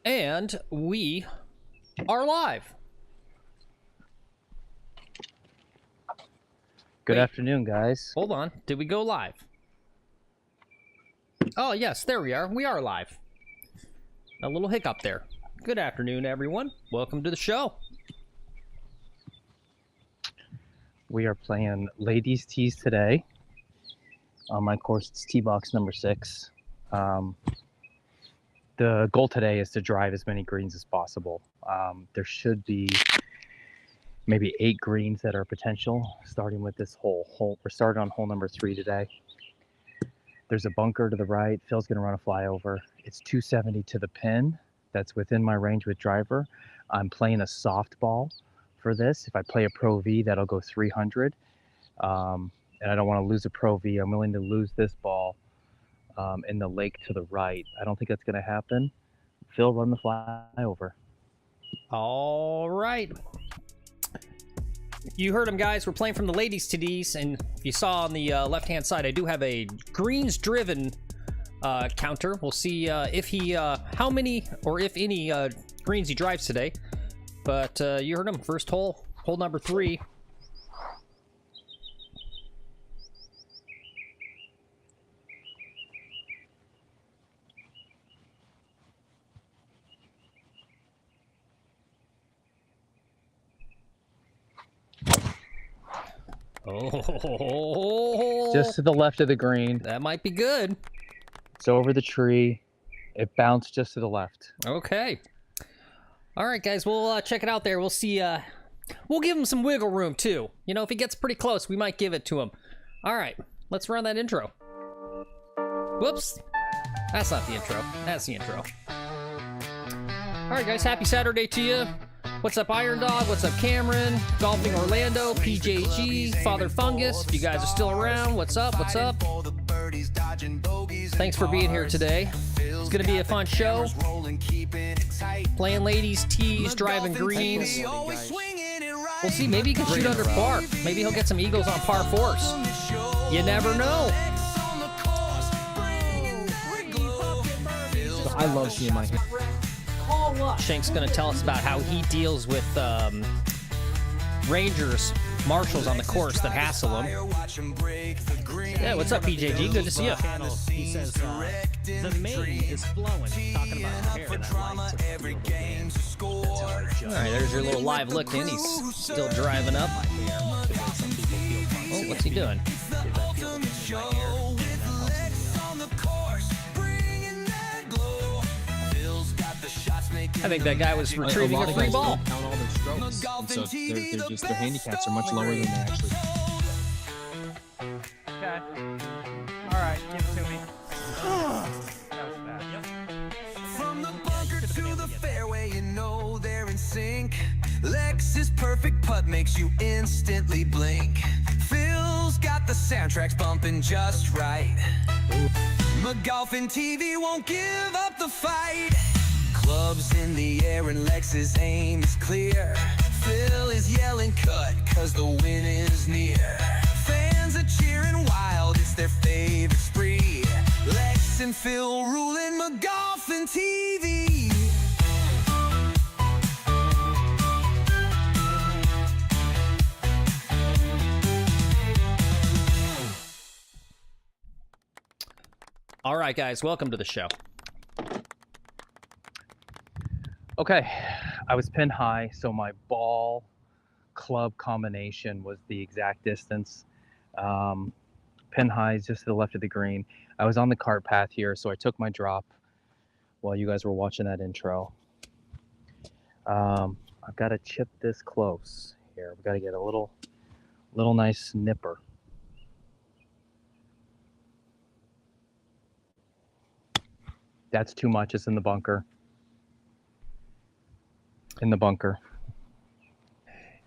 And we are live. Good afternoon, guys. Hold on. Did we go live? Oh, yes, there we are. We are live. A little hiccup there. Good afternoon, everyone. Welcome to the show. We are playing ladies' tees today. On my course, it's tee box number 6. The goal today is to drive as many greens as possible. There should be maybe 8 greens that are potential, starting with this hole. We're starting on hole number 3 today. There's a bunker to the right. Phil's going to run a flyover. It's 270 to the pin. That's within my range with driver. I'm playing a softball for this. If I play a Pro V, that'll go 300. And I don't want to lose a Pro V. I'm willing to lose this ball in the lake to the right. I don't think that's going to happen. Phil, run the flyover. All right. You heard him, guys. We're playing from the ladies' tees, and if you saw on the left-hand side, I do have a greens-driven counter. We'll see if he, how many or if any greens he drives today. But you heard him. First hole, hole number 3. Oh, Just to the left of the green. That might be good. It's over the tree. It bounced just to the left. Okay. All right, guys. We'll check it out there. We'll see. We'll give him some wiggle room, too. You know, if he gets pretty close, we might give it to him. All right. Let's run that intro. Whoops. That's not the intro. That's the intro. All right, guys. Happy Saturday to you. What's up, Iron Dog? What's up, Cameron? Golfing Orlando, PJG, Father Fungus. If you guys are still around, what's up? What's up? Thanks for being here today. It's going to be a fun show. Playing ladies' tees, driving greens. We'll see. Maybe he can shoot under par. Maybe he'll get some eagles on par 4s. You never know. I love seeing my hand. Shank's going to tell us about how he deals with rangers, marshals on the course that hassle him. Yeah, what's up, PJG? Good to see you. He says, the mane is flowing. Talking about the hair. And I like to feel the wind. That's how I judge. All right, there's your little live look in. He's still driving up. Oh, what's he doing? I think that guy was retrieving a free ball. Count all their strokes, and so their handicaps are much lower than they actually. Okay. All right, give it to me. That was bad. Yep. From the bunker to the fairway, you know they're in sync. Lex's perfect putt makes you instantly blink. Phil's got the soundtracks bumping just right. McGolfin TV won't give up the fight. Clubs in the air and Lex's aim is clear. Phil is yelling cut, cause the win is near. Fans are cheering wild, it's their favorite spree. Lex and Phil ruling McGolfin TV. All right, guys, welcome to the show. Okay, I was pinned high, so my ball club combination was the exact distance. Pin high is just to the left of the green. I was on the cart path here, so I took my drop while you guys were watching that intro. I've got to chip this close here. We've got to get a little nice nipper. That's too much. It's in the bunker. In the bunker.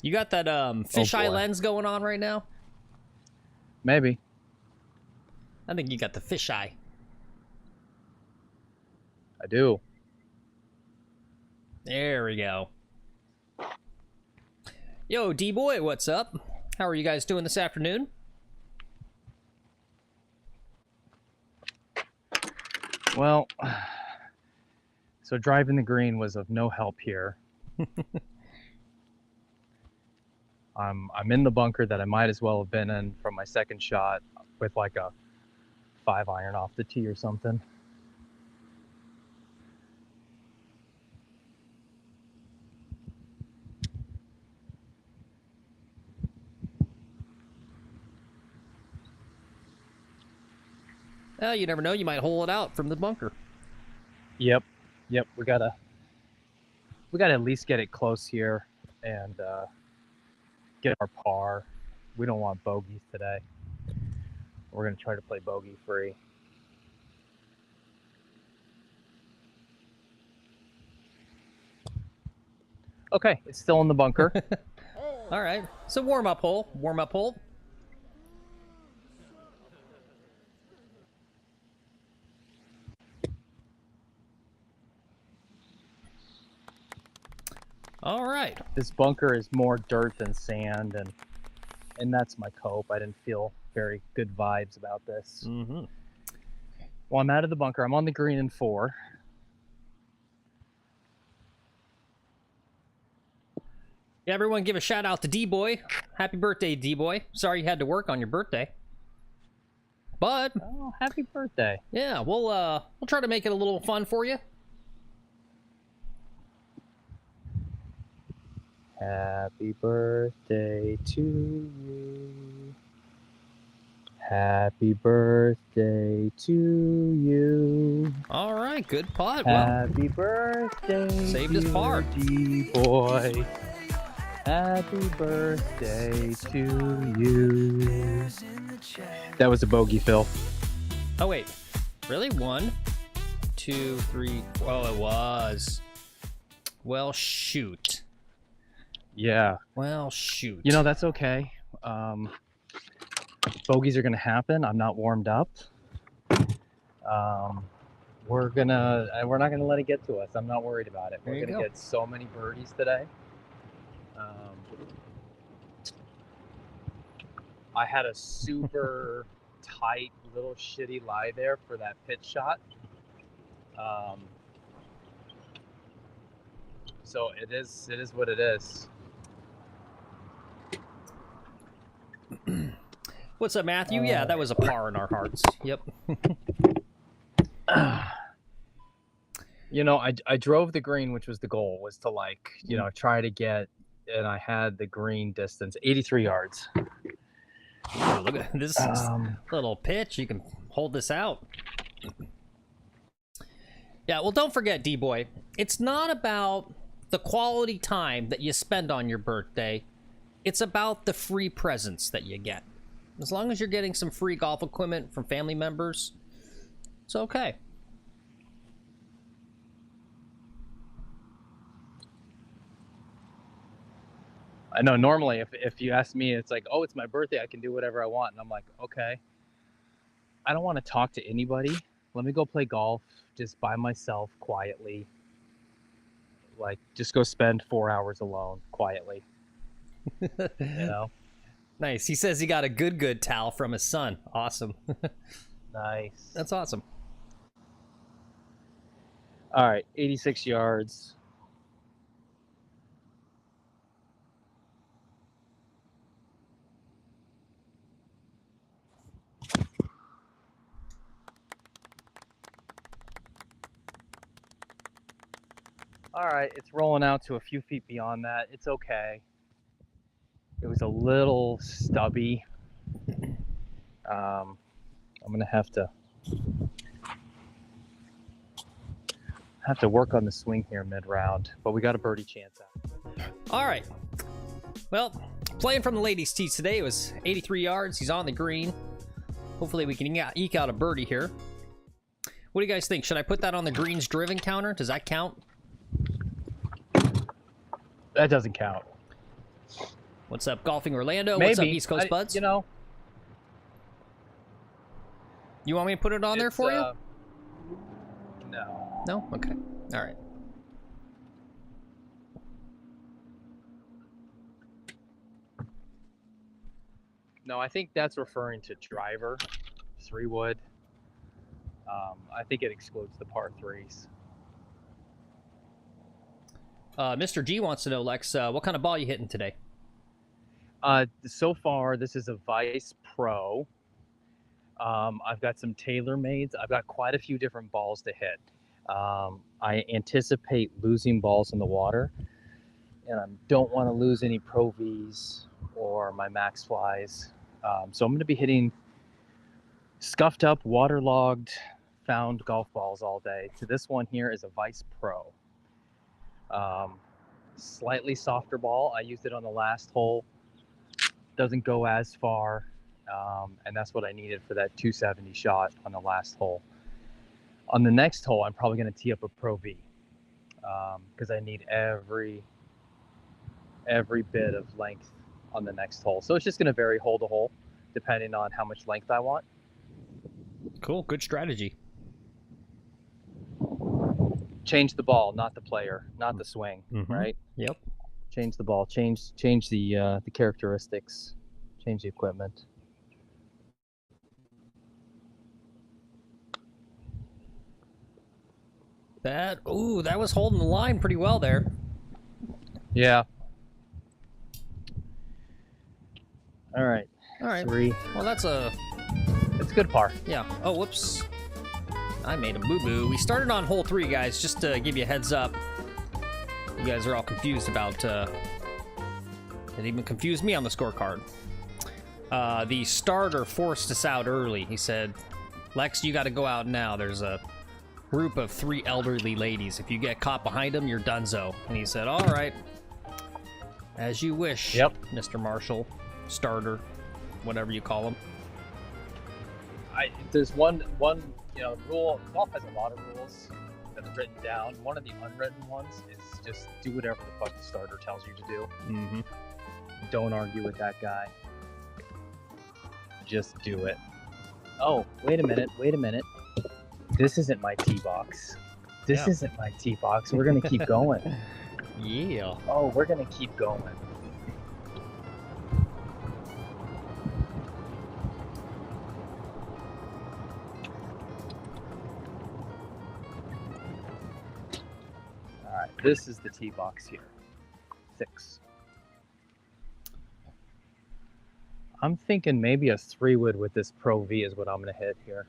You got that fisheye lens going on right now? Maybe. I think you got the fisheye. I do. There we go. Yo, D-Boy, what's up? How are you guys doing this afternoon? Well, So driving the green was of no help here. I'm in the bunker that I might as well have been in from my second shot with like a 5-iron off the tee or something. Well, you never know. You might hole it out from the bunker. Yep. We gotta at least get it close here and get our par. We don't want bogeys today. We're gonna try to play bogey free. Okay, it's still in the bunker. All right. So warm-up hole. Warm-up hole. All right. This bunker is more dirt than sand, and that's my cope. I didn't feel very good vibes about this. Mm-hmm. Well, I'm out of the bunker. I'm on the green in 4. Yeah, everyone give a shout out to D-Boy. Happy birthday, D-Boy. Sorry you had to work on your birthday. But Oh, happy birthday. yeah, we'll try to make it a little fun for you. Happy birthday to you. Happy birthday to you. All right, good putt. Well, Happy birthday, saved his par. D-boy. Happy birthday to you. That was a bogey, Phil. oh wait, really? 1, 2, 3. Oh, it was. Well, shoot. Yeah. Well, shoot. You know, that's okay. Bogeys are going to happen. I'm not warmed up. We're not going to let it get to us. I'm not worried about it. There We're you going go. to get so many birdies today. I had a super tight little shitty lie there for that pitch shot. So it is what it is. What's up, Matthew? Yeah, that was a par in our hearts. Yep. You know, I drove the green, which was the goal, was to like, you know, try to get, and I had the green distance, 83 yards. Oh, look at this little pitch. You can hold this out. Yeah, well, don't forget, D-Boy. It's not about the quality time that you spend on your birthday. It's about the free presents that you get. As long as you're getting some free golf equipment from family members, it's okay. I know normally if you ask me, it's like, oh, it's my birthday, I can do whatever I want. And I'm like, okay. I don't want to talk to anybody. Let me go play golf just by myself quietly. Like, just go spend 4 hours alone quietly. You know? Nice. He says he got a good towel from his son. Awesome. Nice. That's awesome. All right, 86 yards. All right, it's rolling out to a few feet beyond that. It's okay. It was a little stubby. I'm gonna have to work on the swing here mid-round, but we got a birdie chance out. All right. Well, playing from the ladies' tee today, it was 83 yards. He's on the green. Hopefully we can eke out a birdie here. What do you guys think? Should I put that on the greens driven counter? Does that count? That doesn't count. What's up, Golfing Orlando? Maybe. What's up, East Coast Buds? You know, You want me to put it on there for you? No. No? Okay. All right. No, I think that's referring to driver, 3-wood. I think it excludes the par 3s. Mr. G wants to know, Lex, what kind of ball you hitting today? So far, this is a Vice Pro. I've got some TaylorMades. I've got quite a few different balls to hit. I anticipate losing balls in the water, and I don't want to lose any Pro Vs or my Max Flies. So I'm going to be hitting scuffed up, waterlogged, found golf balls all day. So this one here is a Vice Pro. Slightly softer ball. I used it on the last hole. Doesn't go as far, and that's what I needed for that 270 shot on the last hole. On the next hole, I'm probably going to tee up a Pro V because I need every bit of length on the next hole. So it's just going to vary hole to hole depending on how much length I want. Cool, good strategy. Change the ball, not the player, not the swing, right? Yep. Change the ball, change the characteristics, change the equipment. That was holding the line pretty well there. Yeah. All right. All right. 3. Well, it's a good par. Yeah. Oh, whoops. I made a boo-boo. We started on hole 3, guys, just to give you a heads up. You guys are all confused about, it even confused me on the scorecard. The starter forced us out early. He said, Lex, you got to go out now. There's a group of 3 elderly ladies. If you get caught behind them, you're donezo. And he said, all right, as you wish, yep, Mr. Marshall, starter, whatever you call him. There's one rule. Golf has a lot of rules that are written down. One of the unwritten ones is just do whatever the fuck the starter tells you to do. Don't argue with that guy. Just do it. Oh, wait a minute. This isn't my tee box. This isn't my tee box. We're gonna keep going. Yeah. Oh, we're gonna keep going. All right, this is the tee box here. 6. I'm thinking maybe a 3-wood with this Pro V is what I'm gonna hit here.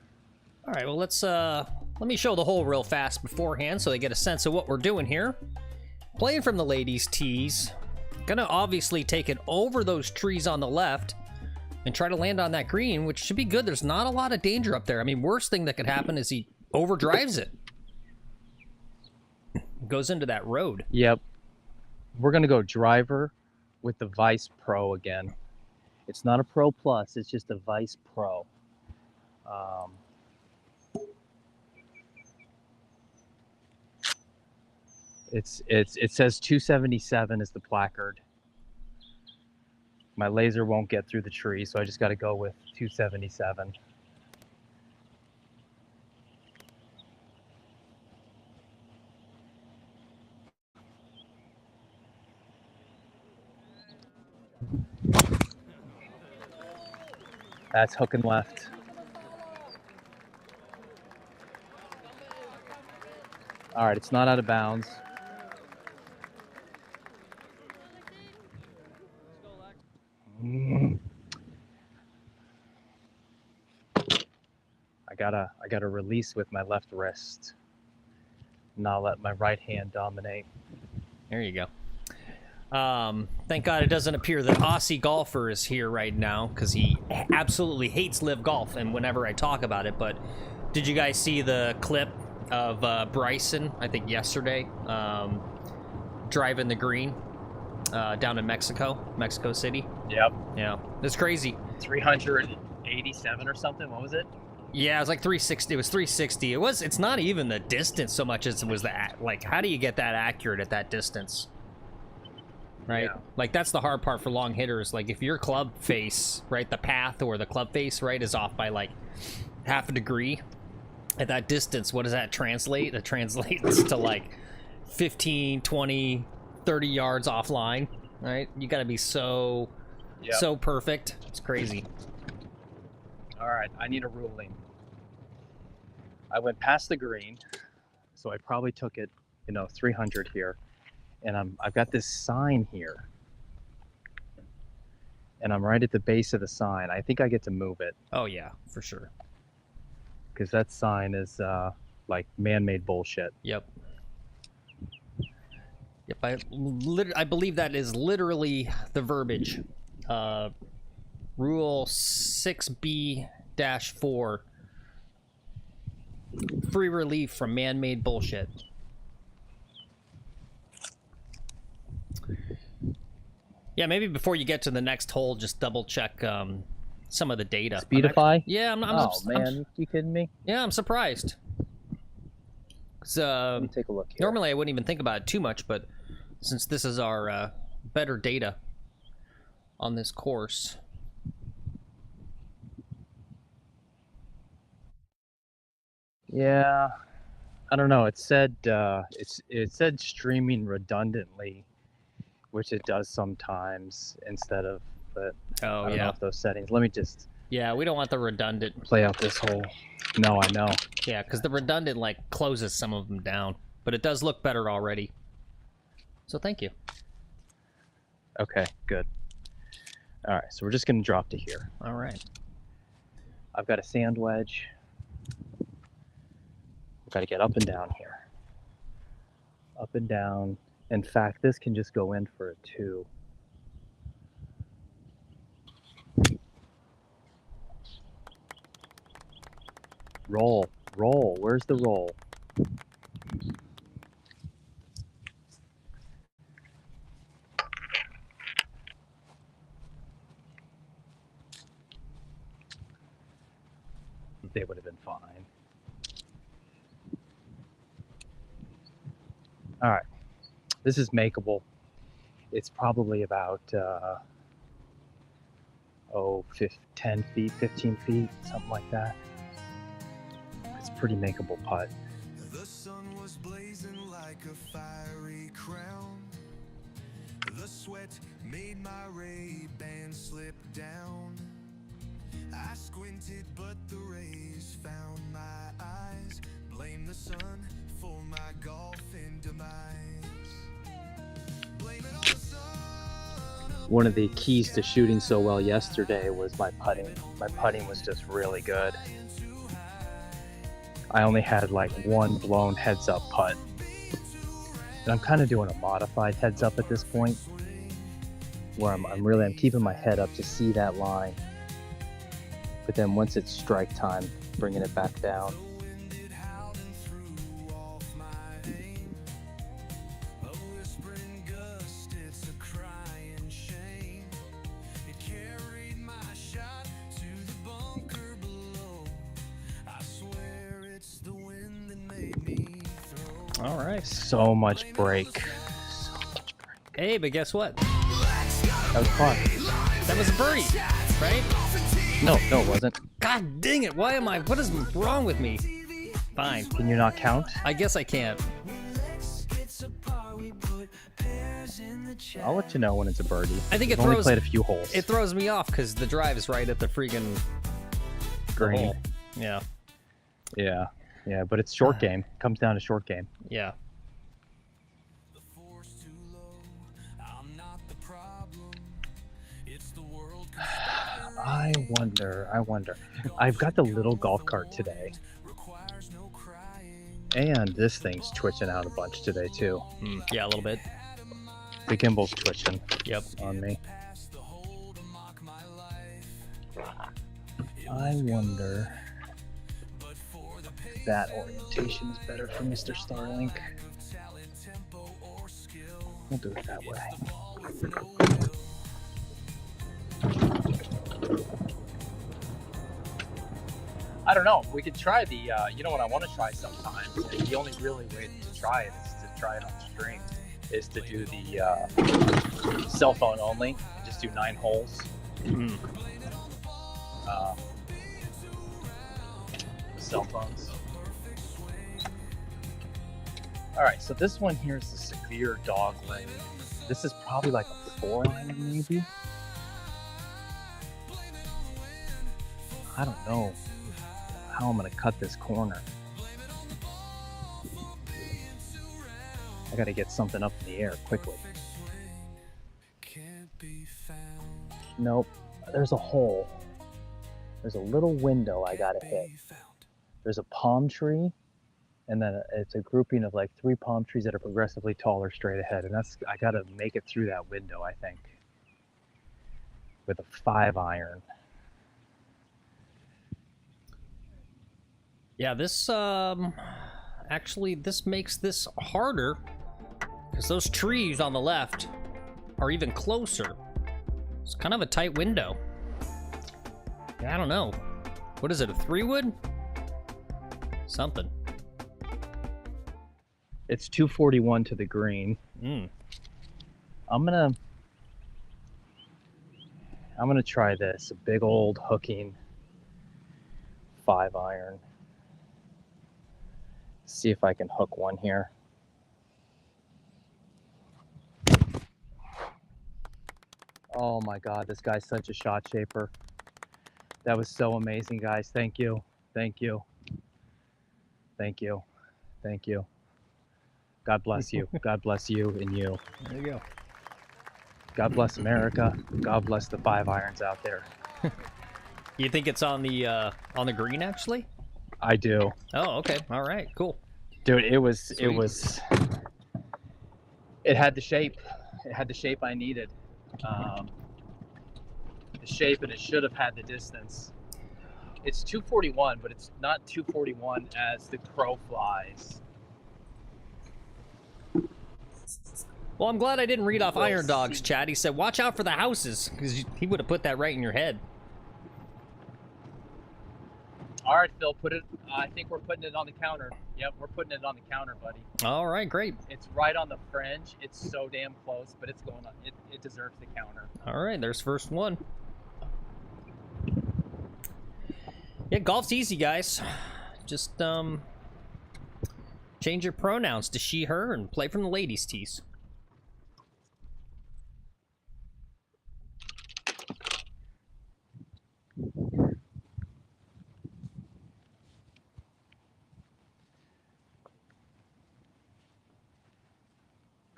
All right, well, let me show the hole real fast beforehand so they get a sense of what we're doing here. Playing from the ladies' tees. Gonna obviously take it over those trees on the left and try to land on that green, which should be good. There's not a lot of danger up there. I mean, worst thing that could happen is he overdrives it. Goes into that road. Yep. We're gonna go driver with the Vice Pro again. It's not a Pro Plus, it's just a Vice Pro. It says 277 is the placard. My laser won't get through the tree, so I just got to go with 277. That's hooking left. All right, it's not out of bounds. I gotta release with my left wrist. Not let my right hand dominate. There you go. Thank God it doesn't appear that Aussie Golfer is here right now, because he absolutely hates live golf, and whenever I talk about it. But did you guys see the clip of Bryson, I think yesterday, driving the green down in Mexico City? Yep. Yeah, it's crazy. 387 or something. What was it? Yeah, it was like 360. It was 360. It's not even the distance so much as it was that. Like, how do you get that accurate at that distance? Right? Yeah. Like, that's the hard part for long hitters. Like, if your club face, right, the path or the club face, right, is off by like half a degree at that distance, what does that translate? It translates to like 15, 20, 30 yards offline, right? You got to be so perfect. It's crazy. All right, I need a ruling. I went past the green, so I probably took it, 300 here. and I've got this sign here, and I'm right at the base of the sign. I think I get to move it Oh yeah, for sure. because that sign is like man-made bullshit. Yep. Yep. I believe that is literally the verbiage. Rule 6B-4. Free relief from man-made bullshit. Yeah, maybe before you get to the next hole, just double check some of the data. Speedify? Yeah, You kidding me? Yeah, I'm surprised. Let me take a look here. Normally I wouldn't even think about it too much, but since this is our better data on this course. Yeah, I don't know. It said it said streaming redundantly, which it does sometimes instead of. But Oh I don't know if those settings. Let me just yeah, we don't want the redundant. play out this whole. No, I know. Yeah, because the redundant like closes some of them down, but it does look better already. So thank you. Okay, good. All right, so we're just gonna drop to here. All right. I've got a sand wedge. Got to get up and down here. Up and down. In fact, this can just go in for a 2. Roll. Roll. Where's the roll? They would have been fine. All right, this is makeable. It's probably about 10 feet, 15 feet, something like that. It's a pretty makeable putt. The sun was blazing like a fiery crown. The sweat made my Ray-Ban slip down. I squinted, but the rays found my eyes. Blame the sun for my golfing demise. Blame it on the sun. One of the keys to shooting so well yesterday was my putting. My putting was just really good. I only had like one blown heads up putt. And I'm kind of doing a modified heads up at this point, where I'm keeping my head up to see that line. But then once it's strike time, bringing it back down. All right. So much break. Hey, but guess what? That was fun. That was a birdie, right? No, it wasn't. God dang it! What is wrong with me? Fine. Can you not count? I guess I can't. I'll let you know when it's a birdie. I think We've it only throws. played a few holes. It throws me off because the drive is right at the freaking Green. hole. Yeah. Yeah, but it's short game. It comes down to short game. Yeah. I wonder. I've got the little golf cart today. And this thing's twitching out a bunch today, too. Yeah, a little bit. The gimbal's twitching Yep. on me. I wonder if that orientation is better for Mr. Starlink. We'll do it that way. I don't know. We could try the, you know what I want to try sometimes? And the only really way to try it is to try it on stream. Is to do the cell phone only. Just do 9 holes. Cell phones. All right, so this one here is the severe dog leg. This is probably like a 4-iron maybe. I don't know how I'm gonna cut this corner. I gotta get something up in the air quickly. Nope. There's a hole. There's a little window I gotta hit. There's a palm tree, and then it's a grouping of like 3 palm trees that are progressively taller straight ahead, and I gotta make it through that window, I think, with a 5-iron. Yeah, this actually this makes this harder because those trees on the left are even closer. It's kind of a tight window. I don't know. What is it, a 3-wood? Something. It's 241 to the green. Mm. I'm gonna try this. A big old hooking 5-iron. See if I can hook one here. Oh my God, this guy's such a shot shaper. That was so amazing, guys. Thank you. Thank you. Thank you. Thank you. God bless you. God bless you and you. There you go. God bless America. God bless the 5-irons out there. You think it's on the green actually? I do. Oh, okay. All right. Cool. Dude, it was Sweet. it had the shape. It had the shape I needed. The shape, and it should have had the distance. It's 241, but it's not 241 as the crow flies. Well, I'm glad I didn't read off Iron Dog's chat. He said, watch out for the houses, because he would have put that right in your head. All right, Phil, put it. I think we're putting it on the counter. Yep, we're putting it on the counter, buddy. All right, great. It's right on the fringe. It's so damn close, but it's going on. It deserves the counter. All right, there's first one. Yeah, golf's easy, guys. Just change your pronouns to she, her, and play from the ladies' tees.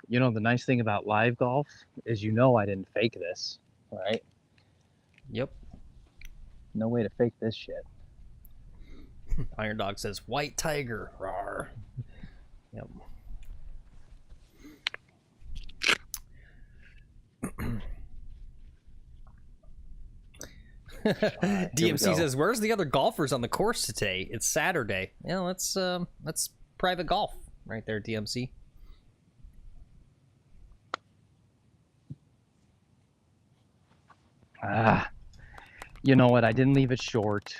You know, the nice thing about live golf is, you know, I didn't fake this, right? Yep. No way to fake this shit. Iron Dog says, white tiger. Rawr. Yep. DMC says, where's the other golfers on the course today? It's Saturday. Yeah, that's private golf right there, DMC. You know what? I didn't leave it short.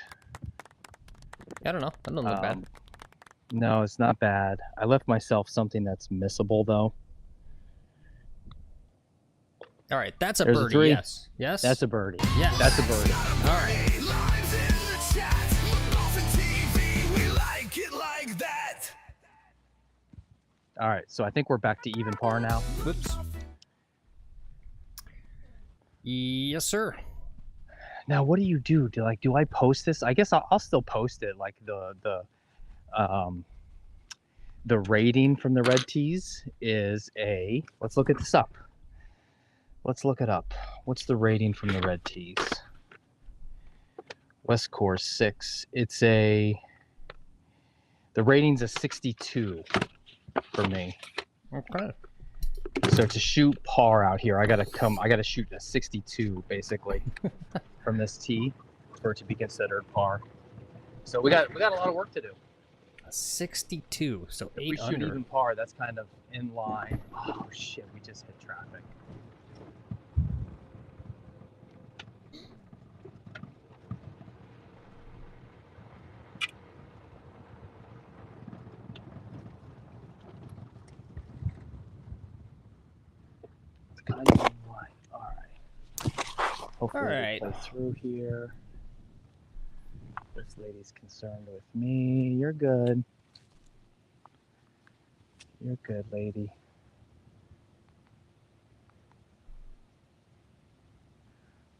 I don't know. That doesn't look bad. No, it's not bad. I left myself something that's missable, though. All right, that's a There's birdie. a 3. Yes. Yes. That's a birdie. Yes. That's a birdie. All right. All right, so I think we're back to even par now. Whoops. Yes, sir. Now, what do you do? Do I post this? I guess I'll still post it. Like the rating from the red tees is a. Let's look at this up. Let's look it up. What's the rating from the red tees? West Course 6. It's a. The rating's a 62 for me. Okay. So to shoot par out here, I gotta shoot a 62 basically from this tee for it to be considered par. So we got a lot of work to do. A 62, so If 8 we shoot under. even par, that's kind of in line. Oh shit, we just hit traffic. It's kind of in line. All right. Hopefully All right. we play through here. This lady's concerned with me. You're good. You're good, lady.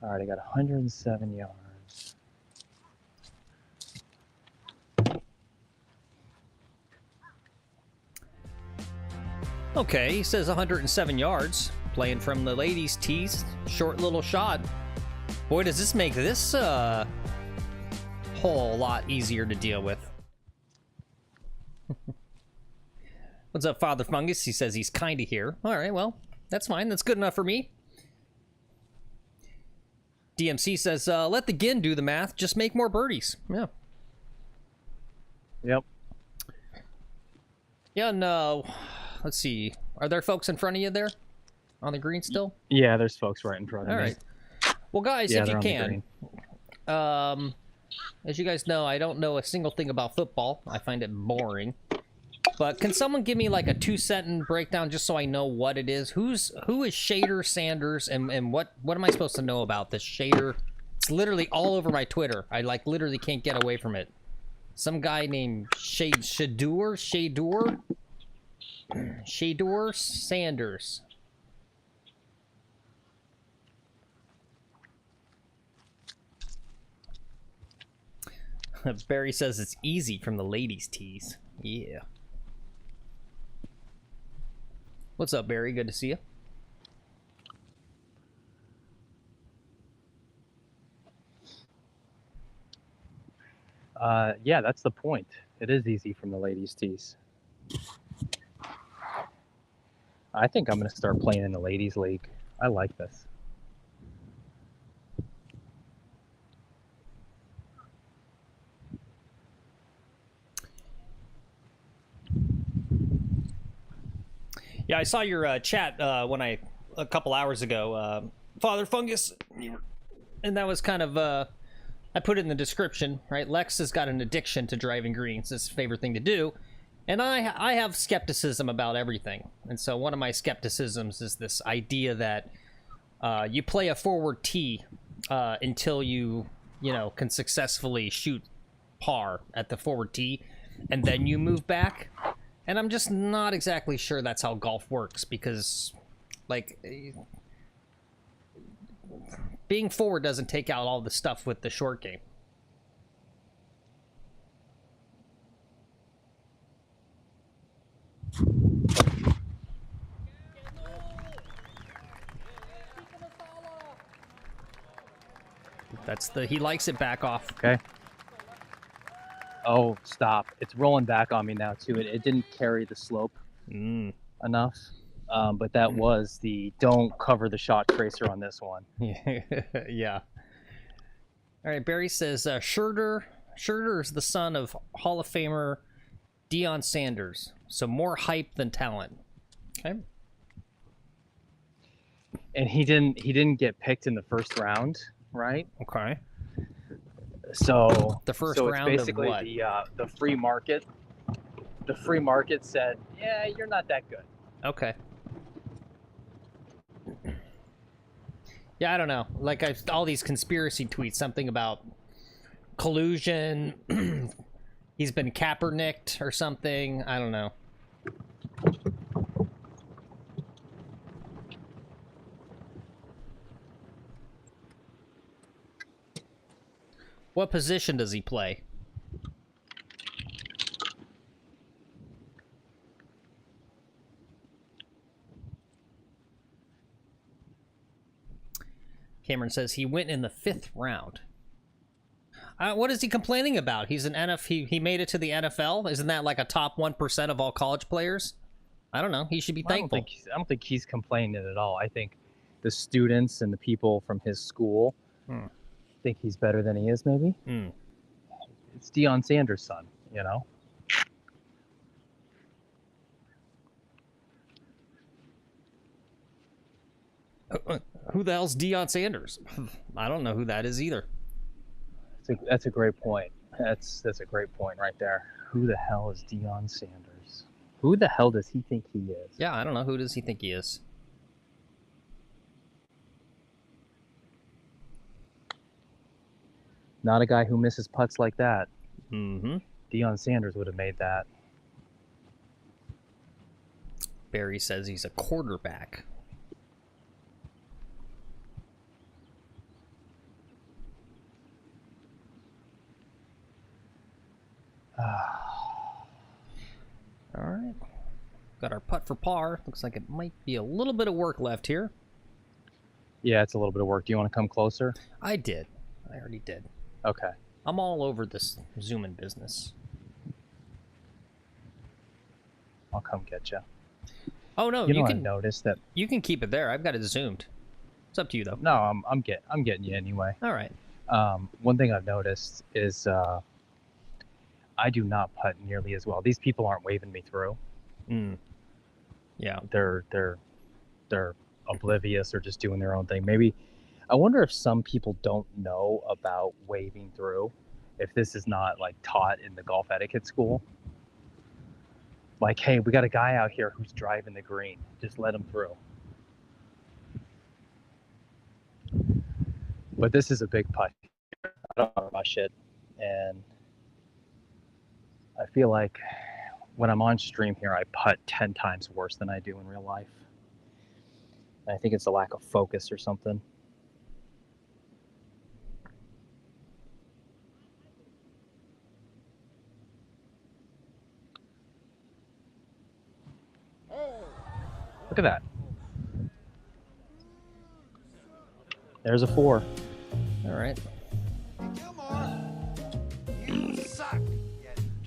All right, I got 107 yards. Okay, he says 107 yards. Playing from the ladies' tees. Short little shot. Boy, does this make this hole a lot easier to deal with. What's up, Father Fungus? He says he's kind of here. All right, well, that's fine. That's good enough for me. DMC says, let the Gin do the math. Just make more birdies. Yeah. Yep. Yeah, no. Let's see. Are there folks in front of you there? On the green still? Yeah, there's folks right in front of All me. right. Well, guys, Yeah, if they're you on the can, green. as you guys know, I don't know a single thing about football. I find it boring. But can someone give me like a 2-sentence breakdown just so I know what it is? Who is Shader Sanders and what am I supposed to know about this Shader? It's literally all over my Twitter. I like literally can't get away from it. Some guy named Shadur Sanders. Barry says it's easy from the ladies' tees. Yeah. What's up, Barry? Good to see you. Yeah, that's the point. It is easy from the ladies' tees. I think I'm going to start playing in the ladies' league. I like this. Yeah, I saw your chat when a couple hours ago, Father Fungus, and that was kind of I put it in the description, right? Lex has got an addiction to driving greens. It's his favorite thing to do, and I have skepticism about everything. And so one of my skepticisms is this idea that you play a forward tee until you can successfully shoot par at the forward tee, and then you move back. And I'm just not exactly sure that's how golf works because, like, being forward doesn't take out all the stuff with the short game. That's he likes it back off. Okay. Oh, stop. It's rolling back on me now, too. It didn't carry the slope enough. But that was the don't cover the shot tracer on this one. Yeah. All right, Barry says, Scherder is the son of Hall of Famer Deion Sanders. So more hype than talent. Okay. And he didn't get picked in the first round, right? Okay. So the first so round it's basically of what? The free market. The free market said, "Yeah, you're not that good." Okay. Yeah, I don't know. Like all these conspiracy tweets, something about collusion. He's been Kaepernicked or something. I don't know. What position does he play? Cameron says he went in the 5th round. What is he complaining about? He's an he made it to the NFL. Isn't that like a top 1% of all college players? I don't know. He should be thankful. I don't think he's complaining at all. I think the students and the people from his school think he's better than he is. Maybe. It's Deion Sanders' son. You know. Who the hell's Deion Sanders? I don't know who that is either. That's a great point. That's a great point right there. Who the hell is Deion Sanders? Who the hell does he think he is? Yeah, I don't know. Who does he think he is? Not a guy who misses putts like that. Mm-hmm. Deion Sanders would have made that. Barry says he's a quarterback. All right. Got our putt for par. Looks like it might be a little bit of work left here. Yeah, it's a little bit of work. Do you want to come closer? I did. I already did. Okay. I'm all over this zoom-in business. I'll come get you. Oh no, You know, you I can noticed that. you can keep it there. I've got it zoomed. It's up to you though. No, I'm getting you anyway. All right. One thing I've noticed is I do not putt nearly as well. These people aren't waving me through. Yeah. They're oblivious or just doing their own thing. Maybe I wonder if some people don't know about waving through. If this is not like taught in the golf etiquette school. Like, hey, we got a guy out here who's driving the green. Just let him through. But this is a big putt. I don't want to rush it. And I feel like when I'm on stream here, I putt 10 times worse than I do in real life. And I think it's a lack of focus or something. Look at that. There's a 4. All right.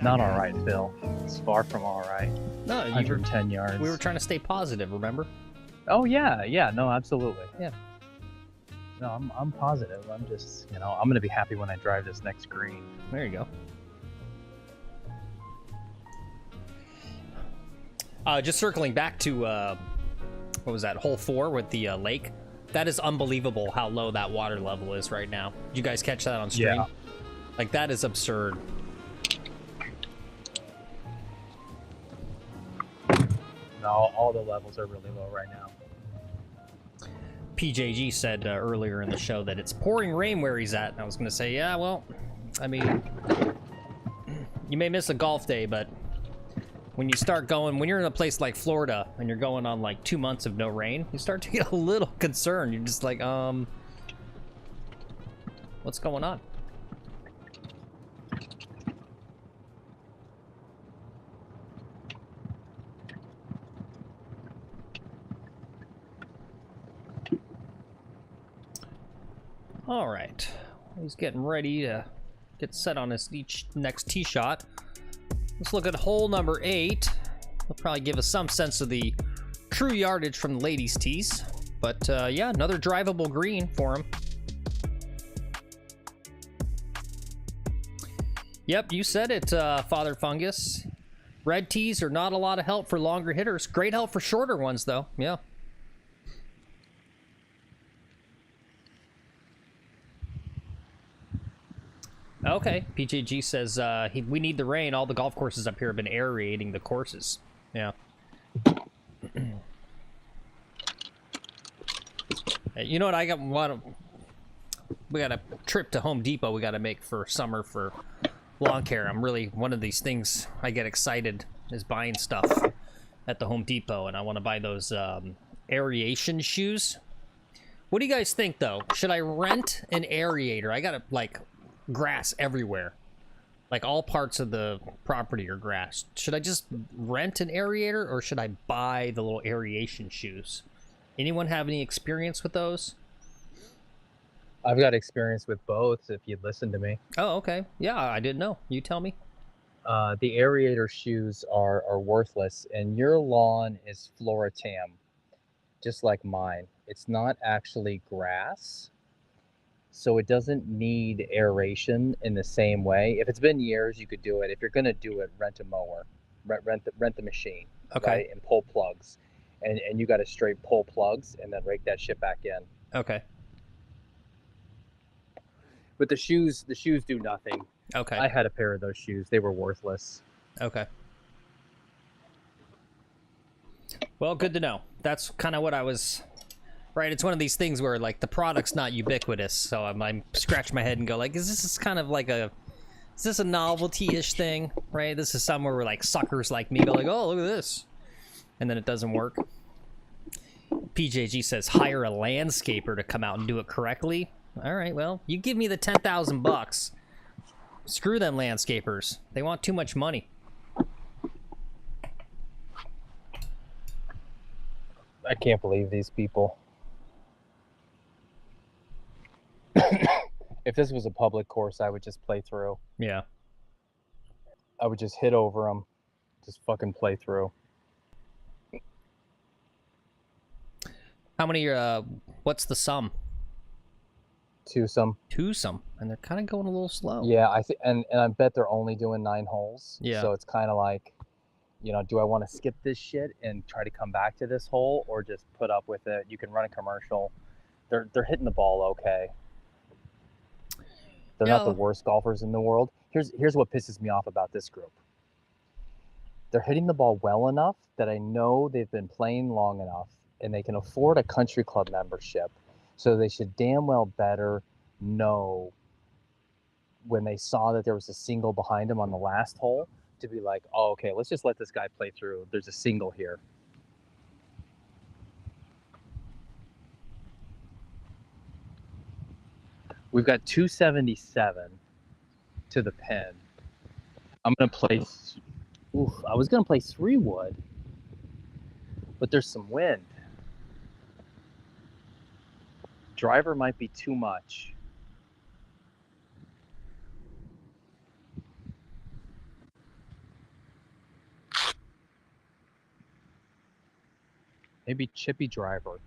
Not all right, Phil. It's far from all right. No, you were, 110 yards. we were trying to stay positive, remember? Oh yeah, no, absolutely. Yeah. No, I'm positive. I'm just, I'm gonna be happy when I drive this next green. There you go. Just circling back to what was that, hole 4 with the lake? That is unbelievable how low that water level is right now. Did you guys catch that on stream? Yeah. Like, that is absurd. No, all the levels are really low right now. PJG said earlier in the show that it's pouring rain where he's at. And I was going to say, yeah, well, I mean, you may miss a golf day, but when you start going, when you're in a place like Florida and you're going on like 2 months of no rain, you start to get a little concerned. You're just like, what's going on? All right, he's getting ready to get set on his next tee shot. Let's look at hole number 8. He'll probably give us some sense of the true yardage from the ladies' tees. But yeah, another drivable green for him. Yep, you said it, Father Fungus. Red tees are not a lot of help for longer hitters. Great help for shorter ones, though. Yeah. Okay, PJG says we need the rain. All the golf courses up here have been aerating the courses. Yeah. You know what? We got a trip to Home Depot we got to make for summer for lawn care. I'm really, one of these things I get excited is buying stuff at the Home Depot, and I want to buy those aeration shoes. What do you guys think, though? Should I rent an aerator? I got to, like, grass everywhere. Like, all parts of the property are grass. Should I just rent an aerator, or should I buy the little aeration shoes? Anyone have any experience with those? I've got experience with both, if you'd listen to me. Oh, okay. Yeah, I didn't know. You tell me. The aerator shoes are worthless, and your lawn is Floratam, just like mine. It's not actually grass, so it doesn't need aeration in the same way. If it's been years, you could do it. If you're going to do it, rent a mower, rent the machine, Okay. right? And pull plugs, and you got to straight pull plugs and then rake that shit back in. Okay. But the shoes do nothing. Okay. I had a pair of those shoes. They were worthless. Okay. Well, good to know. That's kind of what I was... Right, it's one of these things where, like, the product's not ubiquitous, so I scratch my head and go, like, is this kind of like a... Is this a novelty-ish thing, right? This is somewhere where, like, suckers like me go, like, oh, look at this. And then it doesn't work. PJG says, hire a landscaper to come out and do it correctly. All right, well, you give me the 10,000 bucks. Screw them landscapers. They want too much money. I can't believe these people. If this was a public course, I would just play through. Yeah. I would just hit over them, just fucking play through. How many? What's the sum? Twosome. Twosome, and they're kind of going a little slow. Yeah, I think, and I bet they're only doing 9 holes. Yeah. So it's kind of like, you know, do I want to skip this shit and try to come back to this hole, or just put up with it? You can run a commercial. They're hitting the ball okay. They're not the worst golfers in the world. Here's what pisses me off about this group. They're hitting the ball well enough that I know they've been playing long enough and they can afford a country club membership. So they should damn well better know when they saw that there was a single behind him on the last hole to be like, oh, okay, let's just let this guy play through. There's a single here. We've got 277 to the pin. I'm going to play... Oof, I was going to play 3 wood, but there's some wind. Driver might be too much. Maybe chippy driver.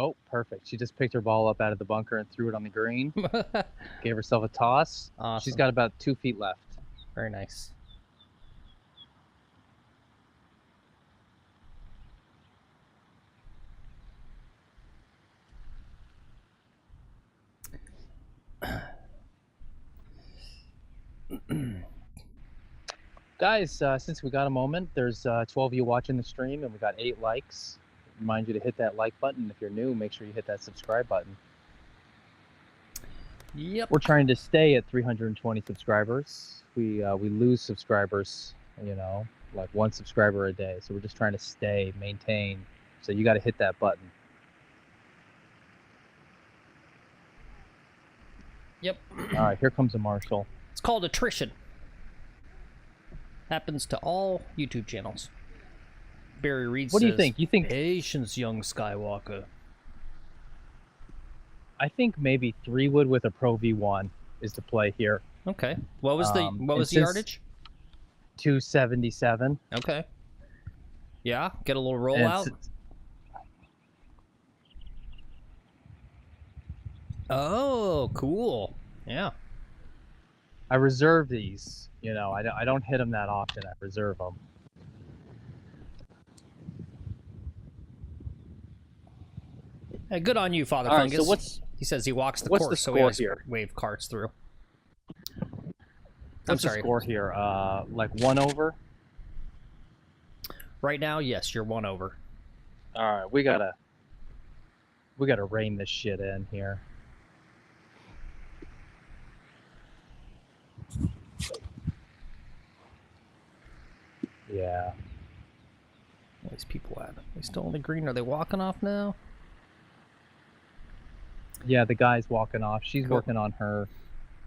Oh, perfect. She just picked her ball up out of the bunker and threw it on the green. Gave herself a toss. Awesome. She's got about 2 feet left. Very nice. Guys, since we got a moment, there's 12 of you watching the stream and we got 8 likes. Remind you to hit that like button. If you're new, make sure you hit that subscribe button. Yep. We're trying to stay at 320 subscribers. We lose subscribers, you know, like 1 subscriber a day. So we're just trying to maintain. So you got to hit that button. Yep. All right, here comes a Marshall. It's called attrition. Happens to all YouTube channels. Barry Reed What says, do you think? You think patience, young Skywalker. I think maybe 3 wood with a Pro V1 is the play here. Okay. What was the yardage? 277. Okay. Yeah, get a little rollout. Oh, cool. Yeah. I reserve these. You know, I don't hit them that often. I reserve them. Hey, good on you, Father All right, Fungus. so he says he walks the what's course, the so we score always here? wave carts through. What's the score here? Like 1 over? Right now, yes, you're 1 over. All right, we gotta rein this shit in here. Yeah. Where these people at? They still on the green? Are they walking off now? Yeah, the guy's walking off. She's Cool. working on her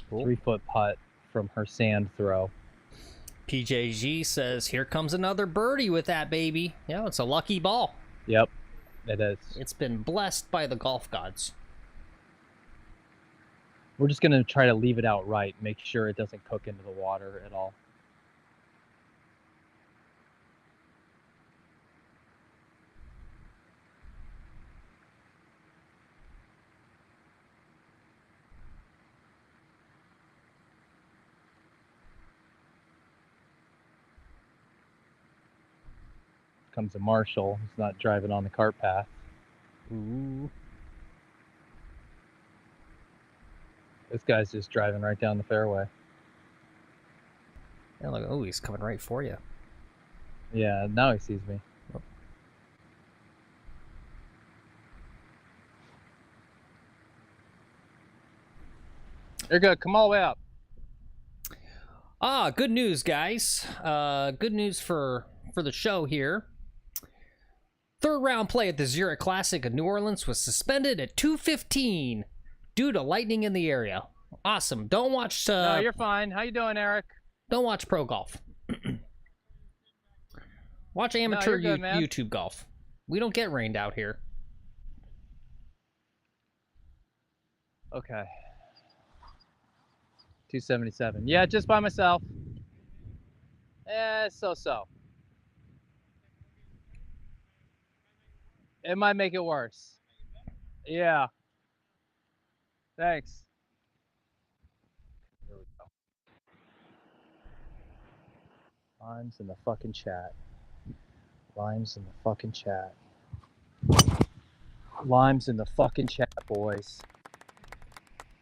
Cool. 3-foot putt from her sand throw. PJG says, here comes another birdie with that baby. Yeah, it's a lucky ball. Yep, it is. It's been blessed by the golf gods. We're just gonna try to leave it out right, make sure it doesn't cook into the water at all. Comes a Marshall. He's not driving on the cart path. Ooh. This guy's just driving right down the fairway. Yeah, look, oh, he's coming right for you. Yeah, now he sees me. You're good. Come all the way up. Good news, guys. Good news for the show here. Third round play at the Zurich Classic in New Orleans was suspended at 2:15 due to lightning in the area. Awesome. Don't watch. No, you're fine. How you doing, Eric? Don't watch pro golf. Watch amateur you're good, man. YouTube golf. We don't get rained out here. Okay. 277. Yeah, just by myself. So. It might make it worse. Yeah. Thanks. Here we go. Limes in the fucking chat. Limes in the fucking chat. Limes in the fucking chat, boys.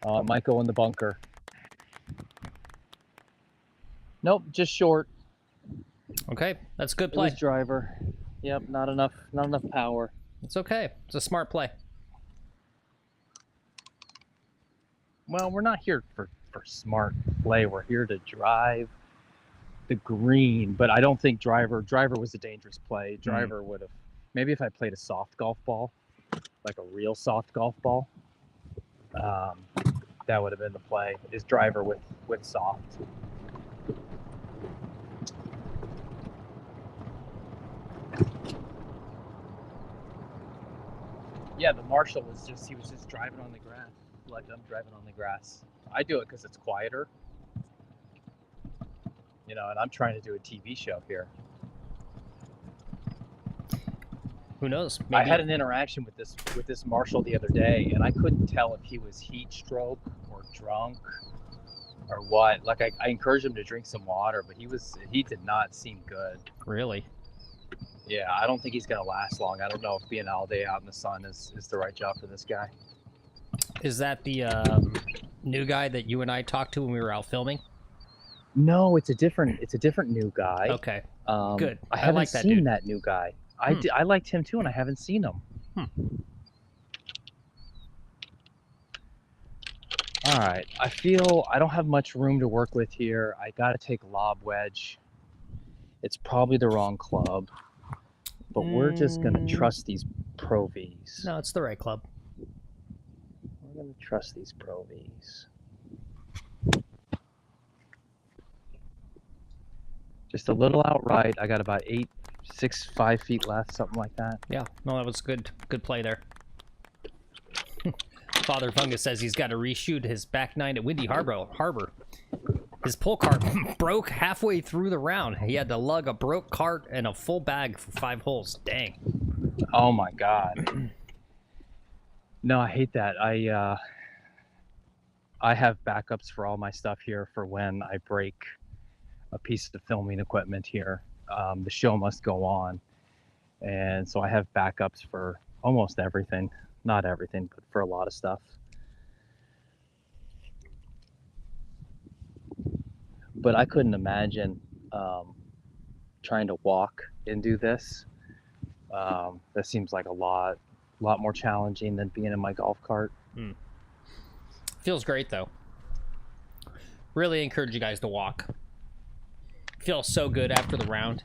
It might go in the bunker. Nope, just short. Okay, that's good It play. was driver. Yep, not enough power. It's okay. It's a smart play. Well, we're not here for smart play. We're here to drive the green, but I don't think driver was a dangerous play. Driver would have, maybe if I played a soft golf ball, like a real soft golf ball, that would have been the play, is driver with soft. Yeah, the Marshall was just driving on the grass, like I'm driving on the grass. I do it because it's quieter, you know, and I'm trying to do a TV show here. Who knows? I had an interaction with this Marshall the other day, and I couldn't tell if he was heat stroke or drunk or what. Like I encouraged him to drink some water, but he did not seem good. Really? Yeah, I don't think he's gonna last long. I don't know if being all day out in the sun is the right job for this guy. Is that the new guy that you and I talked to when we were out filming? No, it's a different new guy. Okay. Good. I haven't like that seen dude. that new guy. I liked him too, and I haven't seen him. All right, I feel I don't have much room to work with here. I got to take lob wedge. It's probably the wrong club, but we're just gonna trust these Pro Vs. No, it's the right club. We're gonna trust these Pro Vs. Just a little outright. I got about 5 feet left, something like that. Yeah, no, that was good play there. Father Fungus says he's got to reshoot his back nine at Windy Harbor. His pull cart broke halfway through the round. He had to lug a broke cart and a full bag for 5 holes. Dang. Oh my God. No, I hate that. I have backups for all my stuff here for when I break a piece of filming equipment here. The show must go on, and so I have backups for almost everything. Not everything, but for a lot of stuff. But I couldn't imagine trying to walk and do this. That seems like a lot more challenging than being in my golf cart. Feels great though. Really encourage you guys to walk. Feels so good after the round.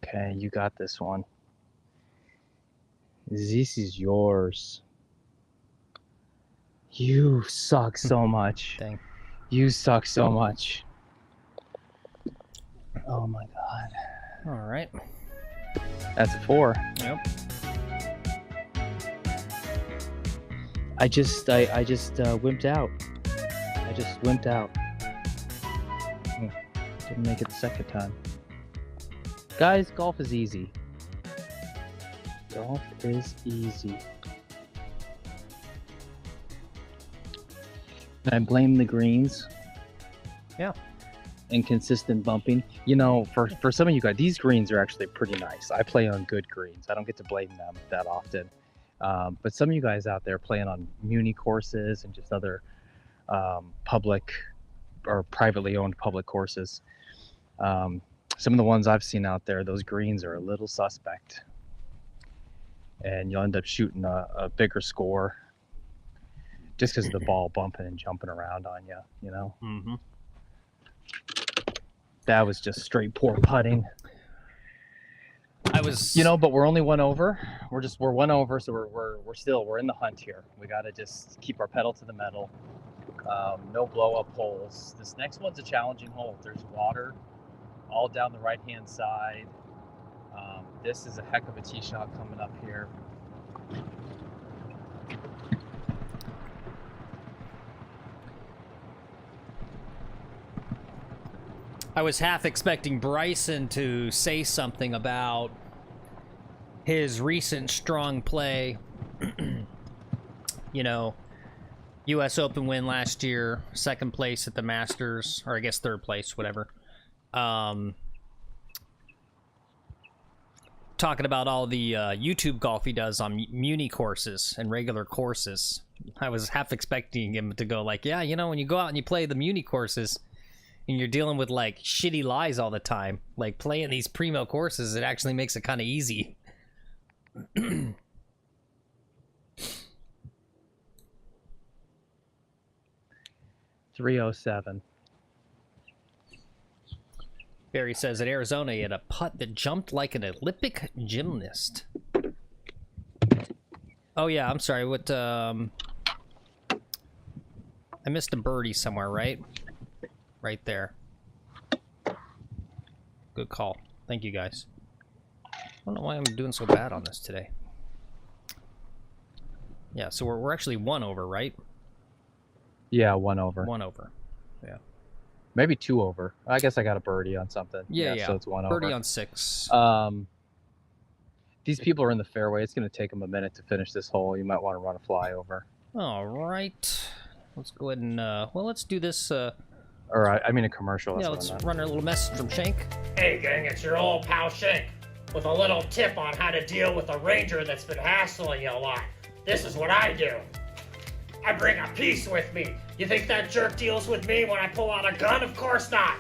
Okay, you got this one. This is yours. You suck so much. Dang. You suck so much. Oh my God. All right. That's a 4. Yep. I just wimped out. I just wimped out. Didn't make it the second time. Guys, golf is easy. Golf is easy. And I blame the greens. Yeah. and consistent bumping. You know, for some of you guys, these greens are actually pretty nice. I play on good greens. I don't get to blame them that often. But some of you guys out there playing on muni courses and just other public or privately owned public courses, some of the ones I've seen out there, those greens are a little suspect, and you'll end up shooting a bigger score just because of the ball bumping and jumping around on you, you know. Mm-hmm. That was just straight poor putting. I was, you know, but we're only one over. We're one over, so we're in the hunt here. We got to just keep our pedal to the metal. No blow up holes. This next one's a challenging hole. There's water all down the right hand side. This is a heck of a tee shot coming up here. I was half expecting Bryson to say something about his recent strong play. You know, U.S. Open win last year, second place at the Masters, or I guess third place, whatever. Talking about all the YouTube golf he does on muni courses and regular courses. I was half expecting him to go like, yeah, you know, when you go out and you play the muni courses and you're dealing with like shitty lies all the time, like playing these primo courses, it actually makes it kind of easy. 307. Barry says at Arizona he had a putt that jumped like an Olympic gymnast. Oh yeah, I'm sorry. What? I missed a birdie somewhere, right? Right there. Good call. Thank you guys. I don't know why I'm doing so bad on this today. Yeah, so we're actually one over, right? Yeah, one over. One over. Yeah. Maybe two over. I guess I got a birdie on something. Yeah. So it's one birdie over. on 6. These people are in the fairway. It's going to take them a minute to finish this hole. You might want to run a flyover. All right. Let's go ahead and, well, let's do this. Or, I mean a commercial. Yeah, let's run a little message from Shank. Hey gang, it's your old pal Shank, with a little tip on how to deal with a ranger that's been hassling you a lot. This is what I do. I bring a piece with me. You think that jerk deals with me when I pull out a gun? Of course not.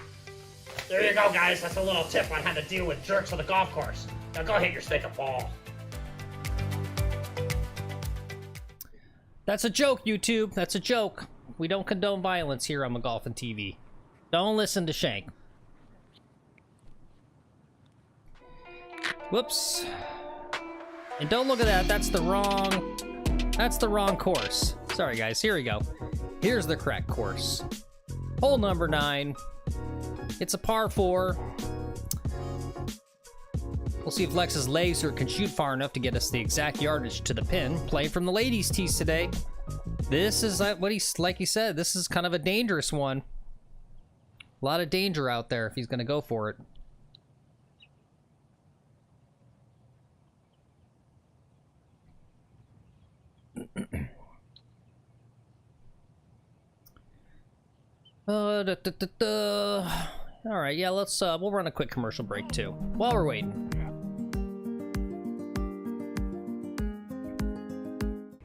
There you go, guys. That's a little tip on how to deal with jerks on the golf course. Now go hit your stick of ball. That's a joke, YouTube. That's a joke. We don't condone violence here on McGolfin TV. Don't listen to Shank. Whoops. And don't look at that. That's the wrong course. Sorry, guys. Here we go. Here's the correct course. Hole number 9. It's a par 4. We'll see if Lex's laser can shoot far enough to get us the exact yardage to the pin. Playing from the ladies' tees today. This is like he said, this is kind of a dangerous one. A lot of danger out there if he's going to go for it. All right, yeah, let's we'll run a quick commercial break too while we're waiting.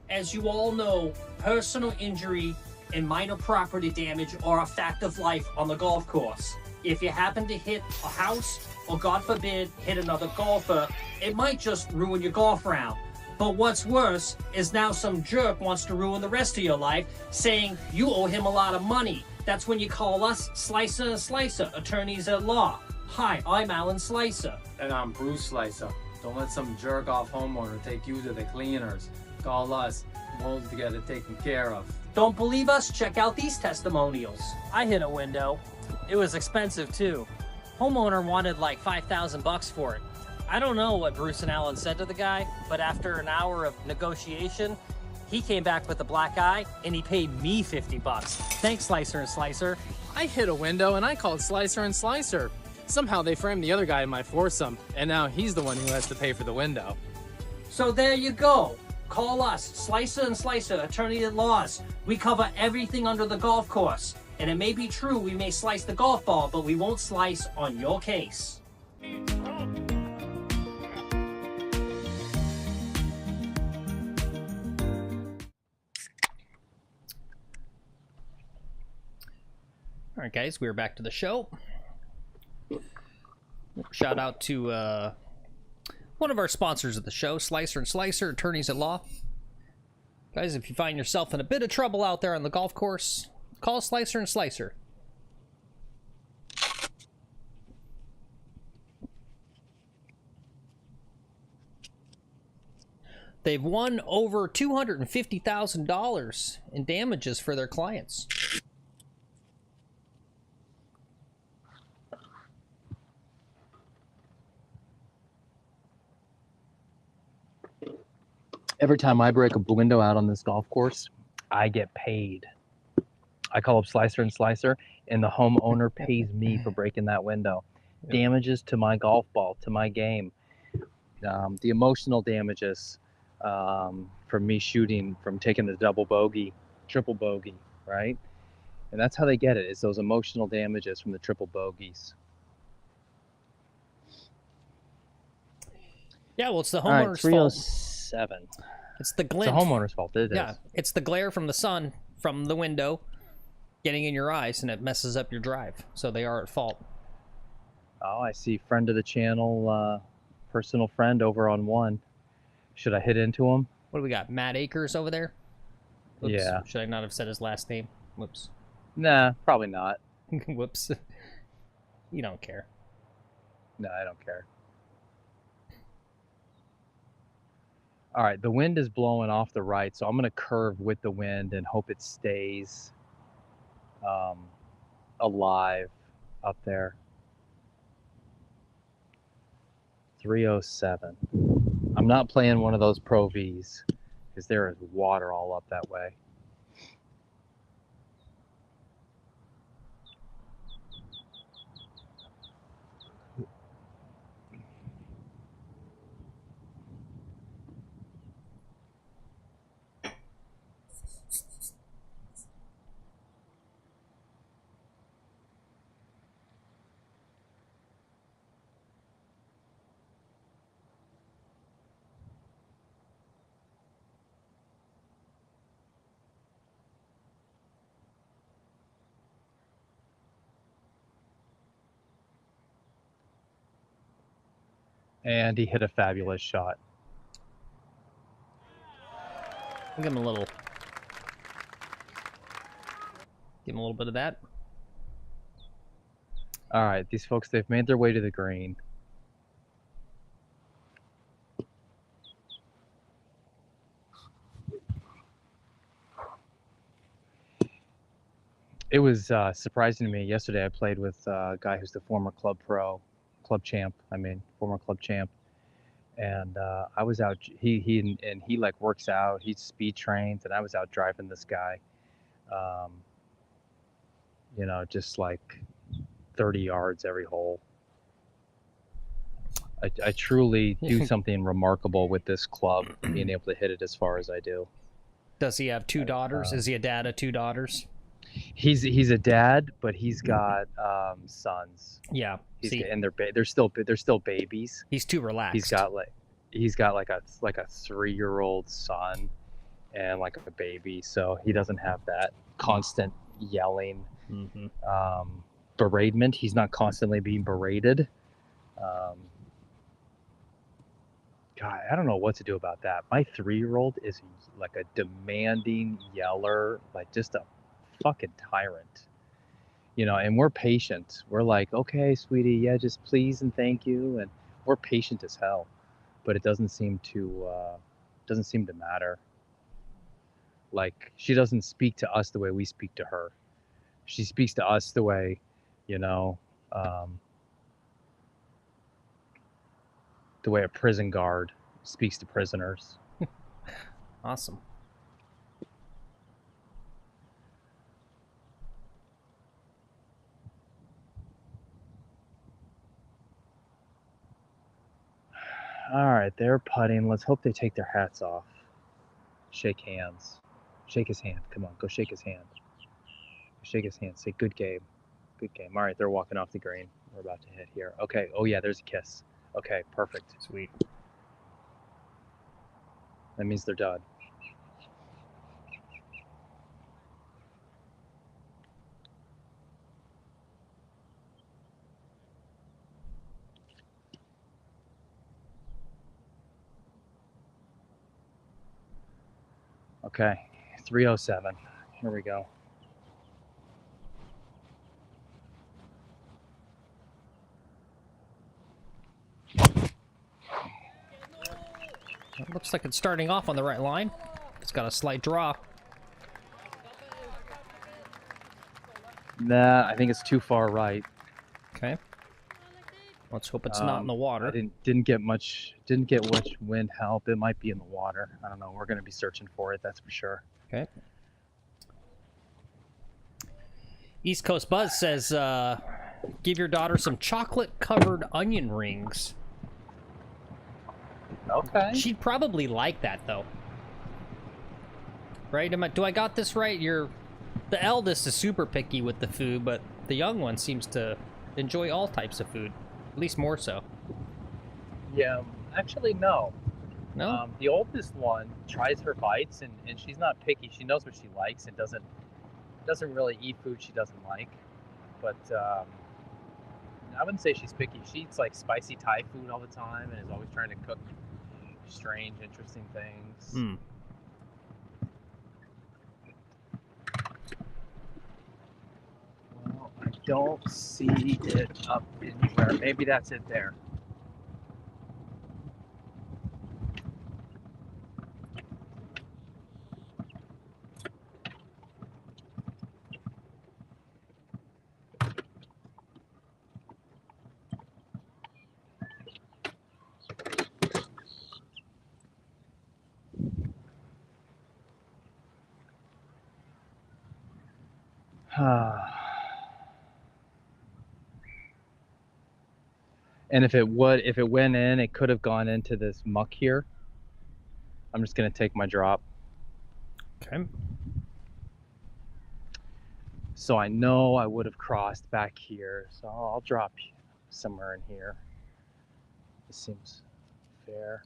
As you all know, personal injury and minor property damage are a fact of life on the golf course. If you happen to hit a house, or God forbid, hit another golfer, it might just ruin your golf round. But what's worse is now some jerk wants to ruin the rest of your life, saying you owe him a lot of money. That's when you call us Slicer and Slicer, attorneys at law. Hi, I'm Alan Slicer. And I'm Bruce Slicer. Don't let some jerk-off homeowner take you to the cleaners. Call us. We'll get it taken care of. Don't believe us? Check out these testimonials. I hit a window. It was expensive too. Homeowner wanted like $5,000 for it. I don't know what Bruce and Alan said to the guy, but after an hour of negotiation, he came back with a black eye and he paid me $50. Thanks, Slicer and Slicer. I hit a window and I called Slicer and Slicer. Somehow they framed the other guy in my foursome, and now he's the one who has to pay for the window. So there you go. Call us, Slicer and Slicer, attorney at laws. We cover everything under the golf course. And it may be true we may slice the golf ball, but we won't slice on your case. All right, guys, we're back to the show. Shout out to one of our sponsors of the show, Slicer and Slicer, attorneys at law. Guys, if you find yourself in a bit of trouble out there on the golf course, call Slicer and Slicer. They've won over $250,000 in damages for their clients. Every time I break a window out on this golf course, I get paid. I call up Slicer and Slicer, and the homeowner pays me for breaking that window. Damages to my golf ball, to my game. The emotional damages from me shooting, from taking the double bogey, triple bogey, right? And that's how they get it, is those emotional damages from the triple bogeys. Yeah, well, it's the All right, homeowner's fault. 307. It's the It's glint. the homeowner's fault. It Yeah, is. it's the glare from the sun from the window getting in your eyes, and it messes up your drive. So they are at fault. Oh, I see. Friend of the channel, personal friend over on one. Should I hit into him? What do we got? Matt Akers over there? Oops. Yeah. Should I not have said his last name? Whoops. Nah, probably not. Whoops. You don't care. No, I don't care. All right, the wind is blowing off the right, so I'm going to curve with the wind and hope it stays alive up there. 307. I'm not playing one of those Pro Vs because there is water all up that way. And he hit a fabulous shot. I'll give him a little. Give him a little bit of that. All right, these folks, they've made their way to the green. It was surprising to me. Yesterday I played with a guy who's the former club champ, former club champ. And I was out, he like works out, he speed trains, and I was out driving this guy, you know, just like 30 yards every hole. I truly do something remarkable with this club, being able to hit it as far as I do. Does he have two daughters? Is he a dad of two daughters? He's a dad, but he's got sons. Yeah. And they're still babies. He's too relaxed. He's got like a 3-year-old son and like a baby, so he doesn't have that constant yelling, beratement. He's not constantly being berated. God, I don't know what to do about that. My 3-year-old is like a demanding yeller, like just a fucking tyrant, you know. And we're patient. We're like, okay, sweetie, yeah, just please and thank you, and we're patient as hell. But it doesn't seem to matter. Like, she doesn't speak to us the way we speak to her. She speaks to us the way, you know, the way a prison guard speaks to prisoners. Awesome. All right, they're putting. Let's hope they take their hats off. Shake hands. Shake his hand. Come on, go shake his hand. Shake his hand. Say, good game. Good game. All right, they're walking off the green. We're about to hit here. Okay. Oh, yeah, there's a kiss. Okay, perfect. Sweet. That means they're done. Okay, 307. Here we go. It looks like it's starting off on the right line. It's got a slight draw. Nah, I think it's too far right. Okay. Let's hope it's not in the water. I didn't get much wind help. It might be in the water. I don't know. We're gonna be searching for it, that's for sure. Okay. East Coast Buzz says, give your daughter some chocolate-covered onion rings. Okay. She'd probably like that, though. Right? Do I got this right? The eldest is super picky with the food, but the young one seems to enjoy all types of food. At least more so. Yeah, actually, no. No? The oldest one tries her bites, and she's not picky. She knows what she likes and doesn't really eat food she doesn't like. But I wouldn't say she's picky. She eats like spicy Thai food all the time and is always trying to cook strange, interesting things. Hmm. Well, I don't see it up anywhere. Maybe that's it there. And if it went in, it could have gone into this muck here. I'm just gonna take my drop. Okay. So I know I would have crossed back here. So I'll drop somewhere in here. This seems fair.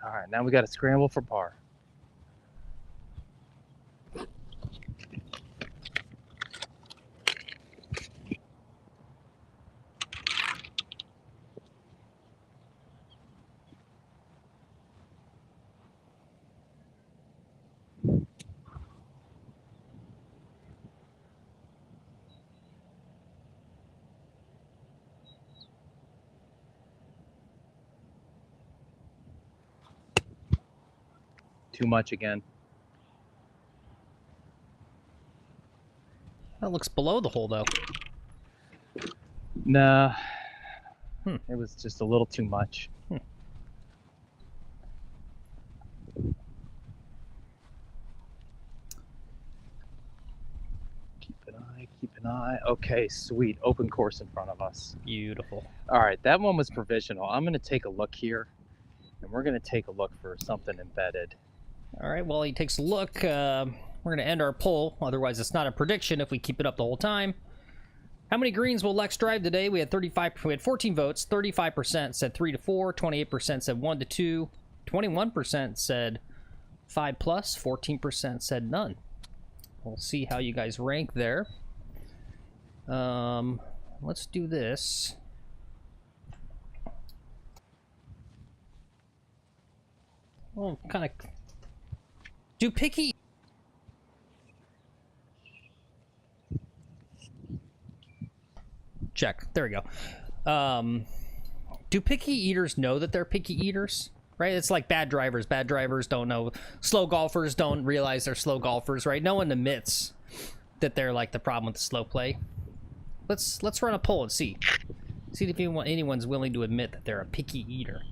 All right, now we got to scramble for par. Too much again. That looks below the hole, though. Nah. It was just a little too much. Keep an eye. Okay, sweet. Open course in front of us. Beautiful. All right, that one was provisional. I'm going to take a look here, and we're going to take a look for something embedded. All right, while he takes a look, we're going to end our poll. Otherwise, it's not a prediction if we keep it up the whole time. How many greens will Lex drive today? We had 14 votes. 35% said 3 to 4. 28% said 1 to 2. 21% said 5 plus. 14% said none. We'll see how you guys rank there. Let's do this. Oh, kind of. Do picky. Check. There we go. Do picky eaters know that they're picky eaters? Right? It's like bad drivers. Bad drivers don't know. Slow golfers don't realize they're slow golfers, right? No one admits that they're like the problem with the slow play. Let's run a poll and see. See if anyone's willing to admit that they're a picky eater.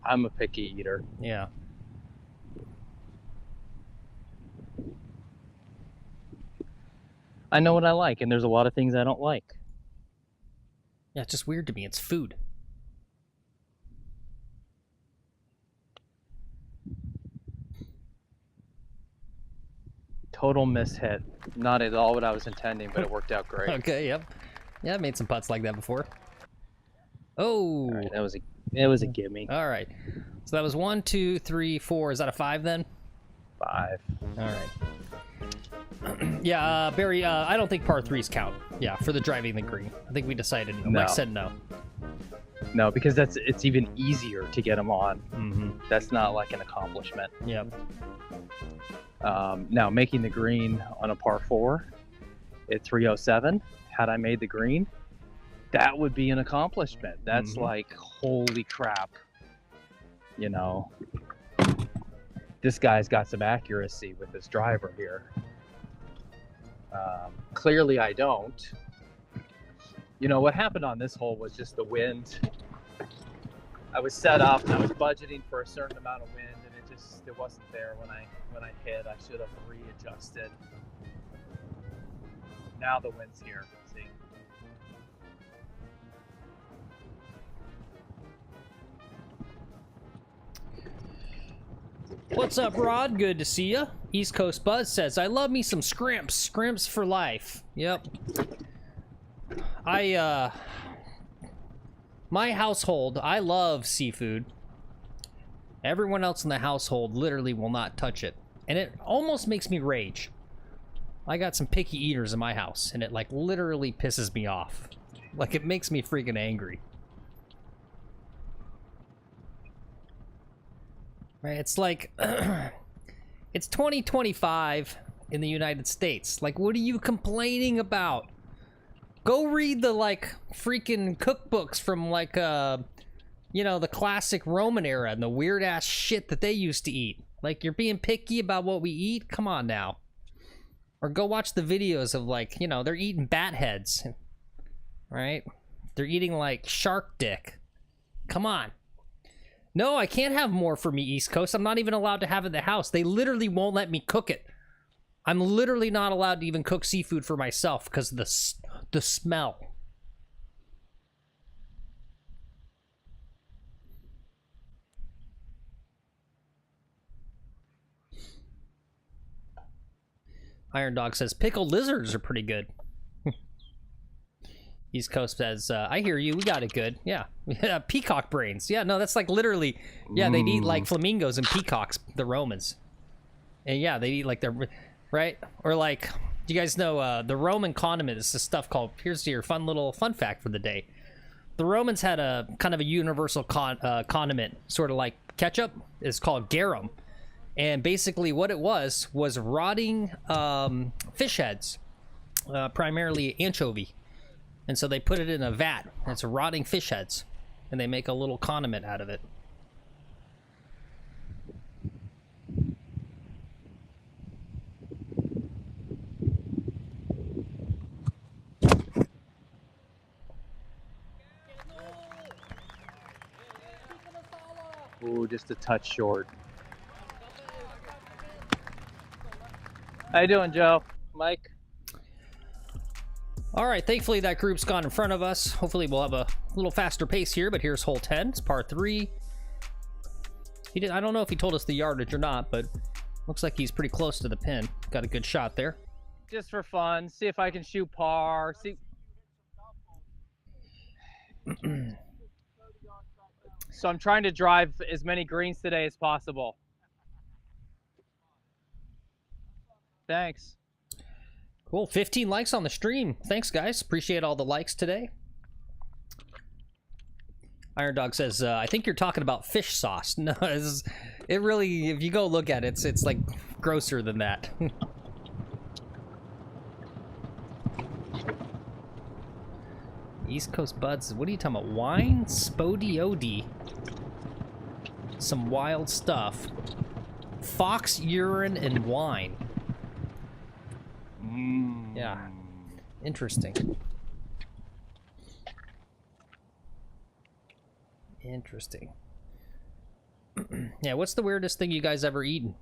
I'm a picky eater. Yeah. I know what I like, and there's a lot of things I don't like. Yeah, it's just weird to me. It's food. Total mishit. Not at all what I was intending, but it worked out great. Okay, yep. Yeah, I made some putts like that before. Oh, All right, it was a gimme. All right. So that was 1, 2, 3, 4. Is that a 5 then? 5. All right. Yeah, Barry, I don't think par 3s count. Yeah, for the driving the green. I think we decided. No. Lex said no. No, because it's even easier to get them on. Mm-hmm. That's not like an accomplishment. Yep. Now, making the green on a par 4 at 307, had I made the green, that would be an accomplishment. That's like, holy crap. You know, this guy's got some accuracy with this driver here. Clearly I don't. You know, what happened on this hole was just the wind. I was set up and I was budgeting for a certain amount of wind, and it wasn't there when I hit. I should have readjusted. Now the wind's here. See? What's up, Rod? Good to see ya. East Coast Buzz says, I love me some scrimps. Scrimps for life. Yep. My household, I love seafood. Everyone else in the household literally will not touch it. And it almost makes me rage. I got some picky eaters in my house, and it like literally pisses me off. Like, it makes me freaking angry. Right, it's like, it's 2025 in the United States. Like, what are you complaining about? Go read the, like, freaking cookbooks from, like, you know, the classic Roman era and the weird-ass shit that they used to eat. Like, you're being picky about what we eat? Come on now. Or go watch the videos of, like, you know, they're eating bat heads. Right? They're eating, like, shark dick. Come on. No, I can't have more for me, East Coast. I'm not even allowed to have it in the house. They literally won't let me cook it. I'm literally not allowed to even cook seafood for myself because of the smell. Iron Dog says, pickled lizards are pretty good. East Coast says, I hear you, we got it good. Yeah. Peacock brains. Yeah, no, that's like literally, yeah, they'd eat like flamingos and peacocks, the Romans. And yeah, they eat like their, right? Or like, do you guys know the Roman condiment is this stuff called, here's your fun little fun fact for the day. The Romans had a kind of a universal condiment, sort of like ketchup. It's called garum. And basically what it was rotting fish heads, primarily anchovy. And so they put it in a vat. And it's rotting fish heads. And they make a little condiment out of it. Ooh, just a touch short. How you doing, Joe? Mike? All right, thankfully that group's gone in front of us. Hopefully we'll have a little faster pace here, but here's hole 10. It's par 3. I don't know if he told us the yardage or not, but looks like he's pretty close to the pin. Got a good shot there. Just for fun, see if I can shoot par. See. So I'm trying to drive as many greens today as possible. Thanks. Cool, 15 likes on the stream. Thanks, guys. Appreciate all the likes today. Iron Dog says, I think you're talking about fish sauce. No, it really, if you go look at it, it's like grosser than that. East Coast Buds, what are you talking about? Wine? Spodiodi. Some wild stuff. Fox urine and wine. Yeah. Interesting. Interesting. Yeah, what's the weirdest thing you guys ever eaten?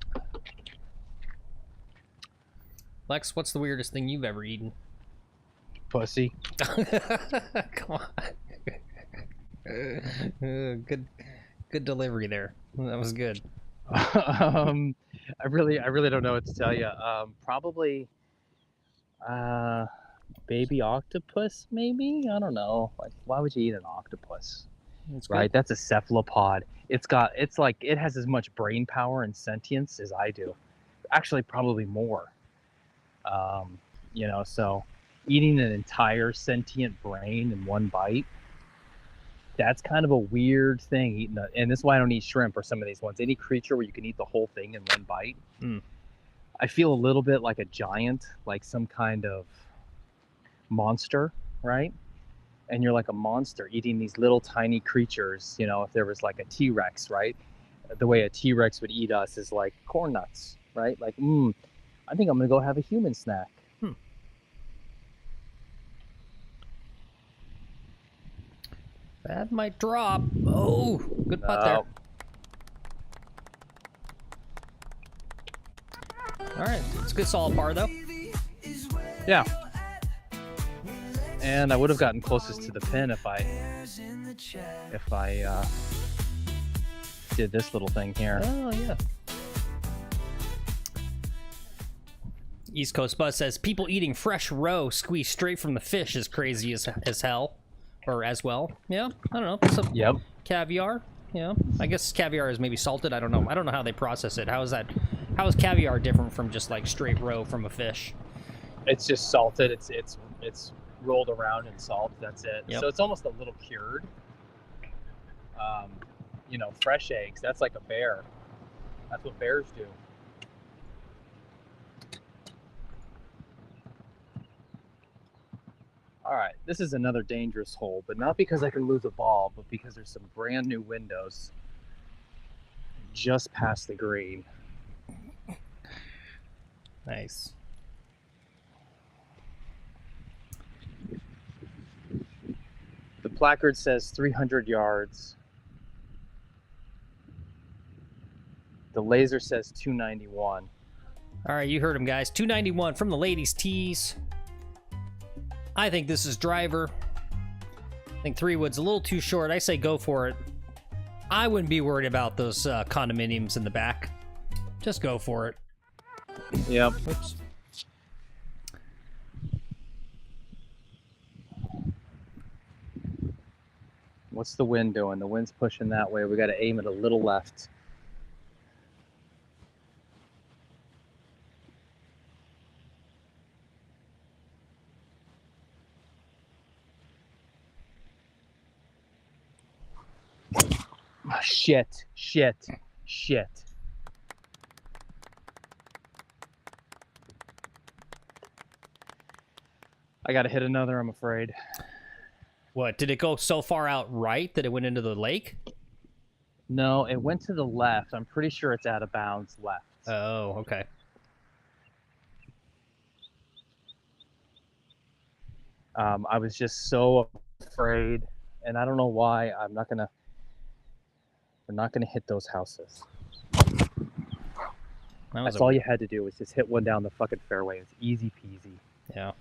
Lex, what's the weirdest thing you've ever eaten? Pussy. Come on. Good delivery there. That was good. I really don't know what to tell you. Probably, baby octopus, maybe. I don't know. Like, why would you eat an octopus? That's Right? That's a cephalopod. It's like it has as much brain power and sentience as I do. Actually, probably more. So eating an entire sentient brain in one bite, that's kind of a weird thing. And this is why I don't eat shrimp or some of these ones. Any creature where you can eat the whole thing in one bite. I feel a little bit like a giant, like some kind of monster, right? And you're like a monster eating these little tiny creatures. If there was like a T-Rex, right? The way a T-Rex would eat us is like corn nuts, right? Like, I think I'm gonna go have a human snack. That might drop. Oh, good putt there. All right, it's a good solid par though. Yeah. And I would have gotten closest to the pin if I did this little thing here. Oh yeah. East Coast Buzz says people eating fresh roe squeezed straight from the fish is crazy as hell, or as well. Yeah, I don't know. Some caviar. Yeah, I guess caviar is maybe salted. I don't know. I don't know how they process it. How is caviar different from just like straight roe from a fish? It's just salted. It's rolled around in salt. That's it. Yep. So it's almost a little cured. Fresh eggs. That's like a bear. That's what bears do. All right, this is another dangerous hole, but not because I can lose a ball, but because there's some brand new windows just past the green. Nice. The placard says 300 yards. The laser says 291. All right, you heard him, guys. 291 from the ladies' tees. I think this is driver. I think 3-wood's a little too short. I say go for it. I wouldn't be worried about those condominiums in the back. Just go for it. Yep. Oops. What's the wind doing? The wind's pushing that way. We got to aim it a little left. Oh, shit. I gotta hit another, I'm afraid. What, did it go so far out right that it went into the lake? No, it went to the left. I'm pretty sure it's out of bounds left. Oh, okay. I was just so afraid, and I don't know why. We're not gonna hit those houses. That's all you had to do was just hit one down the fucking fairway. It's easy peasy. Yeah.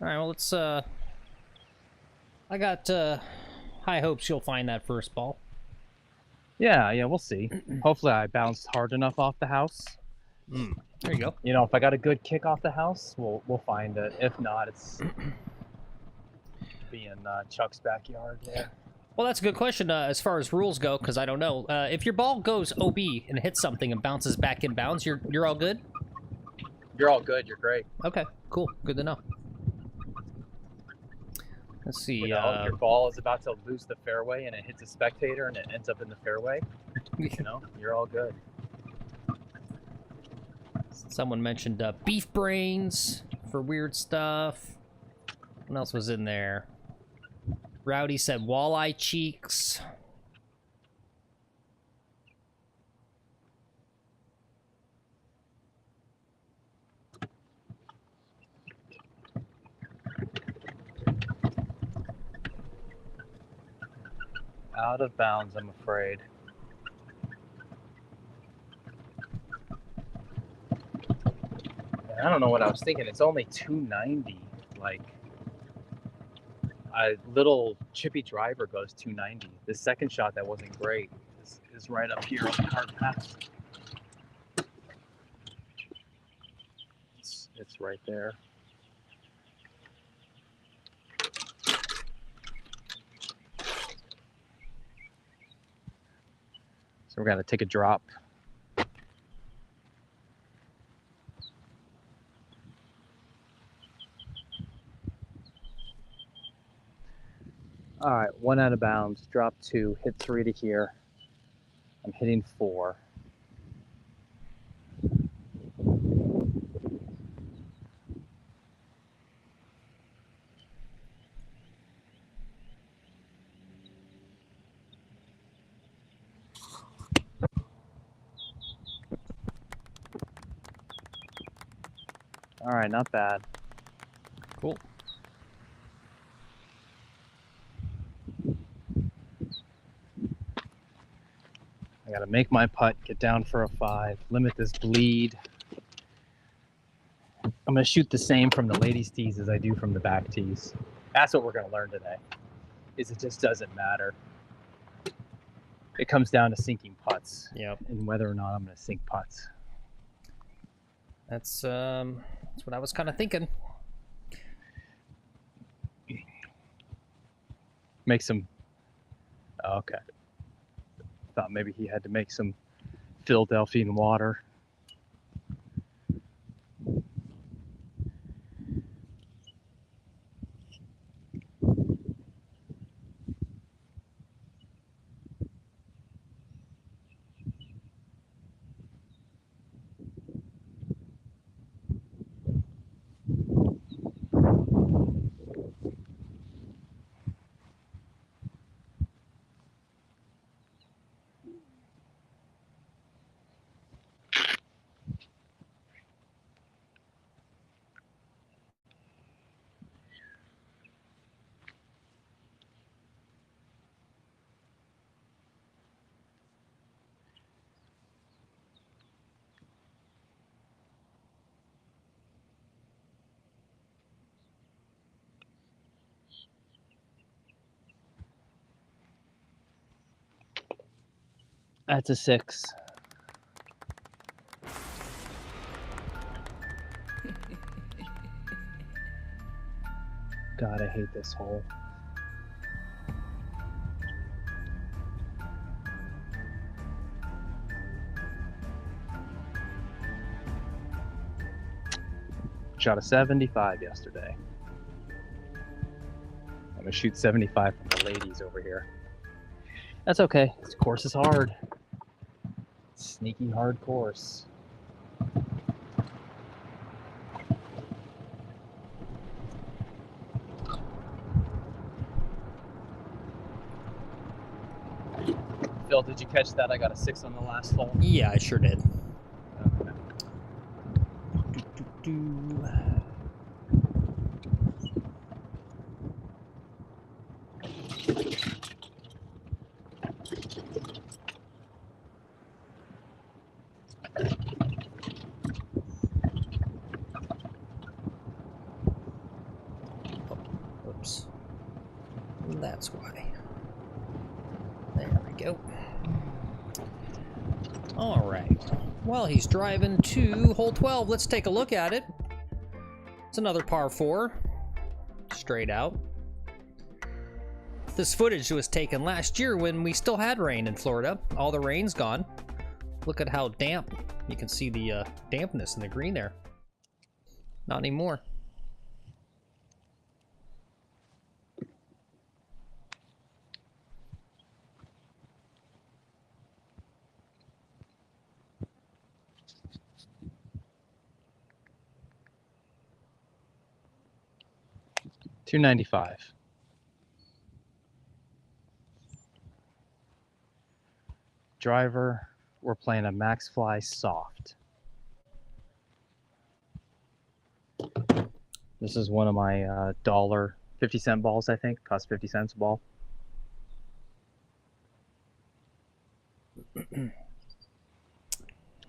All right, well, let's, I got high hopes you'll find that first ball. Yeah, we'll see. Hopefully I bounced hard enough off the house. There you go. If I got a good kick off the house, we'll find it. If not, it's be in Chuck's backyard there. Well, that's a good question as far as rules go, because I don't know. If your ball goes OB and hits something and bounces back in bounds, you're all good? You're all good. You're great. Okay, cool. Good to know. Let's see. If your ball is about to lose the fairway and it hits a spectator and it ends up in the fairway, you're all good. Someone mentioned beef brains for weird stuff. What else was in there? Rowdy said walleye cheeks. Out of bounds, I'm afraid. I don't know what I was thinking. It's only 290. Like, a little chippy driver goes 290. The second shot, that wasn't great. This is right up here on the cart path. It's right there. So we're gonna take a drop. All right, 1 out of bounds, drop 2, hit 3 to here. I'm hitting 4. All right, not bad. Cool. I gotta make my putt, get down for a 5, limit this bleed. I'm gonna shoot the same from the ladies' tees as I do from the back tees. That's what we're gonna learn today, is it just doesn't matter. It comes down to sinking putts. Yep. And whether or not I'm gonna sink putts. That's what I was kind of thinking. Make some, okay. Thought maybe he had to make some Philadelphian water. That's a 6. God, I hate this hole. Shot a 75 yesterday. I'm gonna shoot 75 from the ladies over here. That's okay. This course is hard. Sneaky hard course. Phil, did you catch that? I got a 6 on the last hole. Yeah, I sure did. Okay. Oops. That's why. There we go. All right. While he's driving to hole 12, let's take a look at it. It's another par 4. Straight out. This footage was taken last year when we still had rain in Florida. All the rain's gone. Look at how damp. You can see the dampness in the green there. Not anymore. $295. Driver, we're playing a max fly soft. This is one of my dollar 50-cent balls, I think. Cost 50 cents a ball.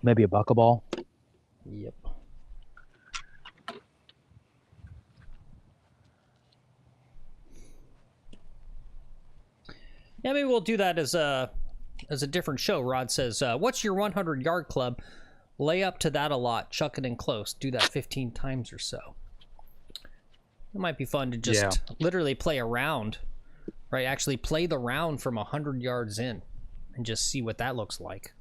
Maybe $1 a ball. Yep. Yeah, maybe we'll do that as a As a different show, Rod says, what's your 100-yard club? Lay up to that a lot. Chuck it in close. Do that 15 times or so. It might be fun to just literally play a round, right? Actually play the round from 100 yards in and just see what that looks like.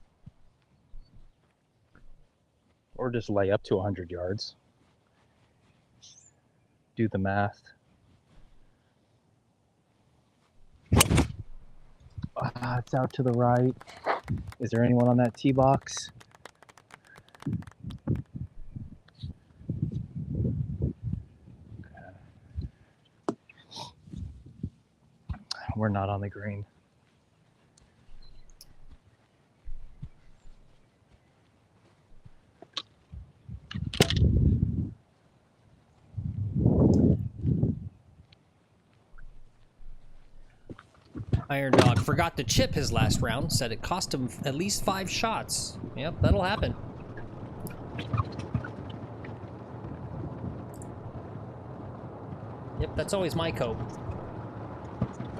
Or just lay up to 100 yards. Do the math. It's out to the right. Is there anyone on that tee box? We're not on the green. Iron Dog forgot to chip his last round. Said it cost him at least 5 shots. Yep, that'll happen. Yep, that's always my cope.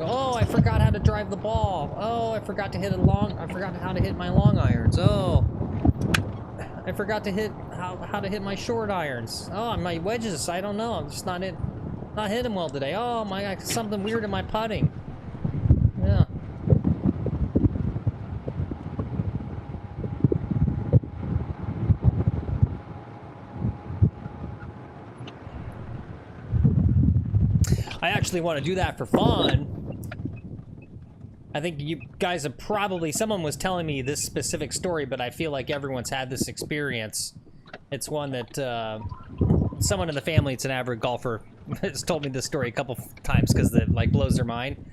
Oh, I forgot how to drive the ball. Oh, I forgot to hit it long. I forgot how to hit my long irons. Oh, I forgot to hit how to hit my short irons. Oh, my wedges. I don't know. I'm just not hitting well today. Oh my, something weird in my putting. Yeah. I actually want to do that for fun. I think you guys have probably, someone was telling me this specific story, but I feel like everyone's had this experience. It's one that someone in the family, it's an avid golfer, has told me this story a couple times because it like blows their mind.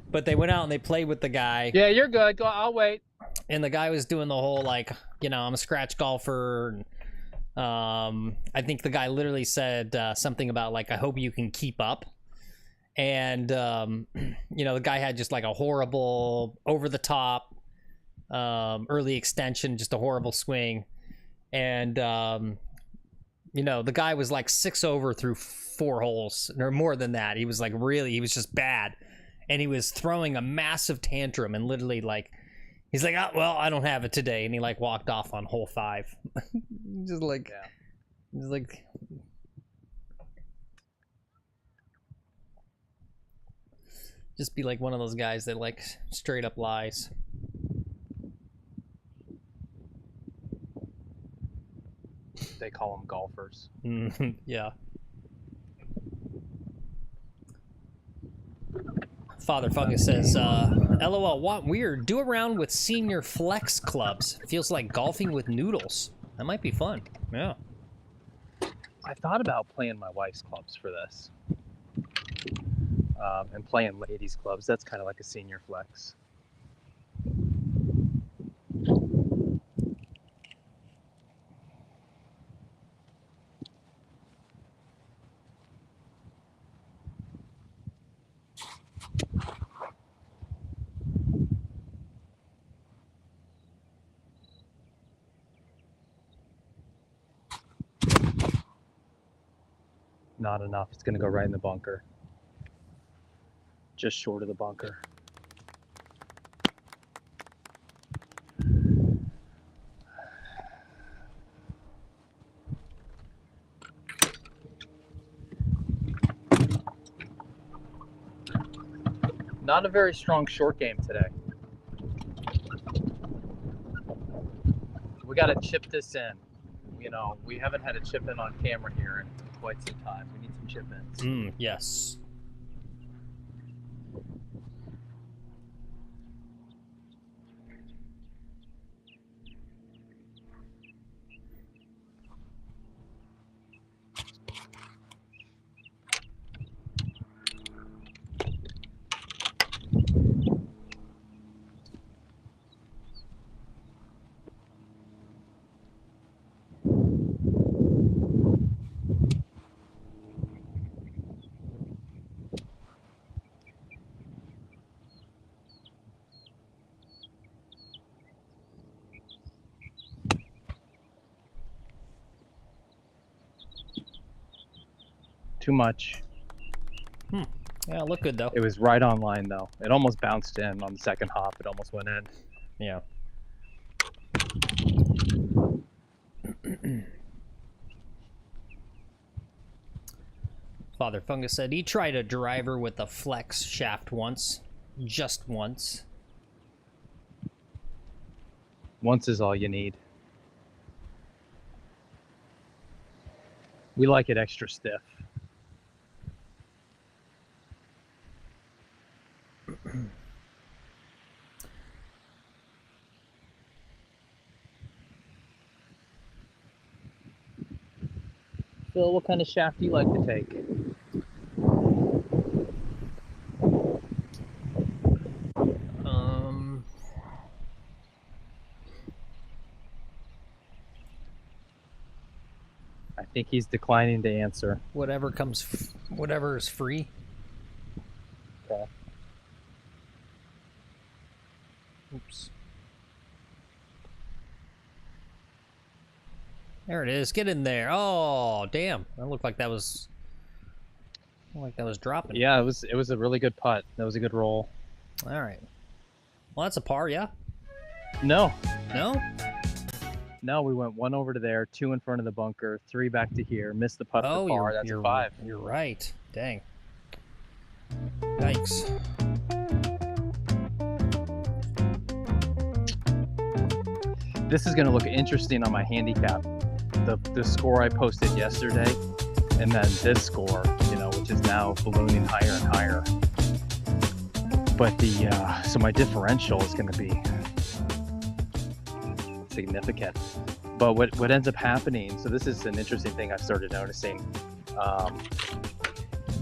But they went out and they played with the guy. Yeah, you're good. Go. I'll wait. And the guy was doing the whole like, you know, I'm a scratch golfer. I think the guy literally said something about like, I hope you can keep up. And, you know, the guy had just like a horrible over the top early extension, just a horrible swing. And, you know, the guy was like 6 over through 4 holes or more than that. He was like he was just bad. And he was throwing a massive tantrum and literally like, he's like, oh, well, I don't have it today. And he like walked off on hole 5. Just like, just like, just be like one of those guys that like straight up lies. They call them golfers. Yeah. Father Fungus says, LOL, what weird. Do a round with senior flex clubs. Feels like golfing with noodles. That might be fun. Yeah. I thought about playing my wife's clubs for this. And playing ladies' clubs. That's kind of like a senior flex. Not enough. It's going to go right in the bunker. Just short of the bunker. Not a very strong short game today. We got to chip this in. You know, we haven't had a chip in on camera here in quite some time. We need some chip ins. Yes. Too much. Yeah, look good though. It was right on line though. It almost bounced in on the second hop. It almost went in. Yeah. Father Fungus said he tried a driver with a flex shaft once. Just once. Once is all you need. We like it extra stiff. Phil, what kind of shaft do you like to take? I think he's declining to answer. Whatever whatever is free. Okay. Oops. There it is. Get in there. Oh, damn. That looked like that was dropping. Yeah, it was a really good putt. That was a good roll. All right. Well, that's a par, yeah? No. No? No, we went 1 over to there, 2 in front of the bunker, 3 back to here, missed the putt for par. That's a 5. You're right. Dang. Yikes. This is going to look interesting on my handicap. The score I posted yesterday, and then this score, which is now ballooning higher and higher. But so my differential is going to be significant. But what ends up happening, so this is an interesting thing I've started noticing.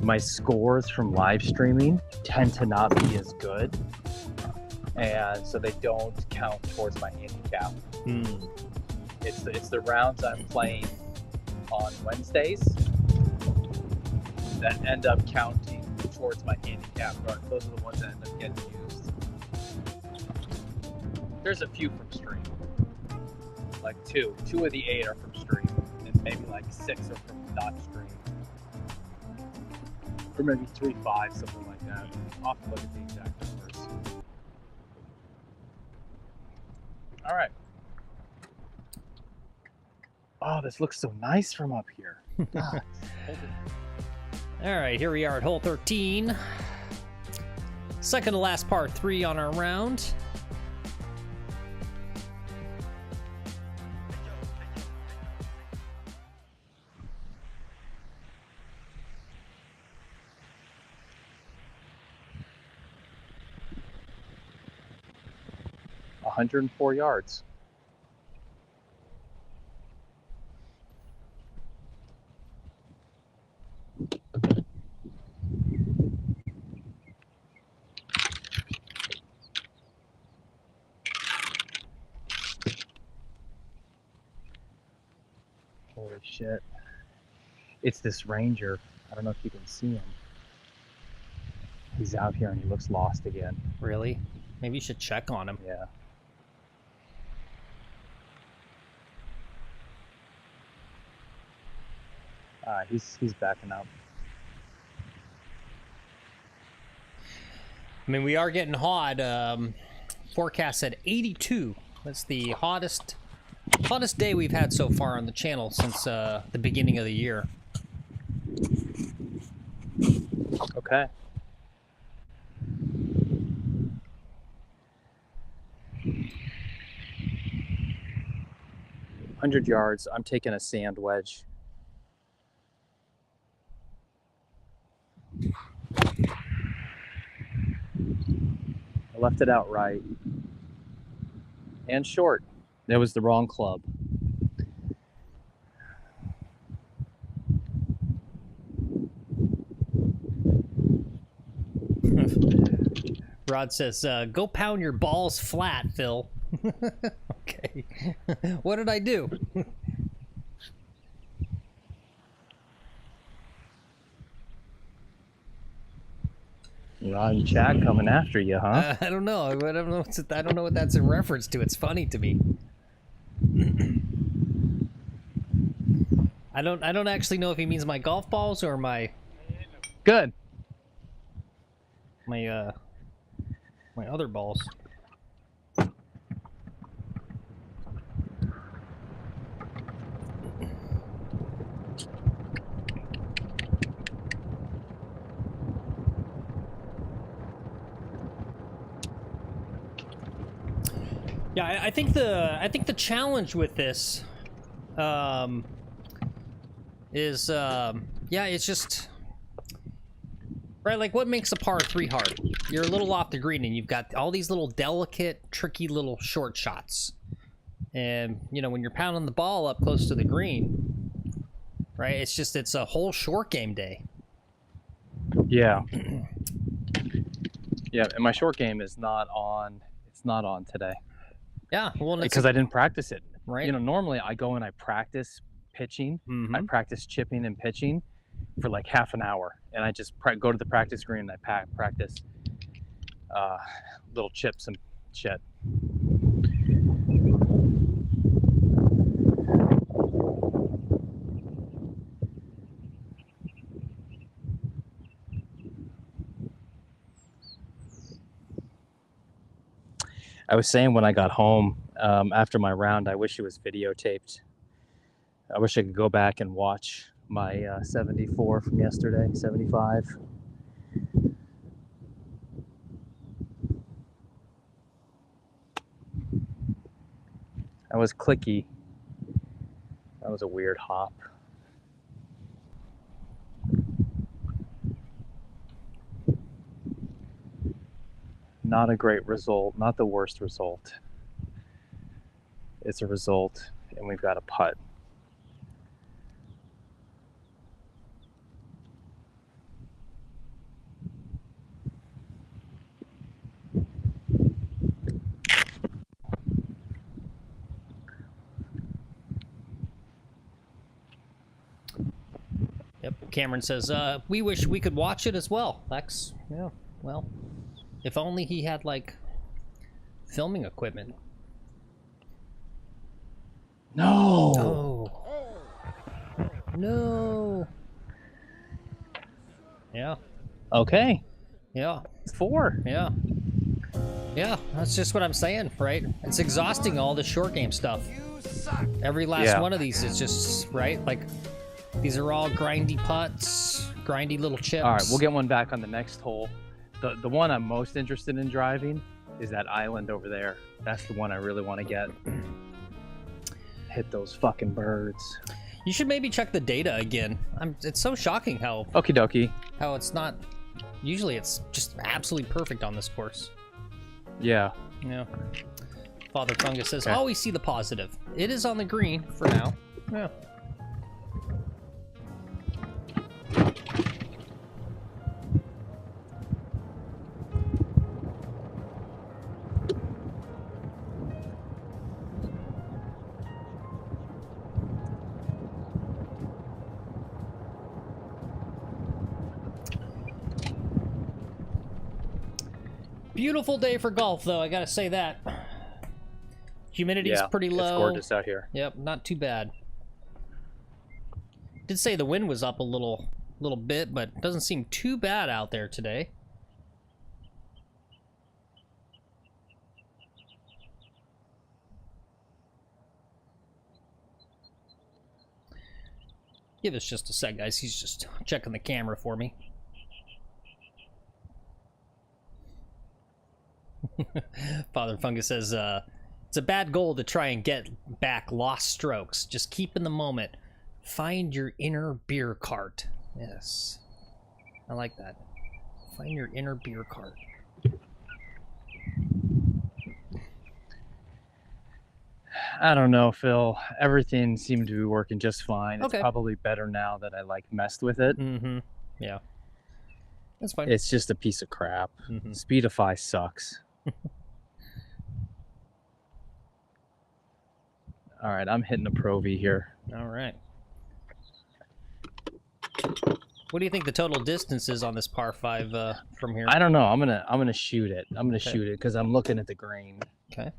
My scores from live streaming tend to not be as good, and so they don't count towards my handicap. It's the rounds I'm playing on Wednesdays that end up counting towards my handicap. Those are the ones that end up getting used. There's a few from stream, like 2 of the 8 are from stream, and maybe like 6 are from not stream, or maybe 3, 5, something like that. I'll have to look at the exact numbers. All right. Oh, this looks so nice from up here. God. All right, here we are at hole 13. Second to last par 3 on our round. $104 yards. Holy shit. It's this ranger. I don't know if you can see him. He's out here and he looks lost again. Really? Maybe you should check on him. Yeah. He's backing up. I mean, we are getting hot. Forecast said 82. That's the hottest day we've had so far on the channel since the beginning of the year. Okay. $100 yards. I'm taking a sand wedge. I left it out right and short. That was the wrong club. Rod says, go pound your balls flat, Phil. Okay. What did I do? Rod and Chad coming after you, huh? I don't know. I don't know what that's in reference to. It's funny to me. I don't actually know if he means my golf balls or my Good. my other balls. Yeah, I think the challenge with this is yeah, it's just right, like what makes a par 3 hard? You're a little off the green and you've got all these little delicate, tricky little short shots. And you know, when you're pounding the ball up close to the green, right? It's a whole short game day. Yeah. Yeah, and my short game is not on. It's not on today. Yeah, well, because I didn't practice it. Right. You know, normally I go and I practice pitching. I practice chipping and pitching for like half an hour, and I just go to the practice green and I practice little chips and shit. I was saying when I got home after my round, I wish it was videotaped. I wish I could go back and watch my 74 from yesterday, 75. That was clicky. That was a weird hop. Not a great result, not the worst result. It's a result, and we've got a putt. Yep, Cameron says, we wish we could watch it as well, Lex. Yeah, well, if only he had, like, filming equipment. No! Oh. No! Yeah. Okay. Yeah. 4. Yeah. Yeah, that's just what I'm saying, right? It's exhausting, all the short game stuff. Every last one of these is just, right? Like, these are all grindy putts, grindy little chips. All right, we'll get one back on the next hole. The one I'm most interested in driving is that island over there. That's the one I really want to get. Hit those fucking birds. You should maybe check the data again. It's so shocking how... Okie dokie. How it's not... Usually it's just absolutely perfect on this course. Yeah. Yeah. Father Fungus says, always see the positive. It is on the green for now. Yeah. Beautiful day for golf, though, I gotta say that. Humidity's pretty low. It's gorgeous out here. Yep, not too bad. Did say the wind was up a little bit, but it doesn't seem too bad out there today. Give us just a sec, guys. He's just checking the camera for me. Father Fungus says, it's a bad goal to try and get back lost strokes. Just keep in the moment. Find your inner beer cart. Yes. I like that. Find your inner beer cart. I don't know, Phil. Everything seemed to be working just fine. Okay. It's probably better now that I like messed with it. Mm-hmm. Yeah. That's fine. It's just a piece of crap. Speedify sucks. All right, I'm hitting a Pro V here. All right. What do you think the total distance is on this par 5 from here? I don't know. I'm gonna shoot it. I'm gonna shoot it because I'm looking at the green. Okay.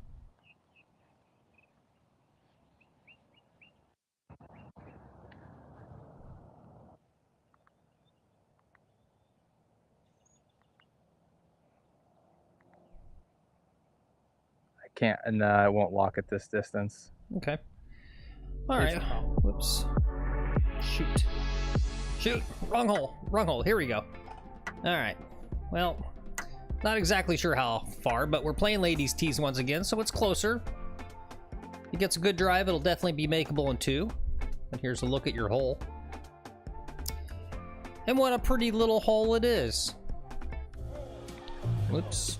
Can't, and I won't lock at this distance. Okay. All right. Whoops. Shoot. Shoot. Wrong hole. Wrong hole. Here we go. All right. Well, Not exactly sure how far, but we're playing ladies' tees once again, so it's closer. If it gets a good drive, it'll definitely be makeable in 2. And here's a look at your hole. And what a pretty little hole it is. Whoops.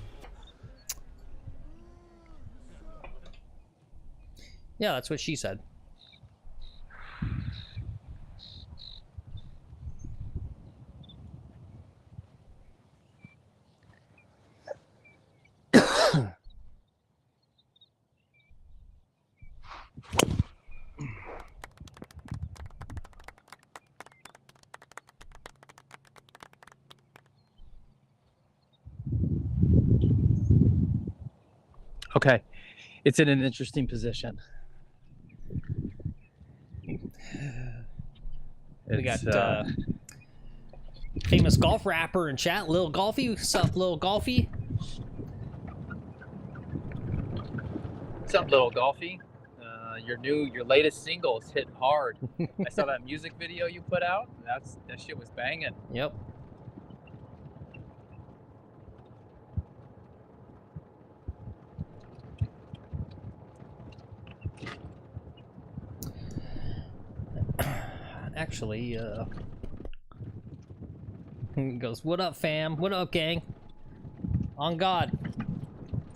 Yeah, that's what she said. Okay, it's in an interesting position. We got famous golf rapper in chat, Lil Golfy. What's up, Lil Golfy? What's up, Little Golfy? Your latest single is hitting hard. I saw that music video you put out. That shit was banging. Yep. Actually, he goes, "What up, fam? What up, gang? On God,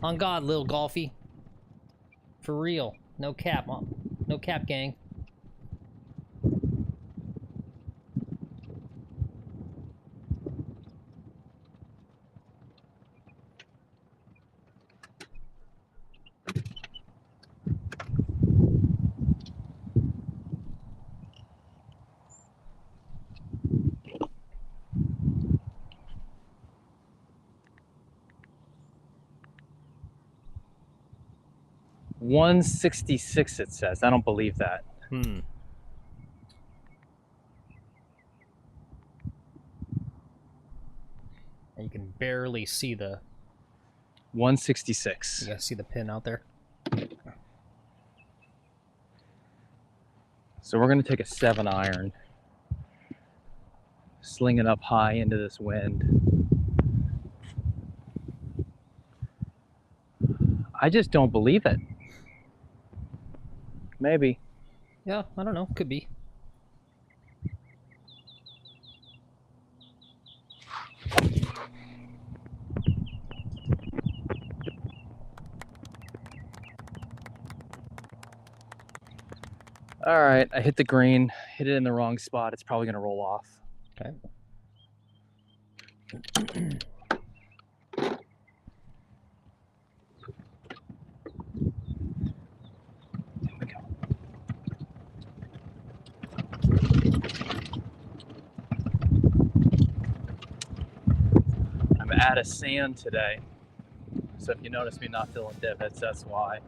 Lil Golfy. For real, no cap, no cap, gang." .166 it says. I don't believe that. And you can barely see the 166. You guys see the pin out there? So we're going to take a 7-iron, sling it up high into this wind. I just don't believe it. Maybe. Yeah, I don't know. Could be. All right, I hit the green, hit it in the wrong spot. It's probably going to roll off. Okay. There we go. I'm out of sand today. So if you notice me not filling divots, that's why.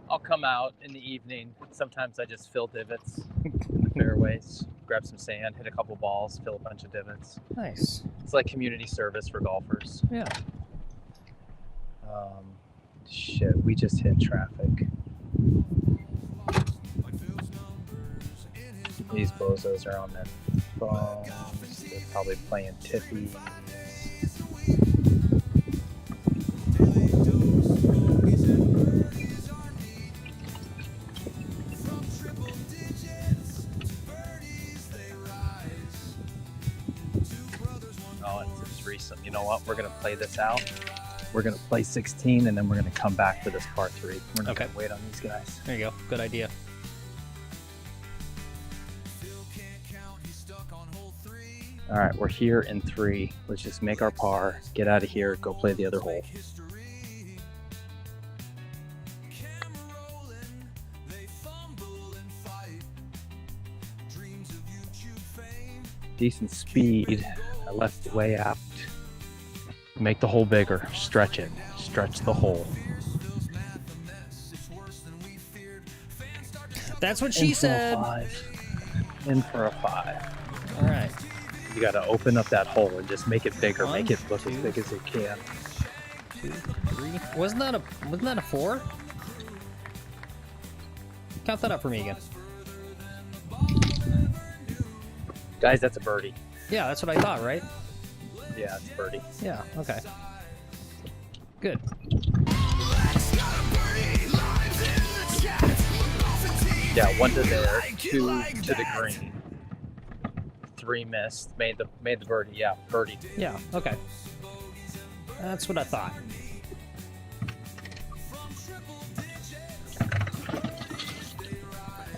I'll come out in the evening. Sometimes I just fill divots in the fairways, grab some sand, hit a couple balls, fill a bunch of divots. Nice. It's like community service for golfers. Yeah. Shit, we just hit traffic. These bozos are on their phones. They're probably playing Tiffy. You know what? We're gonna play this out. We're gonna play 16, and then we're gonna come back for this part 3. We're not gonna wait on these guys. There you go. Good idea. All right, we're here in 3. Let's just make our par, get out of here, go play the other hole. Decent speed. I left it way out. Make the hole bigger. Stretch it. Stretch the hole. That's what she said. In for a 5. All right. You got to open up that hole and just make it bigger. Make it look as big as it can. 2, 3. Wasn't that a 4? Count that up for me again. Guys, that's a birdie. Yeah, that's what I thought, right? Yeah, it's birdie. Yeah, okay. Good. Yeah, 1 to there, 2 to the green. 3 missed. Made the birdie. Yeah, birdie. Yeah, okay. That's what I thought.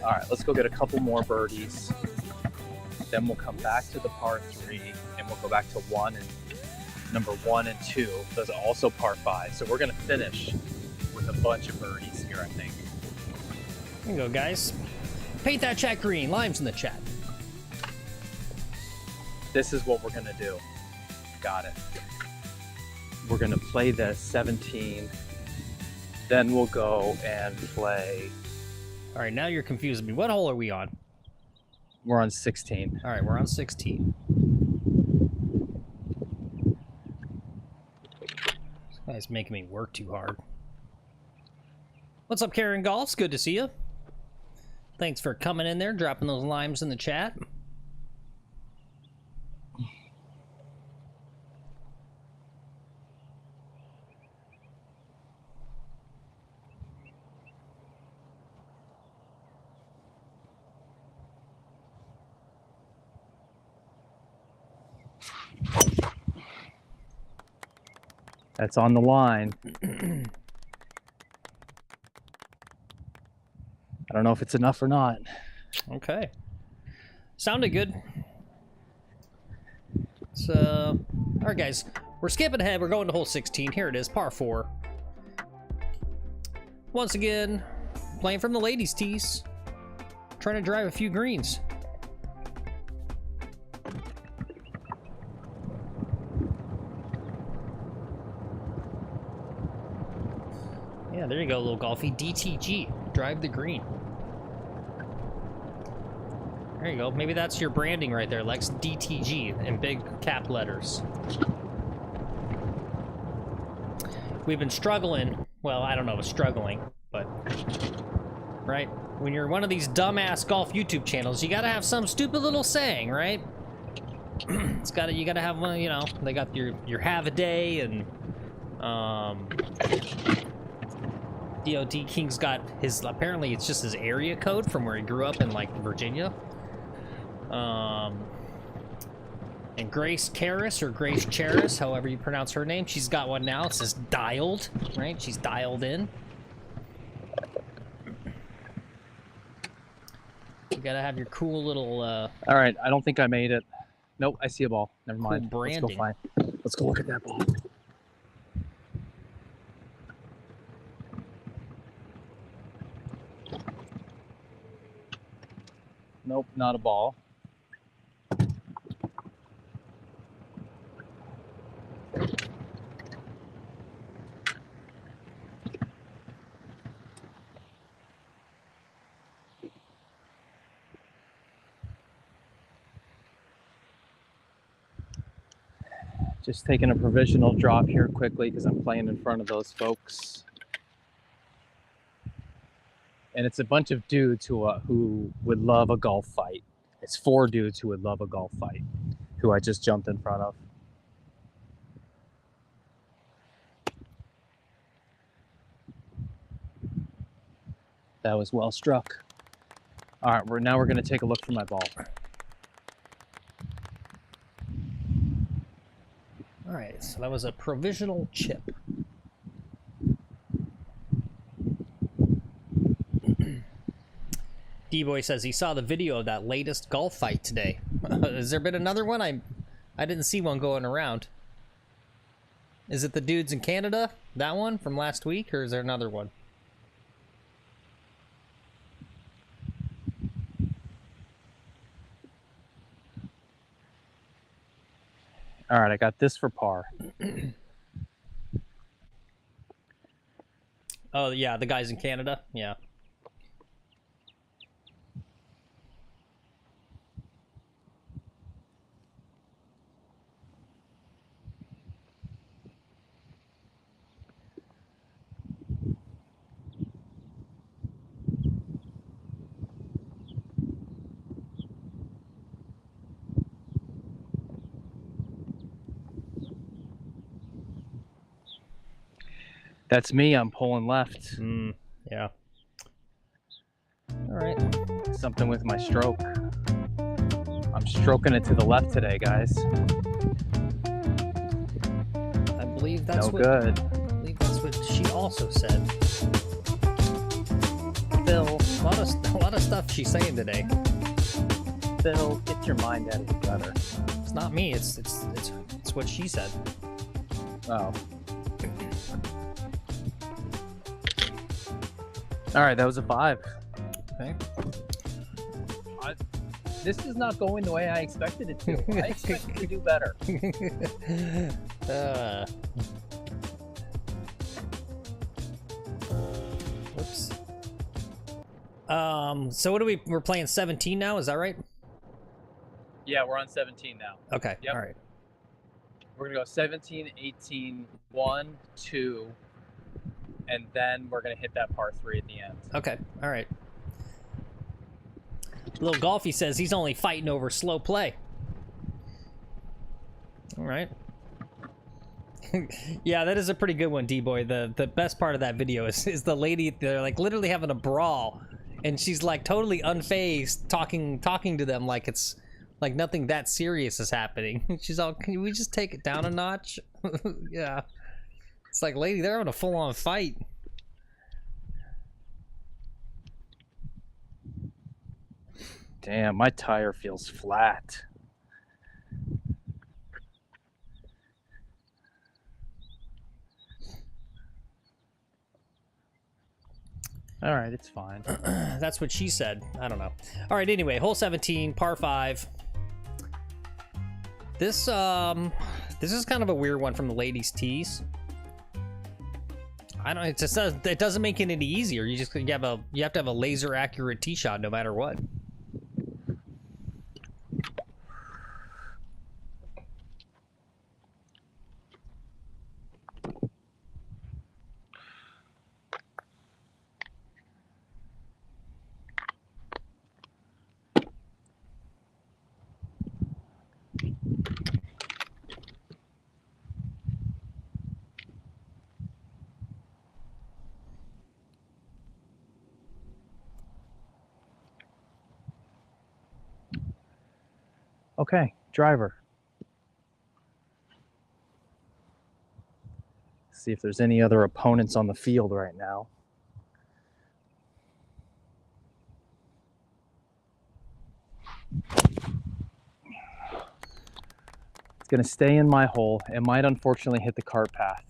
All right, let's go get a couple more birdies. Then we'll come back to the par 3, and we'll go back to 1 and number 1 and 2. Those are also par 5. So we're gonna finish with a bunch of birdies here, I think. Here you go, guys. Paint that chat green. Lime's in the chat. This is what we're gonna do. Got it. We're gonna play the 17. Then we'll go and play. All right, now you're confusing me. What hole are we on? We're on 16. All right, we're on 16. This guy's making me work too hard. What's up, Karen Golfs? Good to see you. Thanks for coming in there, dropping those limes in the chat. That's on the line. I don't know if it's enough or not. Okay. Sounded good. So, all right, guys. We're skipping ahead. We're going to hole 16. Here it is, par 4. Once again, playing from the ladies' tees. Trying to drive a few greens. Yeah, there you go, little golfy. DTG. Drive the green. There you go. Maybe that's your branding right there, Lex. DTG in big cap letters. We've been struggling. Well, I don't know if struggling, but... Right? When you're one of these dumbass golf YouTube channels, you gotta have some stupid little saying, right? You gotta have one, you know, they got your have a day, and... DOD King's got his, apparently it's just his area code from where he grew up in, like, Virginia. And Grace Karis, or Grace Charis, however you pronounce her name, she's got one now. It says dialed, right? She's dialed in. You gotta have your cool little, All right, I don't think I made it. Nope, I see a ball. Never mind. Cool branding. Let's go find. Let's go look at that ball. Nope, not a ball. Just taking a provisional drop here quickly because I'm playing in front of those folks. And it's a bunch of dudes who would love a golf fight. It's 4 dudes who would love a golf fight, who I just jumped in front of. That was well struck. All right, now we're going to take a look for my ball. all right, so that was a provisional chip. D-Boy says he saw the video of that latest golf fight today. Has there been another one? I didn't see one going around. Is it the dudes in Canada? That one from last week, or is there another one? All right, I got this for par. Oh, yeah, the guys in Canada? Yeah. That's me. I'm pulling left. Yeah. All right. Something with my stroke. I'm stroking it to the left today, guys. I believe that's no good. I believe that's what she also said. Phil, a lot of stuff she's saying today. Phil, get your mind out of the gutter. It's not me. It's what she said. Oh. All right, that was a 5. Okay. This is not going the way I expected it to. I expected to do better. Whoops. So what do we're playing 17 now, is that right? Yeah, we're on 17 now. Okay. Yep. All right. We're gonna go 17, 18, 1, 2, and then we're gonna hit that par 3 at the end. Okay. All right. Little Golfy says he's only fighting over slow play. All right. Yeah, that is a pretty good one, D-Boy. The best part of that video is the lady, they're like literally having a brawl, and she's like totally unfazed, talking to them like it's like nothing that serious is happening. She's all, can we just take it down a notch? Yeah. It's like, lady, they're having a full-on fight. Damn, my tire feels flat. All right, it's fine. That's what she said. I don't know. All right, anyway, hole 17, par 5. This is kind of a weird one from the ladies' tees. I don't. It just it doesn't make it any easier. You have to have a laser accurate tee shot no matter what. Okay, driver. See if there's any other opponents on the field right now. It's going to stay in my hole. It might unfortunately hit the cart path.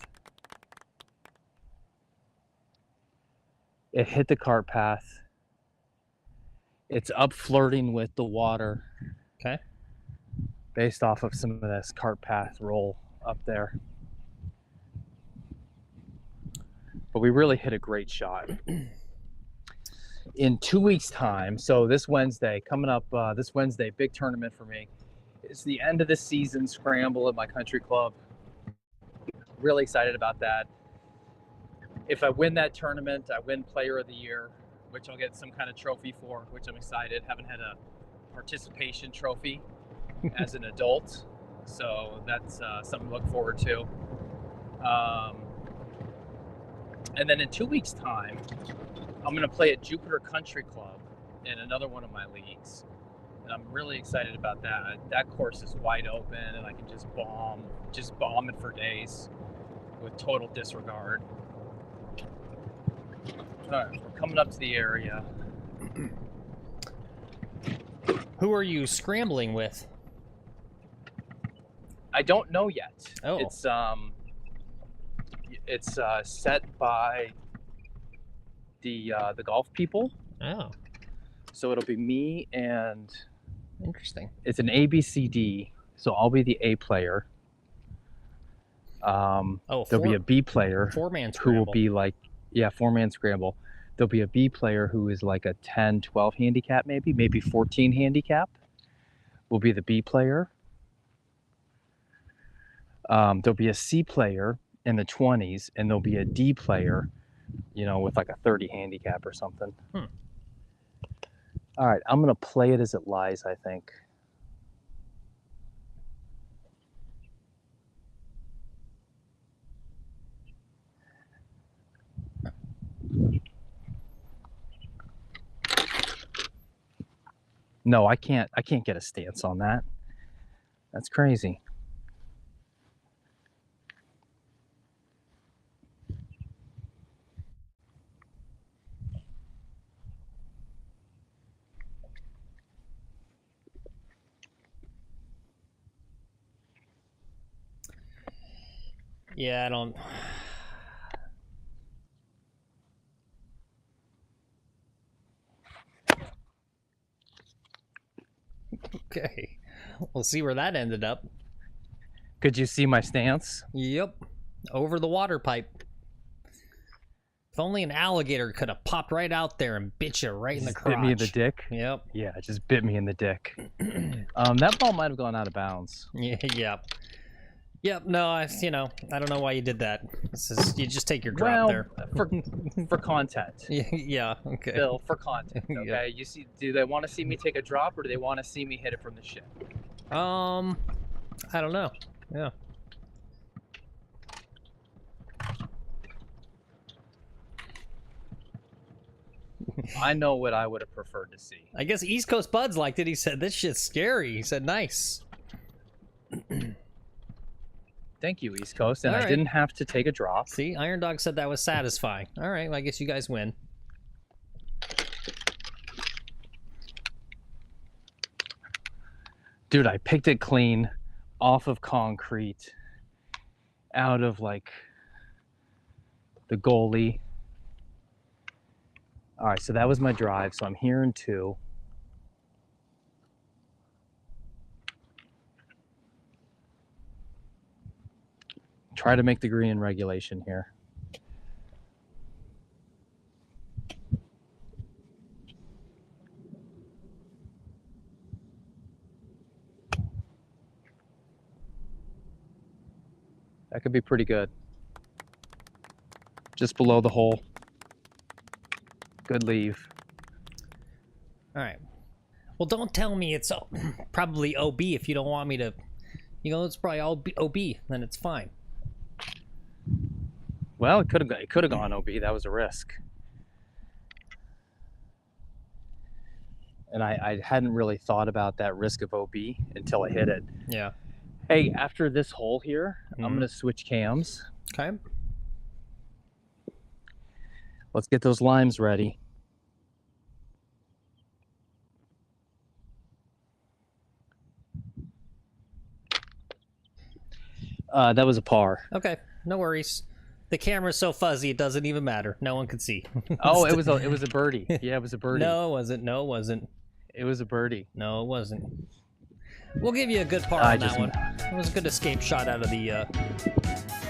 It hit the cart path. It's up flirting with the water. Okay. Based off of some of this cart path roll up there. But we really hit a great shot. In 2 weeks' time, so this Wednesday, coming up this Wednesday, big tournament for me. It's the end of the season scramble at my country club. Really excited about that. If I win that tournament, I win Player of the Year, which I'll get some kind of trophy for, which I'm excited. Haven't had a participation trophy as an adult, so that's something to look forward to. And then in 2 weeks' time, I'm going to play at Jupiter Country Club in another one of my leagues, and I'm really excited about that. That course is wide open, and I can just bomb it for days with total disregard. All right, we're coming up to the area. Who are you scrambling with? I don't know yet. Oh. It's set by the golf people. Oh. So it'll be me and. Interesting. It's an ABCD, so I'll be the A player. There'll be a B player who will be like, yeah, 4-man scramble. There'll be a B player who is like a 10, 12 handicap, maybe 14 handicap. Will be the B player. There'll be a C player in the 20s, and there'll be a D player, with like a 30 handicap or something. All right, I'm gonna play it as it lies, I think. No, I can't get a stance on that. That's crazy. Yeah, I don't... Okay. We'll see where that ended up. Could you see my stance? Yep. Over the water pipe. If only an alligator could have popped right out there and bit you right in the crotch. Bit me in the dick? Yep. Yeah, it just bit me in the dick. That ball might have gone out of bounds. Yeah. Yep, no, I don't know why you did that. You just take your drop there. For content. Yeah, okay. Bill, for content, okay? Yeah. You see, do they want to see me take a drop, or do they want to see me hit it from the ship? I don't know. Yeah. I know what I would have preferred to see. I guess East Coast Buds liked it. He said, this shit's scary. He said, nice. Thank you, East Coast, and All I right. didn't have to take a drop. See, Iron Dog said that was satisfying. All right, well, I guess you guys win. Dude, I picked it clean, off of concrete, out of, like, the goalie. All right, so that was my drive, so I'm here in 2. Try to make the green in regulation here. That could be pretty good. Just below the hole. Good leave. All right. Well, don't tell me it's probably OB if you don't want me to. It's probably all OB, then it's fine. Well, it could have gone OB. That was a risk. And I hadn't really thought about that risk of OB until I hit it. Yeah. Hey, after this hole here, I'm going to switch cams. Okay. Let's get those limes ready. That was a par. Okay, no worries. The camera's so fuzzy it doesn't even matter. No one can see. Oh, it was a birdie. Yeah, it was a birdie. No, it wasn't. No, it wasn't. It was a birdie. No, it wasn't. We'll give you a good par on that one. It was a good escape shot out of the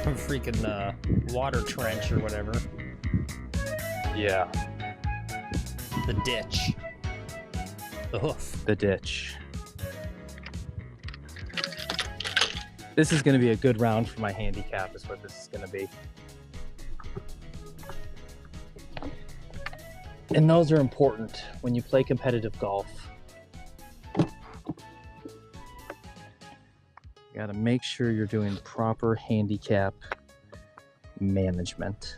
freaking water trench or whatever. Yeah. The ditch. Oof. The ditch. This is going to be a good round for my handicap, is what this is going to be. And those are important when you play competitive golf. You got to make sure you're doing proper handicap management.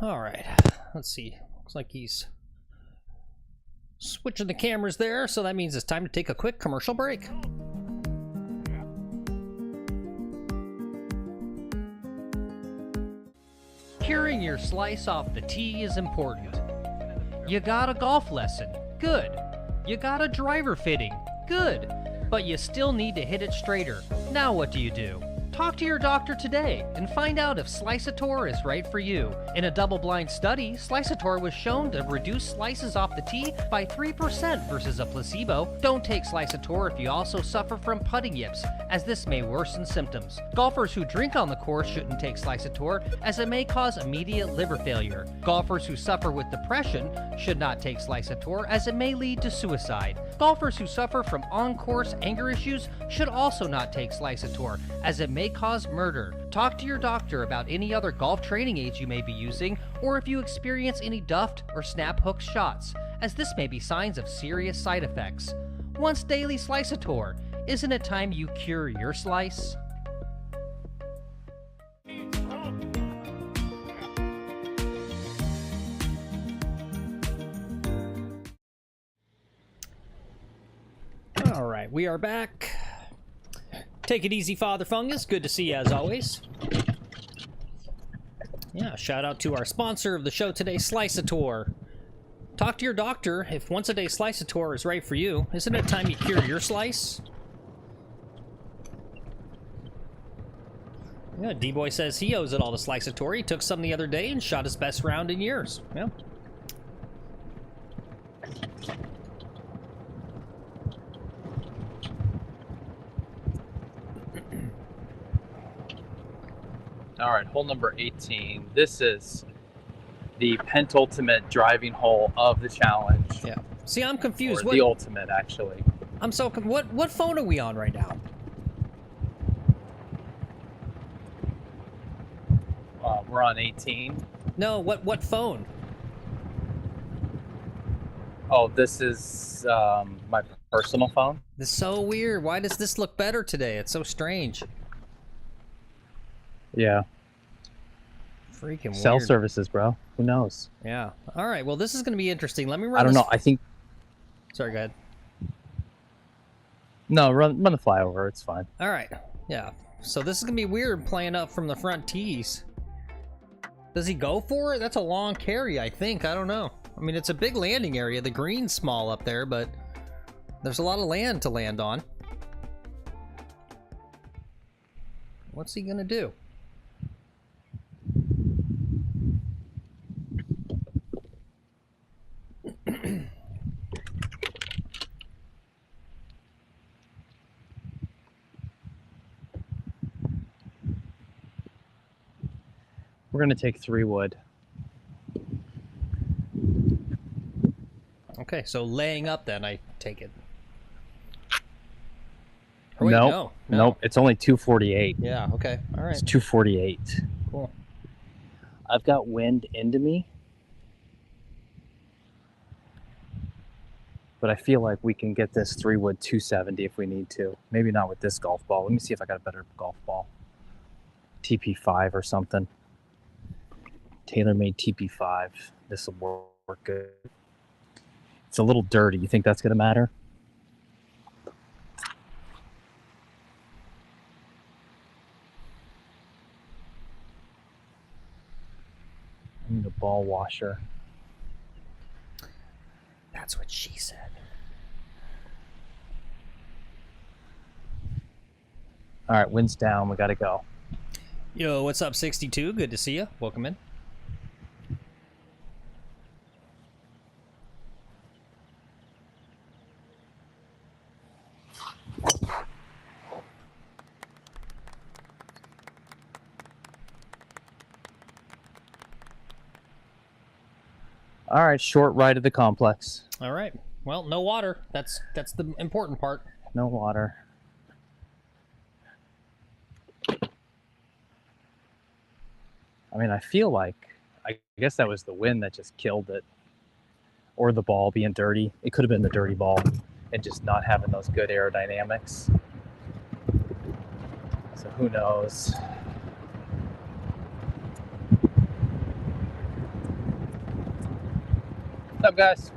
All right, let's see. Looks like he's switching the cameras there, so that means it's time to take a quick commercial break. Curing your slice off the tee is important. You got a golf lesson? Good. You got a driver fitting? Good. But you still need to hit it straighter. Now what do? Talk to your doctor today and find out if Sliceator is right for you. In a double-blind study, Sliceator was shown to reduce slices off the tee by 3% versus a placebo. Don't take Sliceator if you also suffer from putting yips, as this may worsen symptoms. Golfers who drink on the course shouldn't take Sliceator, as it may cause immediate liver failure. Golfers who suffer with depression should not take Sliceator, as it may lead to suicide. Golfers who suffer from on-course anger issues should also not take Sliceator, as it may cause murder. Talk to your doctor about any other golf training aids you may be using, or if you experience any duffed or snap hook shots, as this may be signs of serious side effects. Once daily Sliceator, isn't it time you cure your slice? All right, we are back. Take it easy, Father Fungus. Good to see you as always. Yeah, shout out to our sponsor of the show today, Sliceator. Talk to your doctor if once a day Sliceator is right for you. Isn't it time you cure your slice? Yeah, D-Boy says he owes it all to Sliceator. He took some the other day and shot his best round in years. Yeah. All right, hole number 18. This is the penultimate driving hole of the challenge. Yeah. See, I'm confused. Or the ultimate, actually. I'm so what phone are we on right now? We're on 18. No, what phone? Oh, this is my personal phone. This is so weird. Why does this look better today? It's so strange. Yeah. Freaking Cell weird. services, bro. Who knows? Yeah. All right. Well, this is going to be interesting. Let me run. I don't know. I think. Sorry. Go ahead. No, run the flyover. It's fine. All right. Yeah. So this is going to be weird playing up from the front tees. Does he go for it? That's a long carry, I think. I don't know. I mean, it's a big landing area. The green's small up there, but there's a lot of land to land on. What's he going to do? We're going to take 3 wood. Okay, so laying up then, I take it. Or wait, Nope. no. Nope. It's only 248. Yeah, okay. All right. It's 248. Cool. I've got wind into me. But I feel like we can get this 3 wood 270 if we need to. Maybe not with this golf ball. Let me see if I got a better golf ball. TP5 or something. TaylorMade TP5. This will work good. It's a little dirty. You think that's going to matter? I need a ball washer. That's what she said. All right, wind's down. We got to go. Yo, what's up, 62? Good to see you. Welcome in. All right, short right of the complex. All right. Well, no water. That's the important part. No water. I mean, I feel like, I guess that was the wind that just killed it. Or the ball being dirty. It could have been the dirty ball and just not having those good aerodynamics. So who knows? What's up, guys?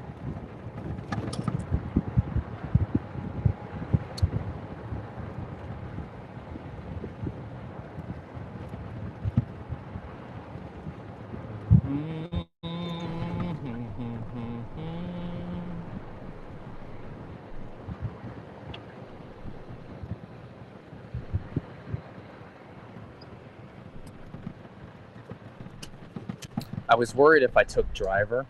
I was worried if I took driver,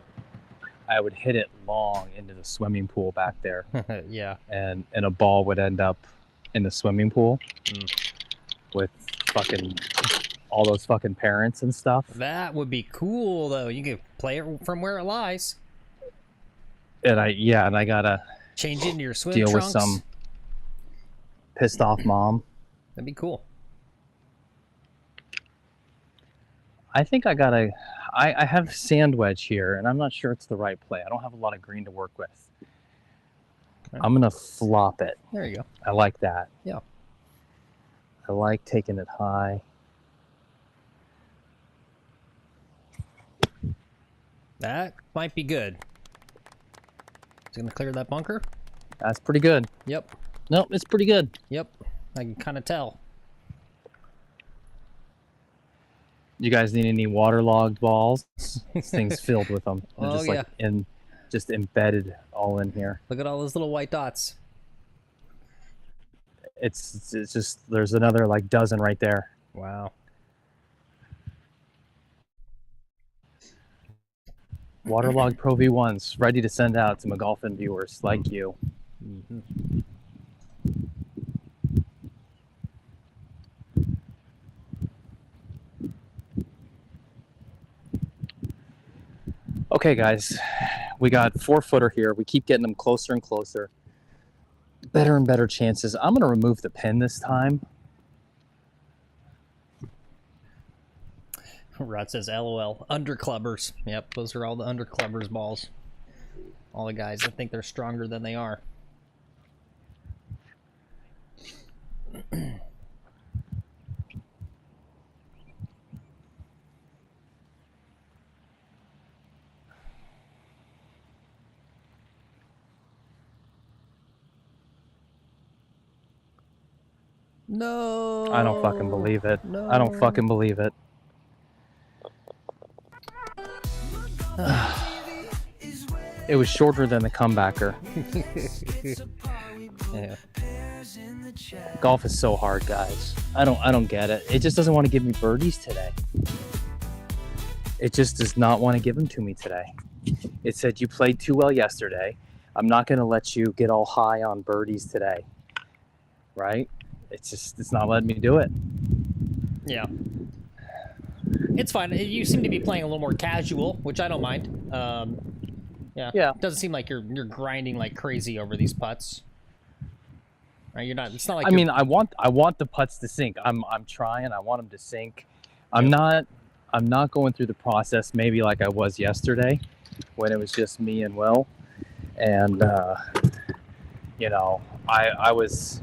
I would hit it long into the swimming pool back there. Yeah. And a ball would end up in the swimming pool with fucking all those fucking parents and stuff. That would be cool, though. You could play it from where it lies. And I gotta change into your swim deal trunks. with some pissed off mom. That'd be cool. I think I I have sand wedge here, and I'm not sure it's the right play. I don't have a lot of green to work with. Okay. I'm gonna flop it. There you go. I like that. Yeah. I like taking it high. That might be good. Is it gonna clear that bunker? That's pretty good. Yep. Nope, it's pretty good. Yep. I can kind of tell. You guys need any waterlogged balls? This thing's filled with them. They're Oh, just like just embedded all in here. Look at all those little white dots. It's just there's another like dozen right there. Wow. Waterlogged Pro V1s ready to send out to McGolfin viewers like you. Mm-hmm. Okay, guys, we got 4-footer here. We keep getting them closer and closer. Better and better chances. I'm going to remove the pin this time. Rod says, LOL. Underclubbers. Yep, those are all the underclubbers balls. All the guys that think they're stronger than they are. No. I don't fucking believe it. No. I don't fucking believe it. It was shorter than the comebacker. Yeah. Golf is so hard, guys. I don't get it. It just doesn't want to give me birdies today. It just does not want to give them to me today. It said you played too well yesterday. I'm not going to let you get all high on birdies today. Right? It's not letting me do it. Yeah. It's fine. You seem to be playing a little more casual, which I don't mind. Yeah. Yeah. It doesn't seem like you're grinding like crazy over these putts. Right? You're not. It's not like. I mean, I want the putts to sink. I'm trying. I want them to sink. I'm not going through the process maybe like I was yesterday, when it was just me and Will, and you know, I was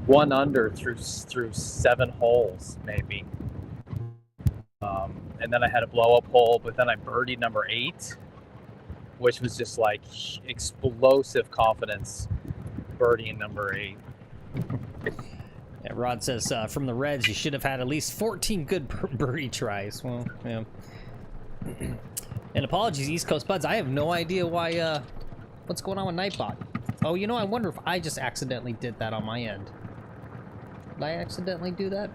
1 under through 7 holes maybe. And then I had a blow-up hole, but then I birdied number 8, which was just like explosive confidence birdieing number 8. Yeah, Rod says from the Reds, you should have had at least 14 good birdie tries. Well, yeah. And apologies, East Coast Buds. I have no idea why. What's going on with Nightbot? Oh, you know, I wonder if I just accidentally did that on my end. Did I accidentally do that?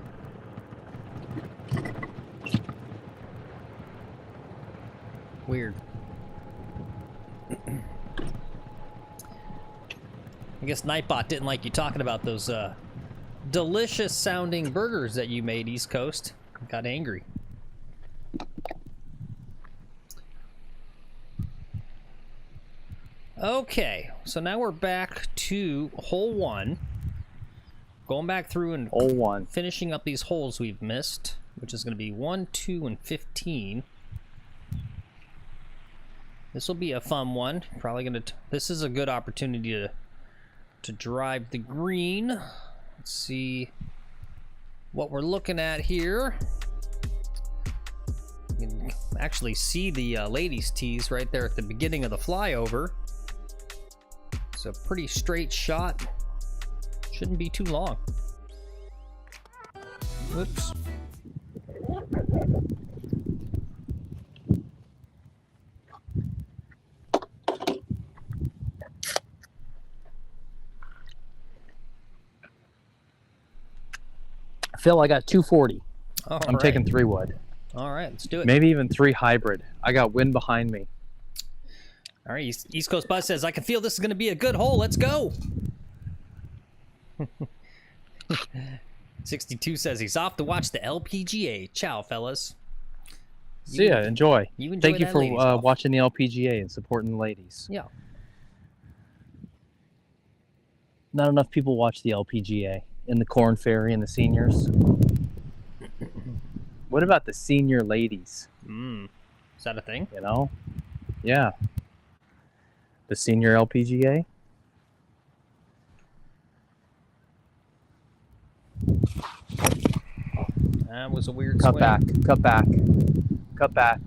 Weird. I guess Nightbot didn't like you talking about those delicious sounding burgers that you made, East Coast. Got angry. Okay, so now we're back to hole 1. Going back through and hole 1, finishing up these holes we've missed, which is going to be 1, 2, and 15. This will be a fun one. Probably going to. This is a good opportunity to drive the green. Let's see what we're looking at here. You can actually see the ladies' tees right there at the beginning of the flyover. It's a pretty straight shot. Shouldn't be too long. Whoops. Phil, I got 240. I'm right. taking 3 wood. All right, let's do it. Maybe even 3 hybrid. I got wind behind me. All right, East Coast Buzz says, I can feel this is going to be a good hole. Let's go. 62 says he's off to watch the LPGA. Ciao, fellas. See ya. Enjoy. You enjoy. Thank you for watching the LPGA and supporting the ladies. Yeah. Not enough people watch the LPGA and the Corn Ferry and the seniors. What about the senior ladies? Is that a thing? You know? Yeah. The senior LPGA. That was a weird Cut swing. back. Cut back. Cut back.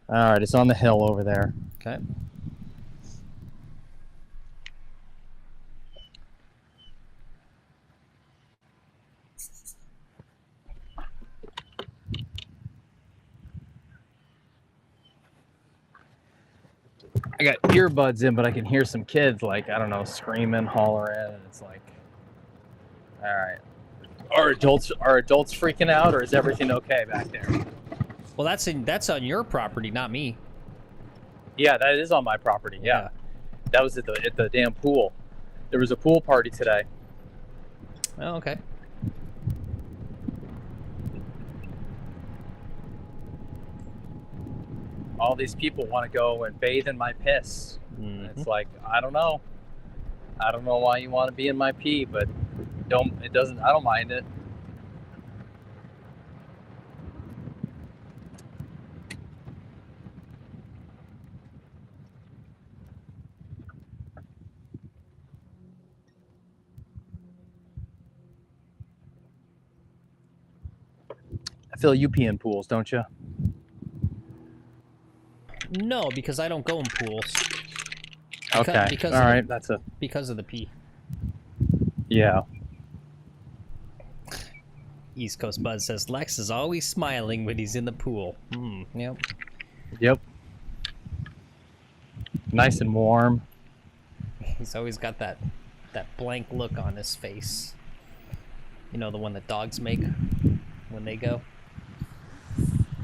All right, it's on the hill over there. Okay. I got earbuds in, but I can hear some kids, like, I don't know, screaming, hollering, and it's like, all right. Are adults freaking out, or is everything okay back there? Well, that's on your property, not me. Yeah, that is on my property. Yeah. That was at the damn pool. There was a pool party today. Oh, okay. All these people want to go and bathe in my piss. It's like, I don't know why you want to be in my pee, but I don't mind it. I feel you pee in pools, don't you? No, because I don't go in pools. Okay. Because all right. because of the pee. Yeah. East Coast Buzz says Lex is always smiling when he's in the pool. Yep. Yep. Nice and warm. He's always got that blank look on his face. You know, the one that dogs make when they go.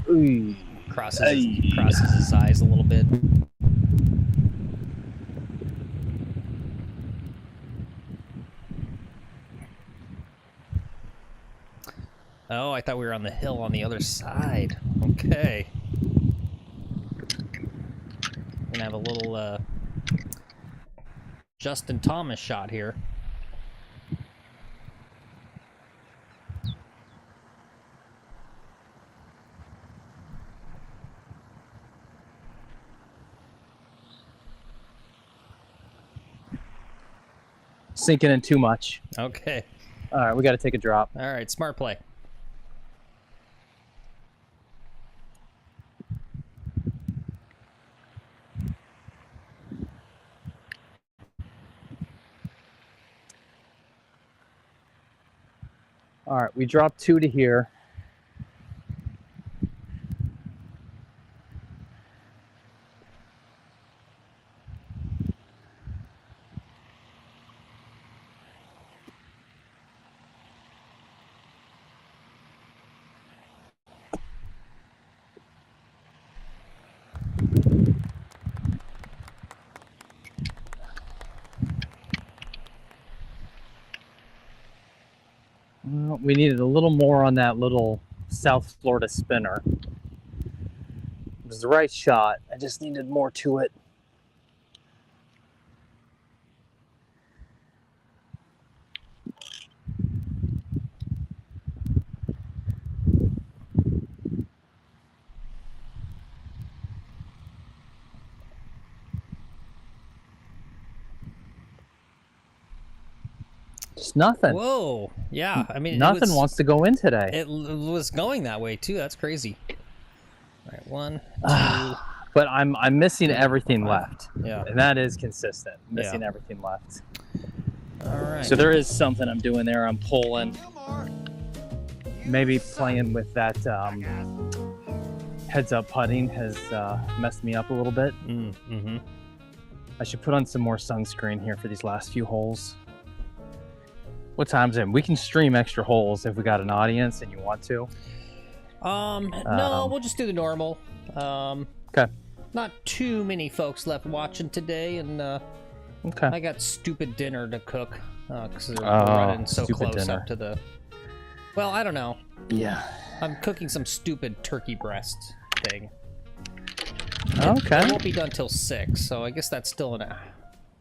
Ooh. Crosses his eyes a little bit. Oh, I thought we were on the hill on the other side. Okay. Gonna have a little Justin Thomas shot here. Sinking in too much. Okay. All right, we got to take a drop. All right, smart play. All right, we dropped 2 to here. Well, we needed a little more on that little South Florida spinner. It was the right shot. I just needed more to it. Just nothing. Whoa. Yeah, I mean, nothing wants to go in today. It was going that way too. That's crazy. All right, 1, 2. But I'm missing everything left. Yeah. And that is consistent. Missing everything left. All right. So there is something I'm doing there. I'm pulling. Maybe playing with that heads up putting has messed me up a little bit. I should put on some more sunscreen here for these last few holes. What time's it? We can stream extra holes if we got an audience and you want to. No, we'll just do the normal. Okay. Not too many folks left watching today, and okay. I got stupid dinner to cook because we're running so close dinner. up to the. Well, I don't know. Yeah. I'm cooking some stupid turkey breast thing. Okay. It won't be done till 6, so I guess that's still an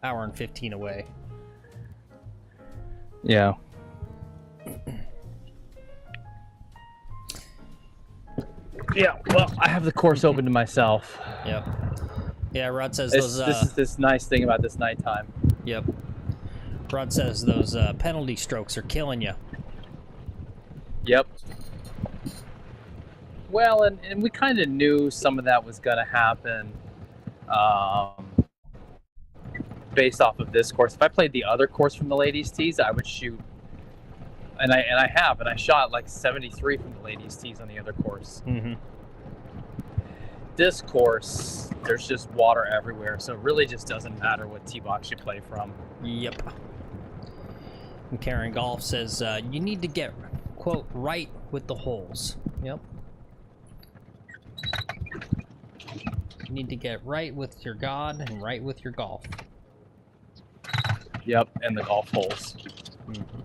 hour and 15 away. Yeah, well, I have the course open to myself. Yep. Yeah, Rod says This those. is this nice thing about this nighttime. Yep. Rod says those penalty strokes are killing you. Yep. Well, and we kind of knew some of that was going to happen based off of this course. If I played the other course from the ladies' tees, I would shoot, and I shot like 73 from the ladies' tees on the other course. Mm-hmm. This course, there's just water everywhere, so it really just doesn't matter what tee box you play from. Yep. And Karen Golf says you need to get, quote, right with the holes. Yep. You need to get right with your God and right with your golf. Yep, and the golf holes. Mm-hmm.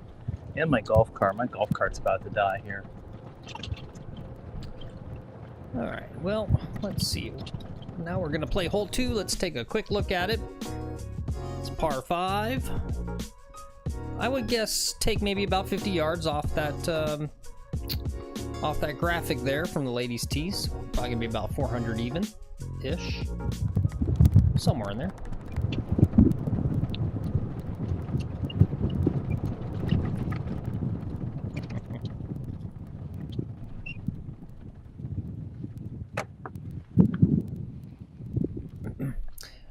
And my golf cart. My golf cart's about to die here. All right, well, let's see. Now we're gonna play hole 2. Let's take a quick look at it. It's par 5. I would guess take maybe about 50 yards off that graphic there from the ladies' tees. Probably gonna be about 400 even-ish, somewhere in there.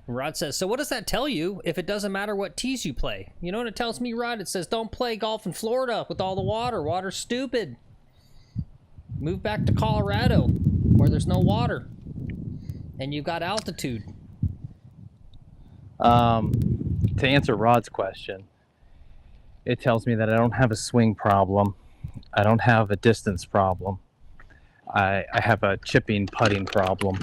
Rod says, so what does that tell you if it doesn't matter what tees you play? You know what it tells me, Rod? It says, don't play golf in Florida with all the water. Water's stupid. Move back to Colorado where there's no water and you've got altitude. To answer Rod's question, it tells me that I don't have a swing problem. I don't have a distance problem. I have a chipping putting problem.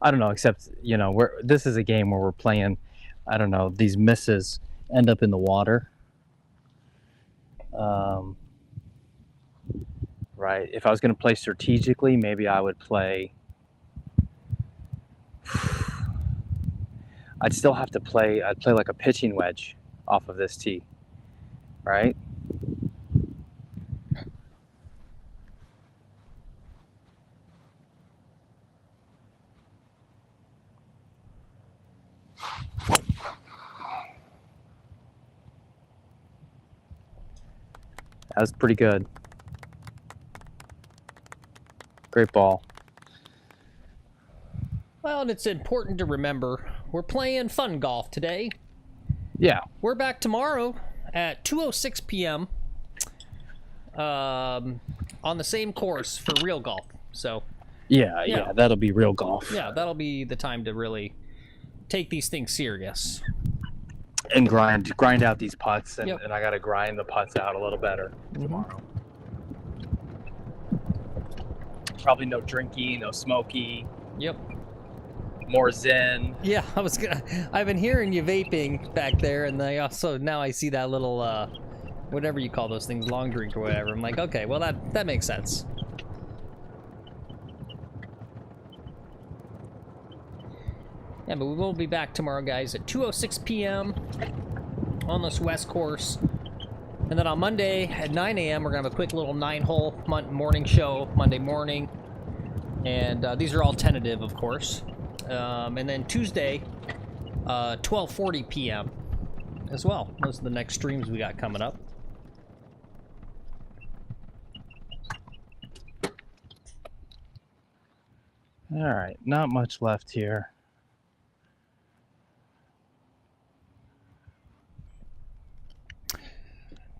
I don't know, except, you know, this is a game where we're playing, I don't know, these misses end up in the water. Right. If I was going to play strategically, maybe I would play. I'd still have to play. I'd play like a pitching wedge off of this tee, right? That was pretty good. Great ball. Well, and it's important to remember, we're playing fun golf today. Yeah. We're back tomorrow at 2:06 p.m. On the same course for real golf. So. Yeah, that'll be real golf. Yeah, that'll be the time to really take these things serious. And grind out these putts, and, Yep. and I got to grind the putts out a little better tomorrow. Probably no drinky, no smoky. Yep. More zen. Yeah, I've been hearing you vaping back there, and now I see that little whatever you call those things, long drink or whatever. I'm like, okay, well that makes sense. Yeah, but we will be back tomorrow, guys, at 2:06 p.m. on this west course. And then on Monday at 9 a.m., we're going to have a quick little 9-hole morning show, Monday morning. And these are all tentative, of course. And then Tuesday, 12:40 p.m. as well. Those are the next streams we got coming up. All right, not much left here.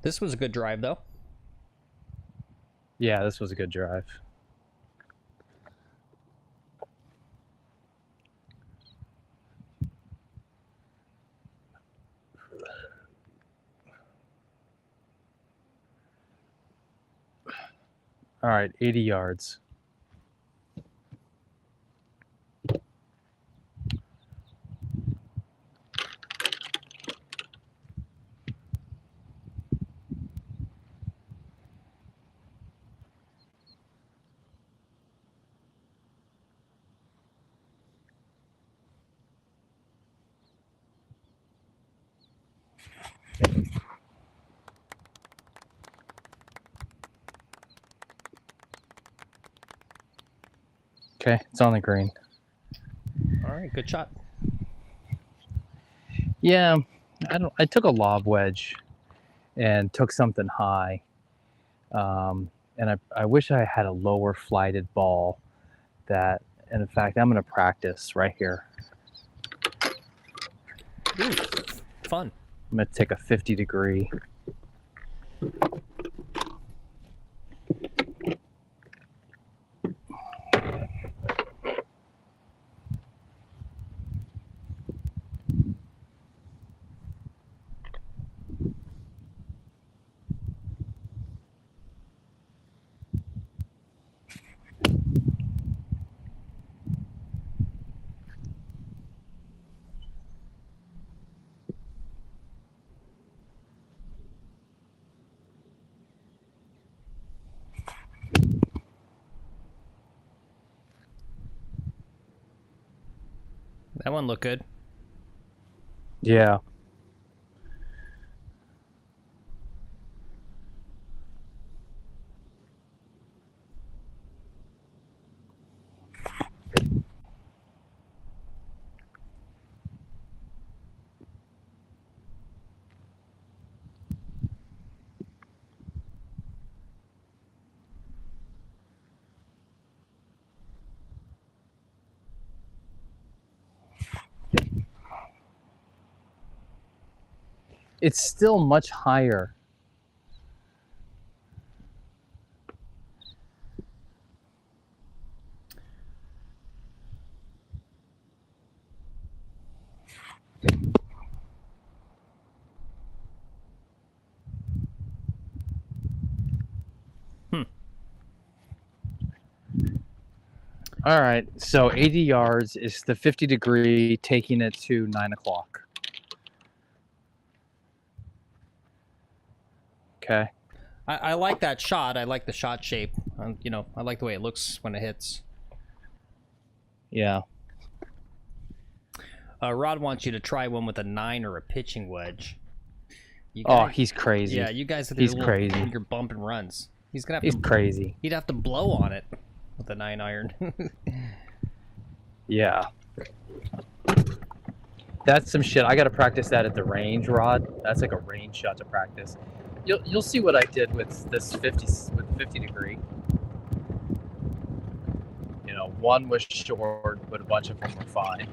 This was a good drive, though. Yeah, this was a good drive. All right, 80 yards. Okay, it's on the green. All right, good shot. Yeah, I took a lob wedge and took something high. And I wish I had a lower flighted ball that, and in fact, I'm going to practice right here. Ooh, fun. I'm going to take a 50-degree. That one looked good. Yeah. It's still much higher. All right, so 80 yards is the 50-degree, taking it to 9 o'clock. Okay. I like that shot. I like the shot shape. You know, I like the way it looks when it hits. Yeah. Rod wants you to try one with a 9 or a pitching wedge. You Oh, guys, he's crazy. yeah, you guys have He's crazy. your bump and runs. He's gonna have He's to, crazy. He'd have to blow on it with a 9 iron. Yeah. That's some shit. I got to practice that at the range, Rod. That's like a range shot to practice. You'll see what I did with this 50-degree. You know, one was short, but a bunch of them were fine.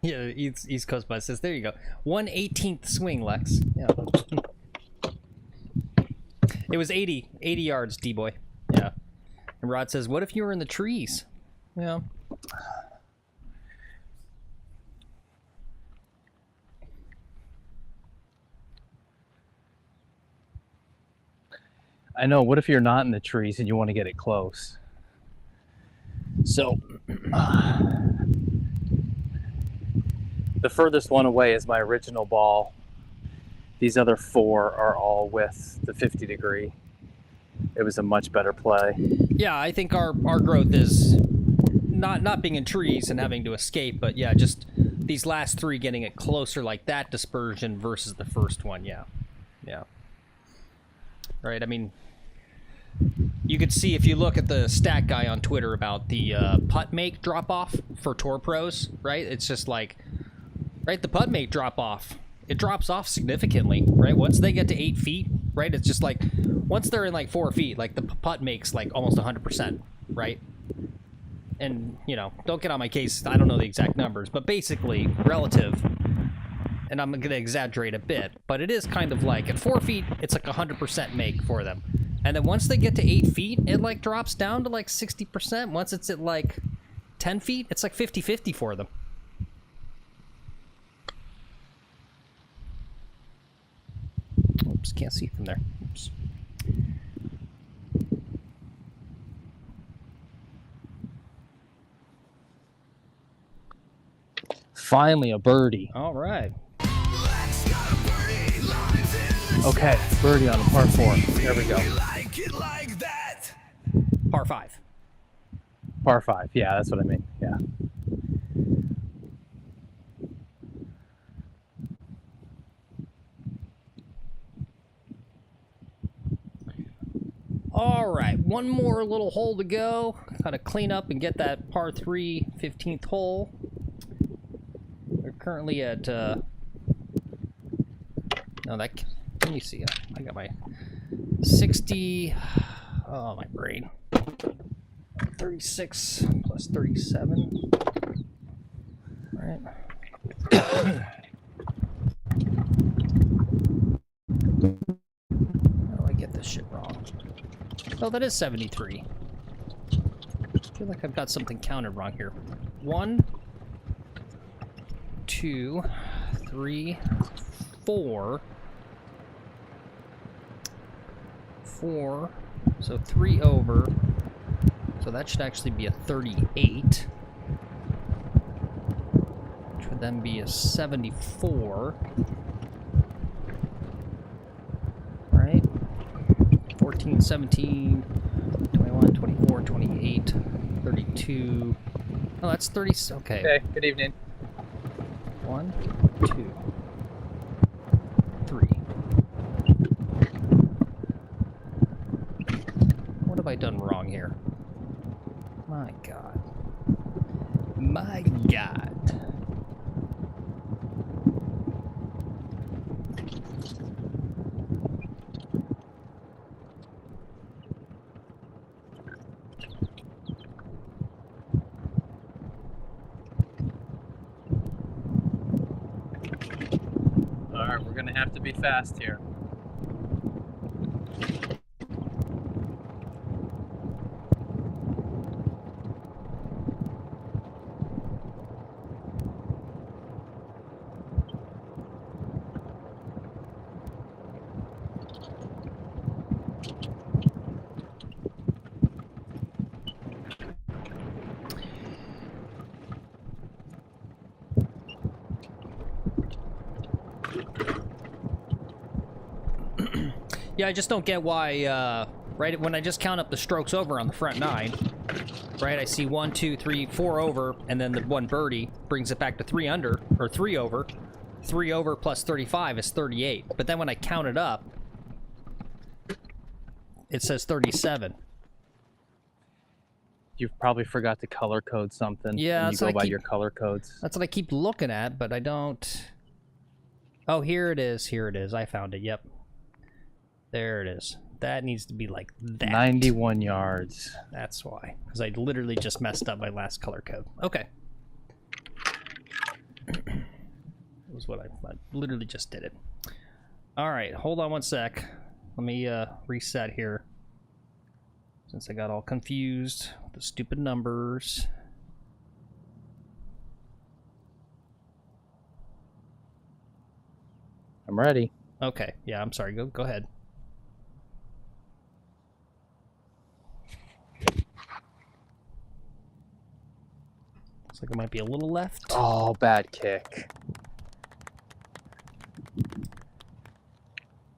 Yeah, East Coast Bus says, there you go. 1/18th swing, Lex. Yeah. It was 80 yards, D-boy. Yeah. And Rod says, what if you were in the trees? Yeah. I know. What if you're not in the trees and you want to get it close? So, the furthest one away is my original ball. These other 4 are all with the 50-degree. It was a much better play. Yeah, I think our growth is not being in trees and having to escape, but yeah, just these last 3 getting it closer like that dispersion versus the first one. Yeah. Yeah. Right, I mean, you could see if you look at the stat guy on Twitter about the putt make drop off for tour pros, right? It's just like, right, the putt make drop off, it drops off significantly, right? Once they get to 8 feet, right, it's just like, once they're in like 4 feet, like the putt makes like almost 100%, right? And, you know, don't get on my case, I don't know the exact numbers, but basically relative, and I'm gonna exaggerate a bit, but it is kind of like at 4 feet, it's like 100% make for them. And then once they get to 8 feet, it like drops down to like 60%. Once it's at like 10 feet, it's like 50-50 for them. Oops, can't see from there. Oops. Finally, a birdie. All right. Okay, birdie on a par 4. There we go. Par 5. Par 5. Yeah, that's what I mean. Yeah. All right, one more little hole to go. Gotta clean up and get that par 3 15th hole. We're currently at, no, that, let me see, I got my 60, oh, my brain. 36 plus 37. All right. How do I get this shit wrong? Oh, that is 73. I feel like I've got something counted wrong here. 1, 2, 3, 4. 4. So 3 over. So that should actually be a 38. Which would then be a 74. Right? 14, 17, 21, 24, 28, 32. Oh, that's 30. Okay. Okay, good evening. 1, 2, 3. What have I done wrong here? My God. My God. Alright, we're gonna have to be fast here. Yeah, I just don't get why, right, when I just count up the strokes over on the front 9, right, I see 1, 2, 3, 4 over, and then the 1 birdie brings it back to 3 under, or 3 over. 3 over plus 35 is 38. But then when I count it up, it says 37. You probably forgot to color code something. Yeah, when you that's go what I by keep- your color codes. That's what I keep looking at, but I don't... Oh, here it is. Here it is. I found it. Yep. There it is. That needs to be like that. 91 yards. That's why. Because I literally just messed up my last color code. Okay. That was what I literally just did it. All right. Hold on one sec. Let me reset here. Since I got all confused with the stupid numbers. I'm ready. Okay. Yeah, I'm sorry. Go ahead. Looks like it might be a little left. Oh, bad kick.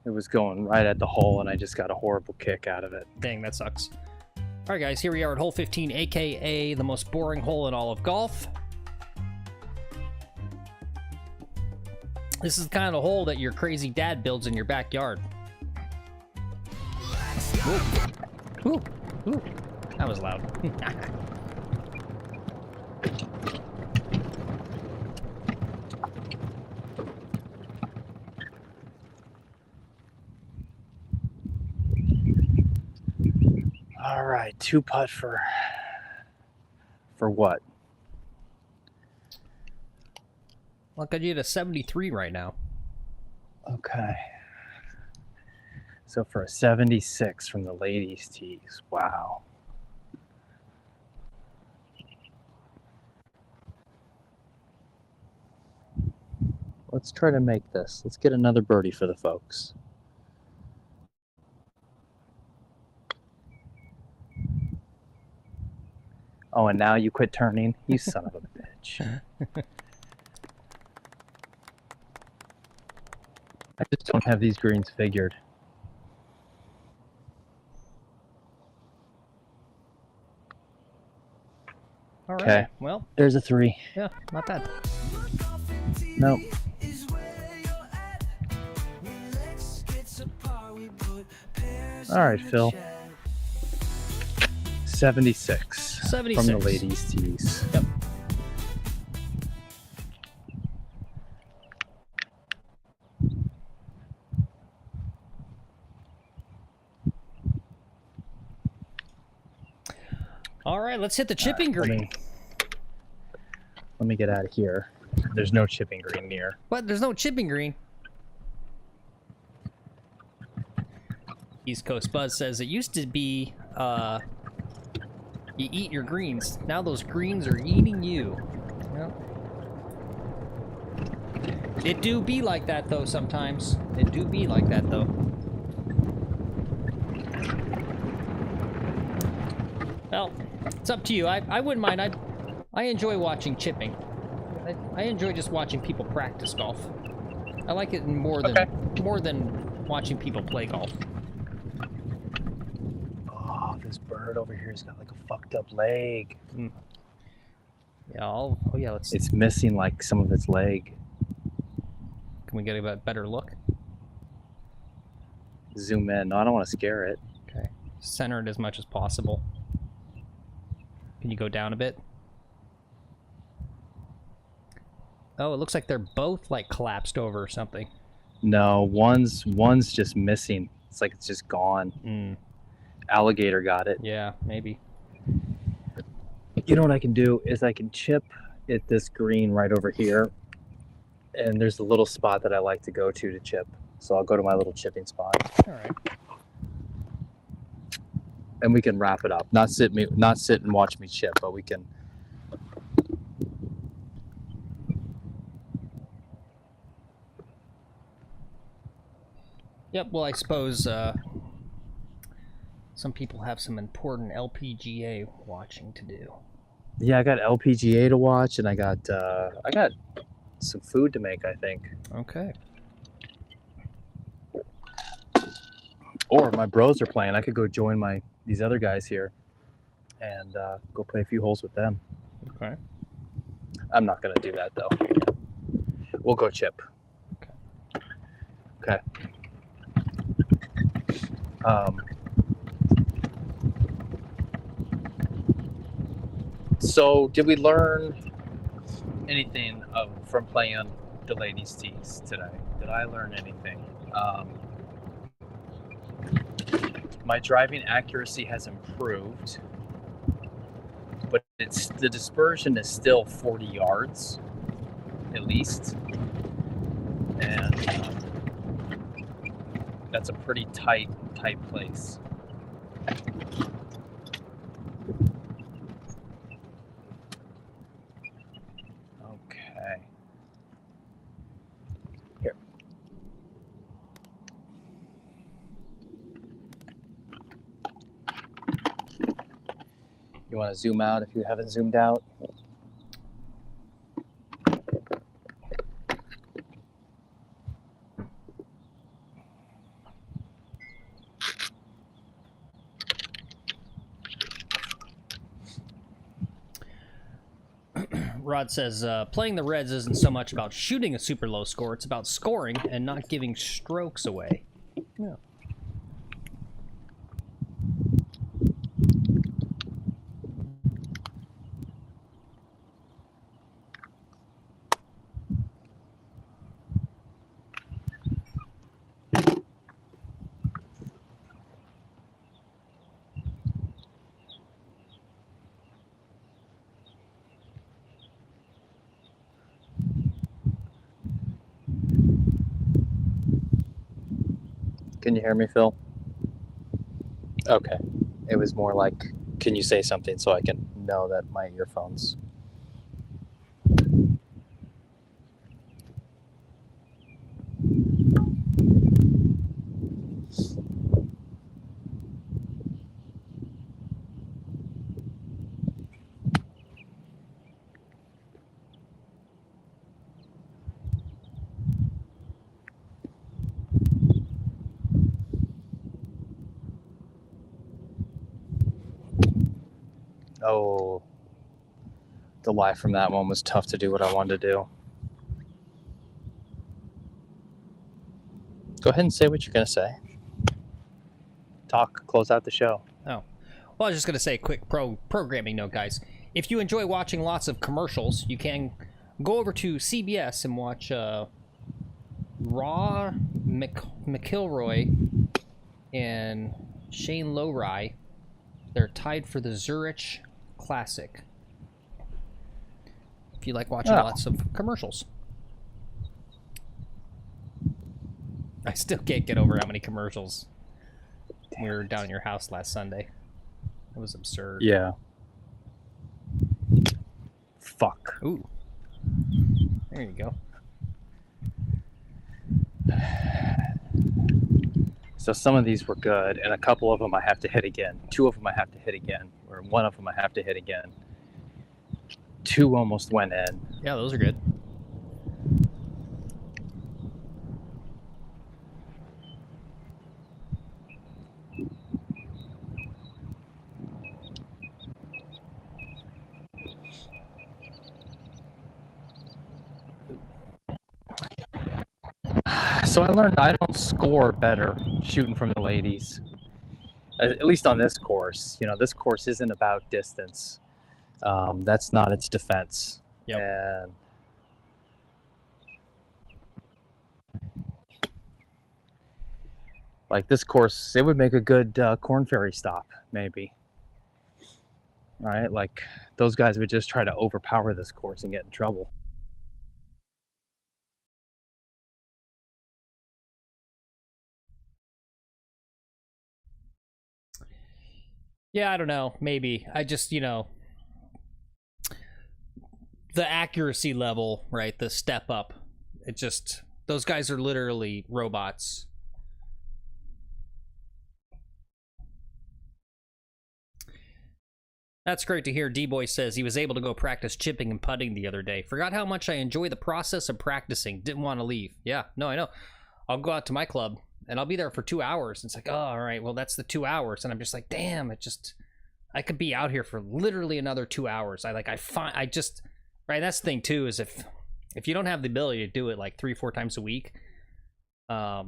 It was going right at the hole, and I just got a horrible kick out of it. Dang, that sucks. All right, guys, here we are at hole 15, aka the most boring hole in all of golf. This is the kind of hole that your crazy dad builds in your backyard. Ooh. Ooh. Ooh. That was loud. All right, 2 putt for what? Look, I get a 73 right now. Okay. So for a 76 from the ladies' tees. Wow. Let's try to make this. Let's get another birdie for the folks. Oh, and now you quit turning? You son of a bitch. I just don't have these greens figured. All right. Okay. Well, There's a 3. yeah, not bad. Nope. All right, Phil. 76. 76. From the ladies' tees. Yep. All right, let's hit the chipping green. Let me get out of here. There's no chipping green near. What? There's no chipping green? East Coast Buzz says it used to be you eat your greens. Now those greens are eating you. Well, it do be like that though sometimes. It do be like that though. Well, it's up to you. I wouldn't mind. I enjoy watching chipping. I enjoy just watching people practice golf. I like it more than watching people play golf. Oh, this bird over here has got like a fucked up leg. Mm. Yeah. Oh yeah. Let's. It's missing like some of its leg. Can we get a better look? Zoom in. No, I don't want to scare it. Okay. Center it as much as possible. Can you go down a bit? Oh, it looks like they're both like collapsed over or something. No, one's just missing. It's like it's just gone. Mm. Alligator got it. Yeah, maybe. You know what I can do is I can chip at this green right over here. And there's a little spot that I like to go to chip. So I'll go to my little chipping spot. All right. And we can wrap it up. Not sit and watch me chip, but we can. Yep. Well, I suppose some people have some important LPGA watching to do. Yeah, I got LPGA to watch, and I got some food to make, I think. Okay. Or my bros are playing. I could go join these other guys here and go play a few holes with them. Okay. I'm not going to do that, though. We'll go chip. Okay. So, did we learn anything from playing the ladies' tees today? Did I learn anything? My driving accuracy has improved, but the dispersion is still 40 yards, at least. And that's a pretty tight place. Okay. Here. You want to zoom out if you haven't zoomed out? Rod says, playing the Reds isn't so much about shooting a super low score, it's about scoring and not giving strokes away. Yeah. Can you hear me, Phil? Okay. It was more like, can you say something so I can know that my earphones... Oh, the live from that one was tough to do what I wanted to do. Go ahead and say what you're going to say. Talk, close out the show. Oh. Well, I was just going to say a quick programming note, guys. If you enjoy watching lots of commercials, you can go over to CBS and watch Raw McIlroy and Shane Lowry. They're tied for the Zurich Classic. If you like watching lots of commercials. I still can't get over how many commercials we were down at your house last Sunday. It was absurd. Yeah. Fuck. Ooh. There you go. So some of these were good, and a couple of them I have to hit again. 2 of them I have to hit again, or 1 of them I have to hit again. 2 almost went in. Yeah, those are good. So I learned I don't score better shooting from the ladies. At least on this course. You know, this course isn't about distance. That's not its defense. Yep. And like this course, it would make a good Corn Ferry stop, maybe. Right? Like those guys would just try to overpower this course and get in trouble. Yeah, I don't know. Maybe. I just, you know, the accuracy level, right? The step up. It just, those guys are literally robots. That's great to hear. D-Boy says he was able to go practice chipping and putting the other day. Forgot how much I enjoy the process of practicing. Didn't want to leave. Yeah, no, I know. I'll go out to my club and I'll be there for 2 hours. It's like, oh, all right, well, that's the 2 hours. And I'm just like, damn, I could be out here for literally another 2 hours. Right? That's the thing too, is if you don't have the ability to do it like 3-4 times a week, right,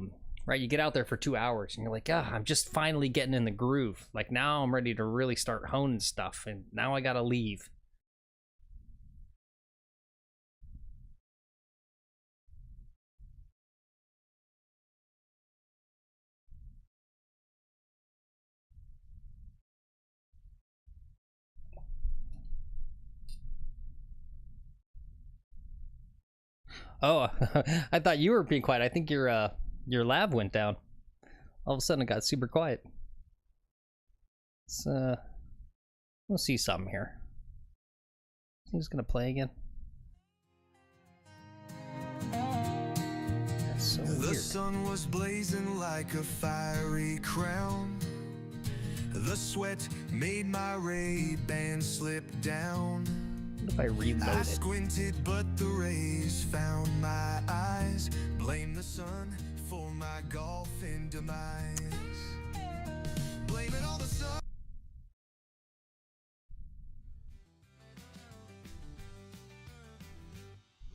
you get out there for 2 hours and you're like, I'm just finally getting in the groove. Like now I'm ready to really start honing stuff, and now I gotta leave. Oh, I thought you were being quiet. I think your lab went down. All of a sudden it got super quiet. We'll see something here. He's gonna play again. That's so weird. The sun was blazing like a fiery crown. The sweat made my Ray-Ban slip down. What if I reload I it? squinted, but the rays found my eyes. Blame the sun for my golfing demise. Blame it on the sun.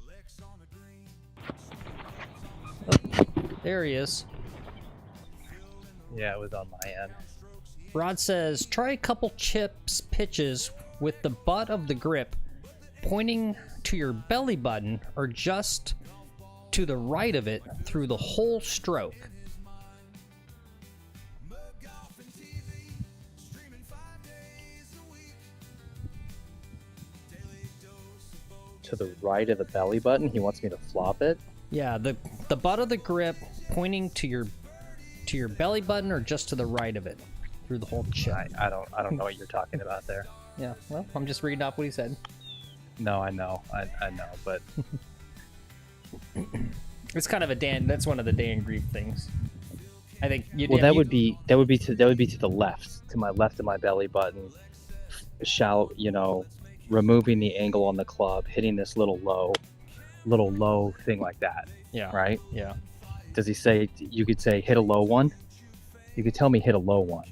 Lex on the green. Oh, there he is. Yeah, it was on my end. Rod says, try a couple chips pitches with the butt of the grip pointing to your belly button or just to the right of it through the whole stroke. To the right of the belly button? He wants me to flop it? Yeah, the butt of the grip pointing to your belly button or just to the right of it through the whole chip. I don't know what you're talking about there. Yeah, well, I'm just reading off what he said. No, I know, but it's kind of a Dan. That's one of the Dan Grief things. I think. That would be to the left, to my left of my belly button. Shallow, removing the angle on the club, hitting this little low thing like that. Yeah. Right. Yeah. Does he say? You could say hit a low one. You could tell me hit a low one,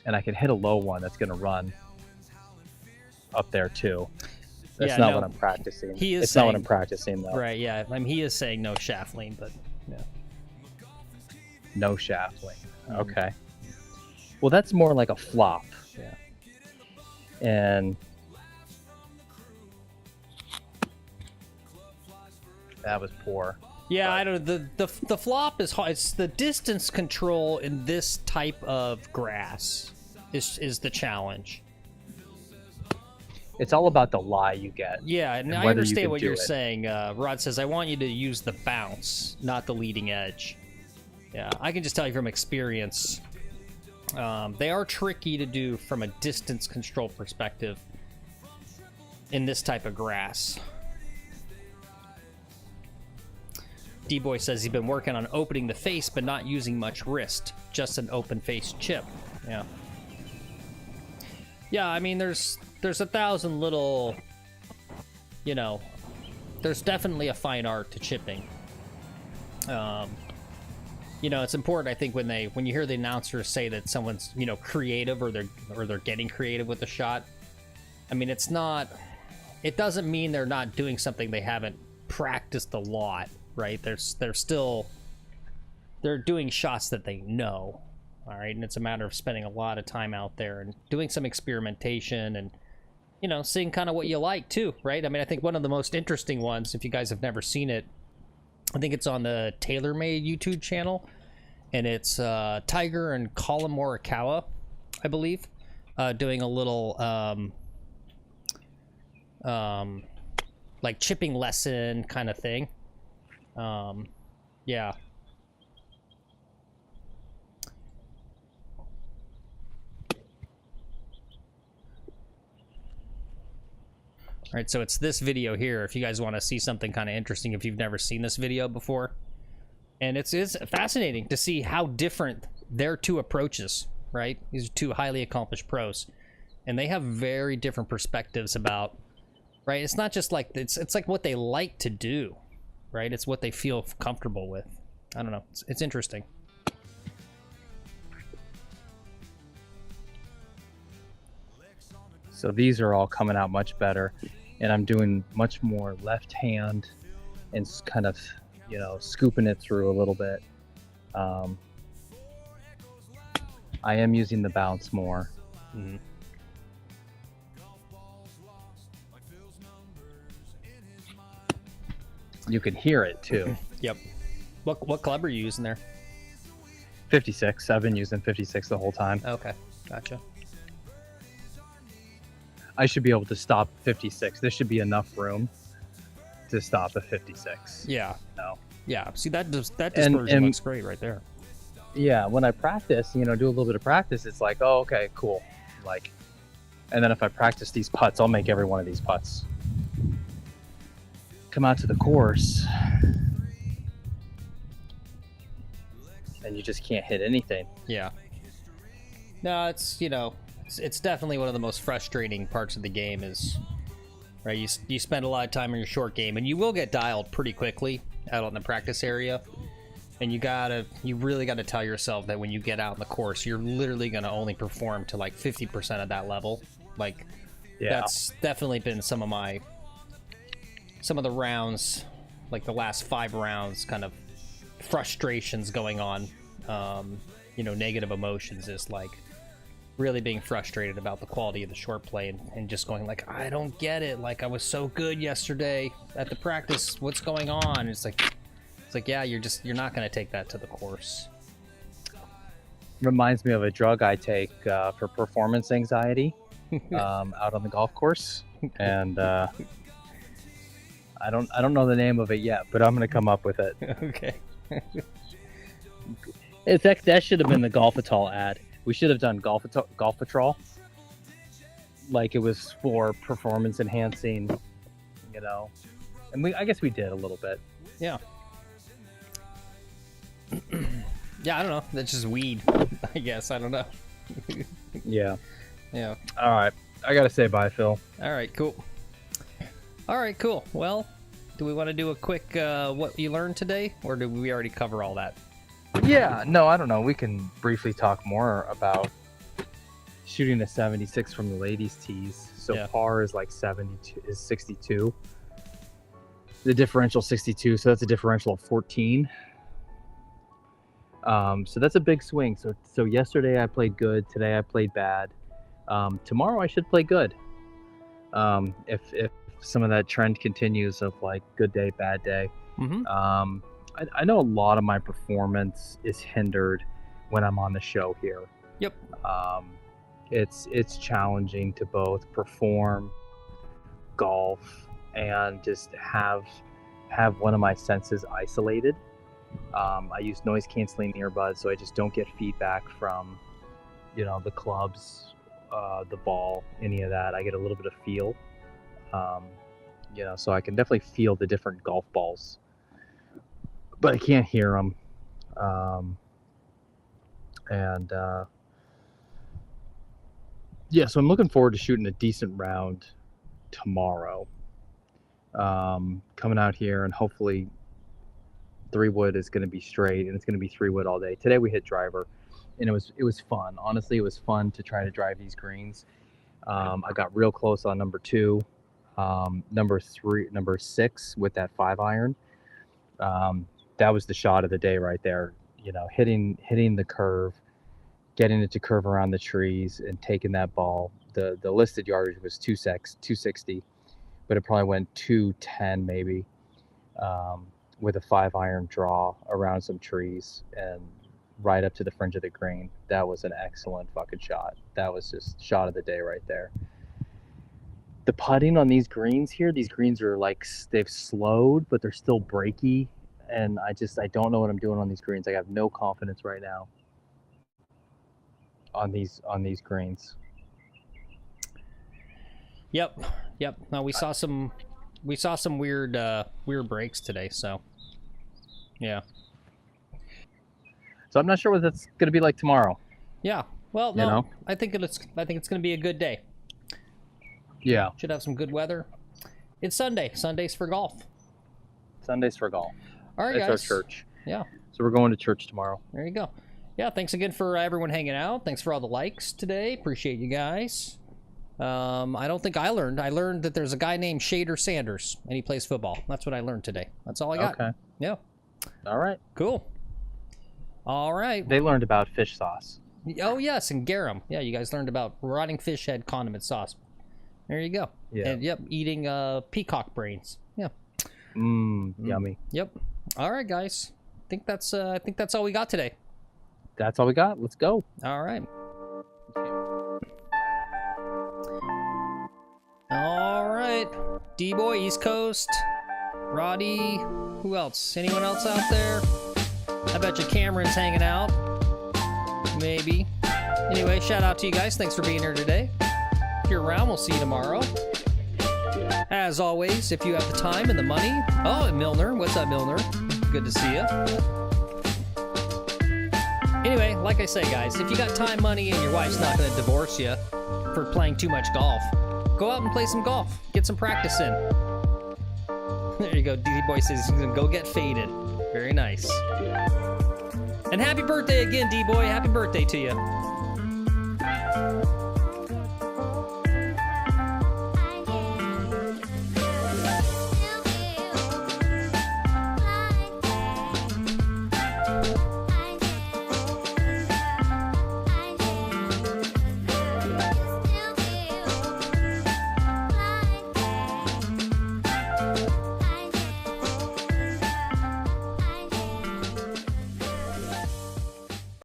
and I can hit a low one that's going to run up there too. That's not what I'm practicing. It's not what I'm practicing though. Right, yeah. I mean, he is saying no shaft lean, but yeah. No shaft lean. Okay. Well, that's more like a flop. Yeah. And that was poor. Yeah, I don't. The flop is hard. It's the distance control in this type of grass is the challenge. It's all about the lie you get. Yeah, and I whether you understand can what do you're it. saying. Rod says, I want you to use the bounce, not the leading edge. Yeah, I can just tell you from experience, they are tricky to do from a distance control perspective in this type of grass. D-Boy says he's been working on opening the face, but not using much wrist. Just an open face chip. Yeah. Yeah, I mean, there's 1,000 little, you know, there's definitely a fine art to chipping. You know, it's important, I think, when you hear the announcers say that someone's, you know, creative or they're getting creative with the shot. I mean, it doesn't mean they're not doing something they haven't practiced a lot. Right, they're doing shots that they know, all right, and it's a matter of spending a lot of time out there and doing some experimentation and, you know, seeing kind of what you like too, right? I mean, I think one of the most interesting ones, if you guys have never seen it, I think it's on the TaylorMade YouTube channel, and it's Tiger and Colin Morikawa, I believe, doing a little like chipping lesson kind of thing. Yeah. All right, so it's this video here if you guys want to see something kind of interesting if you've never seen this video before. And it's fascinating to see how different their two approaches, right? These are two highly accomplished pros. And they have very different perspectives about, right? It's not just like, it's like what they like to do. Right, it's what they feel comfortable with. I don't know. It's interesting. So these are all coming out much better, and I'm doing much more left hand and kind of, you know, scooping it through a little bit. I am using the bounce more. Mm-hmm. You can hear it too. Yep. What club are you using there? 56. I've been using 56 the whole time. Okay, gotcha. I should be able to stop 56. There should be enough room to stop at 56. Yeah. No. Yeah. See, that dispersion looks great right there. Yeah, when I practice, you know, do a little bit of practice, it's like, oh, okay, cool. Like, and then if I practice these putts, I'll make every one of these putts. Come out to the course and you just can't hit anything. Yeah. No, it's, you know, it's definitely one of the most frustrating parts of the game is, right, you spend a lot of time on your short game and you will get dialed pretty quickly out on the practice area, and you really gotta tell yourself that when you get out in the course, you're literally gonna only perform to like 50% of that level. Like, yeah. That's definitely been some of the rounds, like the last 5 rounds, kind of frustrations going on. You know, negative emotions is like really being frustrated about the quality of the short play and just going like, I don't get it. Like, I was so good yesterday at the practice. What's going on? It's like, yeah, you're not going to take that to the course. Reminds me of a drug I take for performance anxiety out on the golf course. And I don't know the name of it yet, but I'm going to come up with it. Okay. That should have been the Golfitol ad. We should have done Golfitol. Like it was for performance enhancing, you know. And I guess we did a little bit. Yeah. Yeah, I don't know. That's just weed, I guess. I don't know. Yeah. Yeah. All right. I got to say bye, Phil. All right, cool. All right, cool. Well, do we want to do a quick what you learned today, or did we already cover all that? Yeah, no, I don't know. We can briefly talk more about shooting a 76 from the ladies' tees. So Yeah. par is like 62. The differential 62, so that's a differential of 14. So that's a big swing. So yesterday I played good. Today I played bad. Tomorrow I should play good. If some of that trend continues of like good day, bad day. I know a lot of my performance is hindered when I'm on the show here. Yep. It's challenging to both perform golf and just have one of my senses isolated. I use noise canceling earbuds, so I just don't get feedback from, the clubs, the ball, any of that. I get a little bit of feel, so I can definitely feel the different golf balls, but I can't hear them. So I'm looking forward to shooting a decent round tomorrow. Coming out here and hopefully 3-wood is going to be straight, and it's going to be 3-wood all day. Today we hit driver, and it was fun. Honestly, it was fun to try to drive these greens. I got real close on number 2, number 6 with that 5-iron. That was the shot of the day right there. Hitting the curve, getting it to curve around the trees, and taking that ball. The listed yardage was 260, but it probably went 210 maybe. With a 5-iron draw around some trees and right up to the fringe of the green. That was an excellent fucking shot. That was just shot of the day right there. The putting on these greens here, these greens are like, they've slowed, but they're still breaky. And I don't know what I'm doing on these greens. I have no confidence right now on these greens. Yep. No, we saw some weird breaks today, so yeah. So I'm not sure what that's going to be like tomorrow. Yeah. Well, no. I think it's going to be a good day. Yeah. Should have some good weather. It's Sunday. Sundays for golf. Sundays for golf. All right, it's guys. our church. Yeah. So we're going to church tomorrow. There you go. Yeah, thanks again for everyone hanging out. Thanks for all the likes today. Appreciate you guys. I don't think I learned. I learned that there's a guy named Shader Sanders, and he plays football. That's what I learned today. That's all I got. Okay. Yeah. All right. Cool. All right. They learned about fish sauce. Oh, yes, and garum. Yeah, you guys learned about rotting fish head condiment sauce. There you go. Yeah. And, yep, eating peacock brains. Yeah. Yummy. Yep. All right, guys. I think that's all we got today. That's all we got. Let's go. All right. All right. D-Boy, East Coast. Roddy. Who else? Anyone else out there? I bet you Cameron's hanging out. Maybe. Anyway, shout out to you guys. Thanks for being here today. If you're around, we'll see you tomorrow. As always, if you have the time and the money. Oh, and Milner. What's up, Milner? Good to see you. Anyway, like I say, guys, if you got time, money, and your wife's not going to divorce you for playing too much golf, go out and play some golf. Get some practice in. There you go. D-Boy says he's going to go get faded. Very nice. And happy birthday again, D-Boy. Happy birthday to you.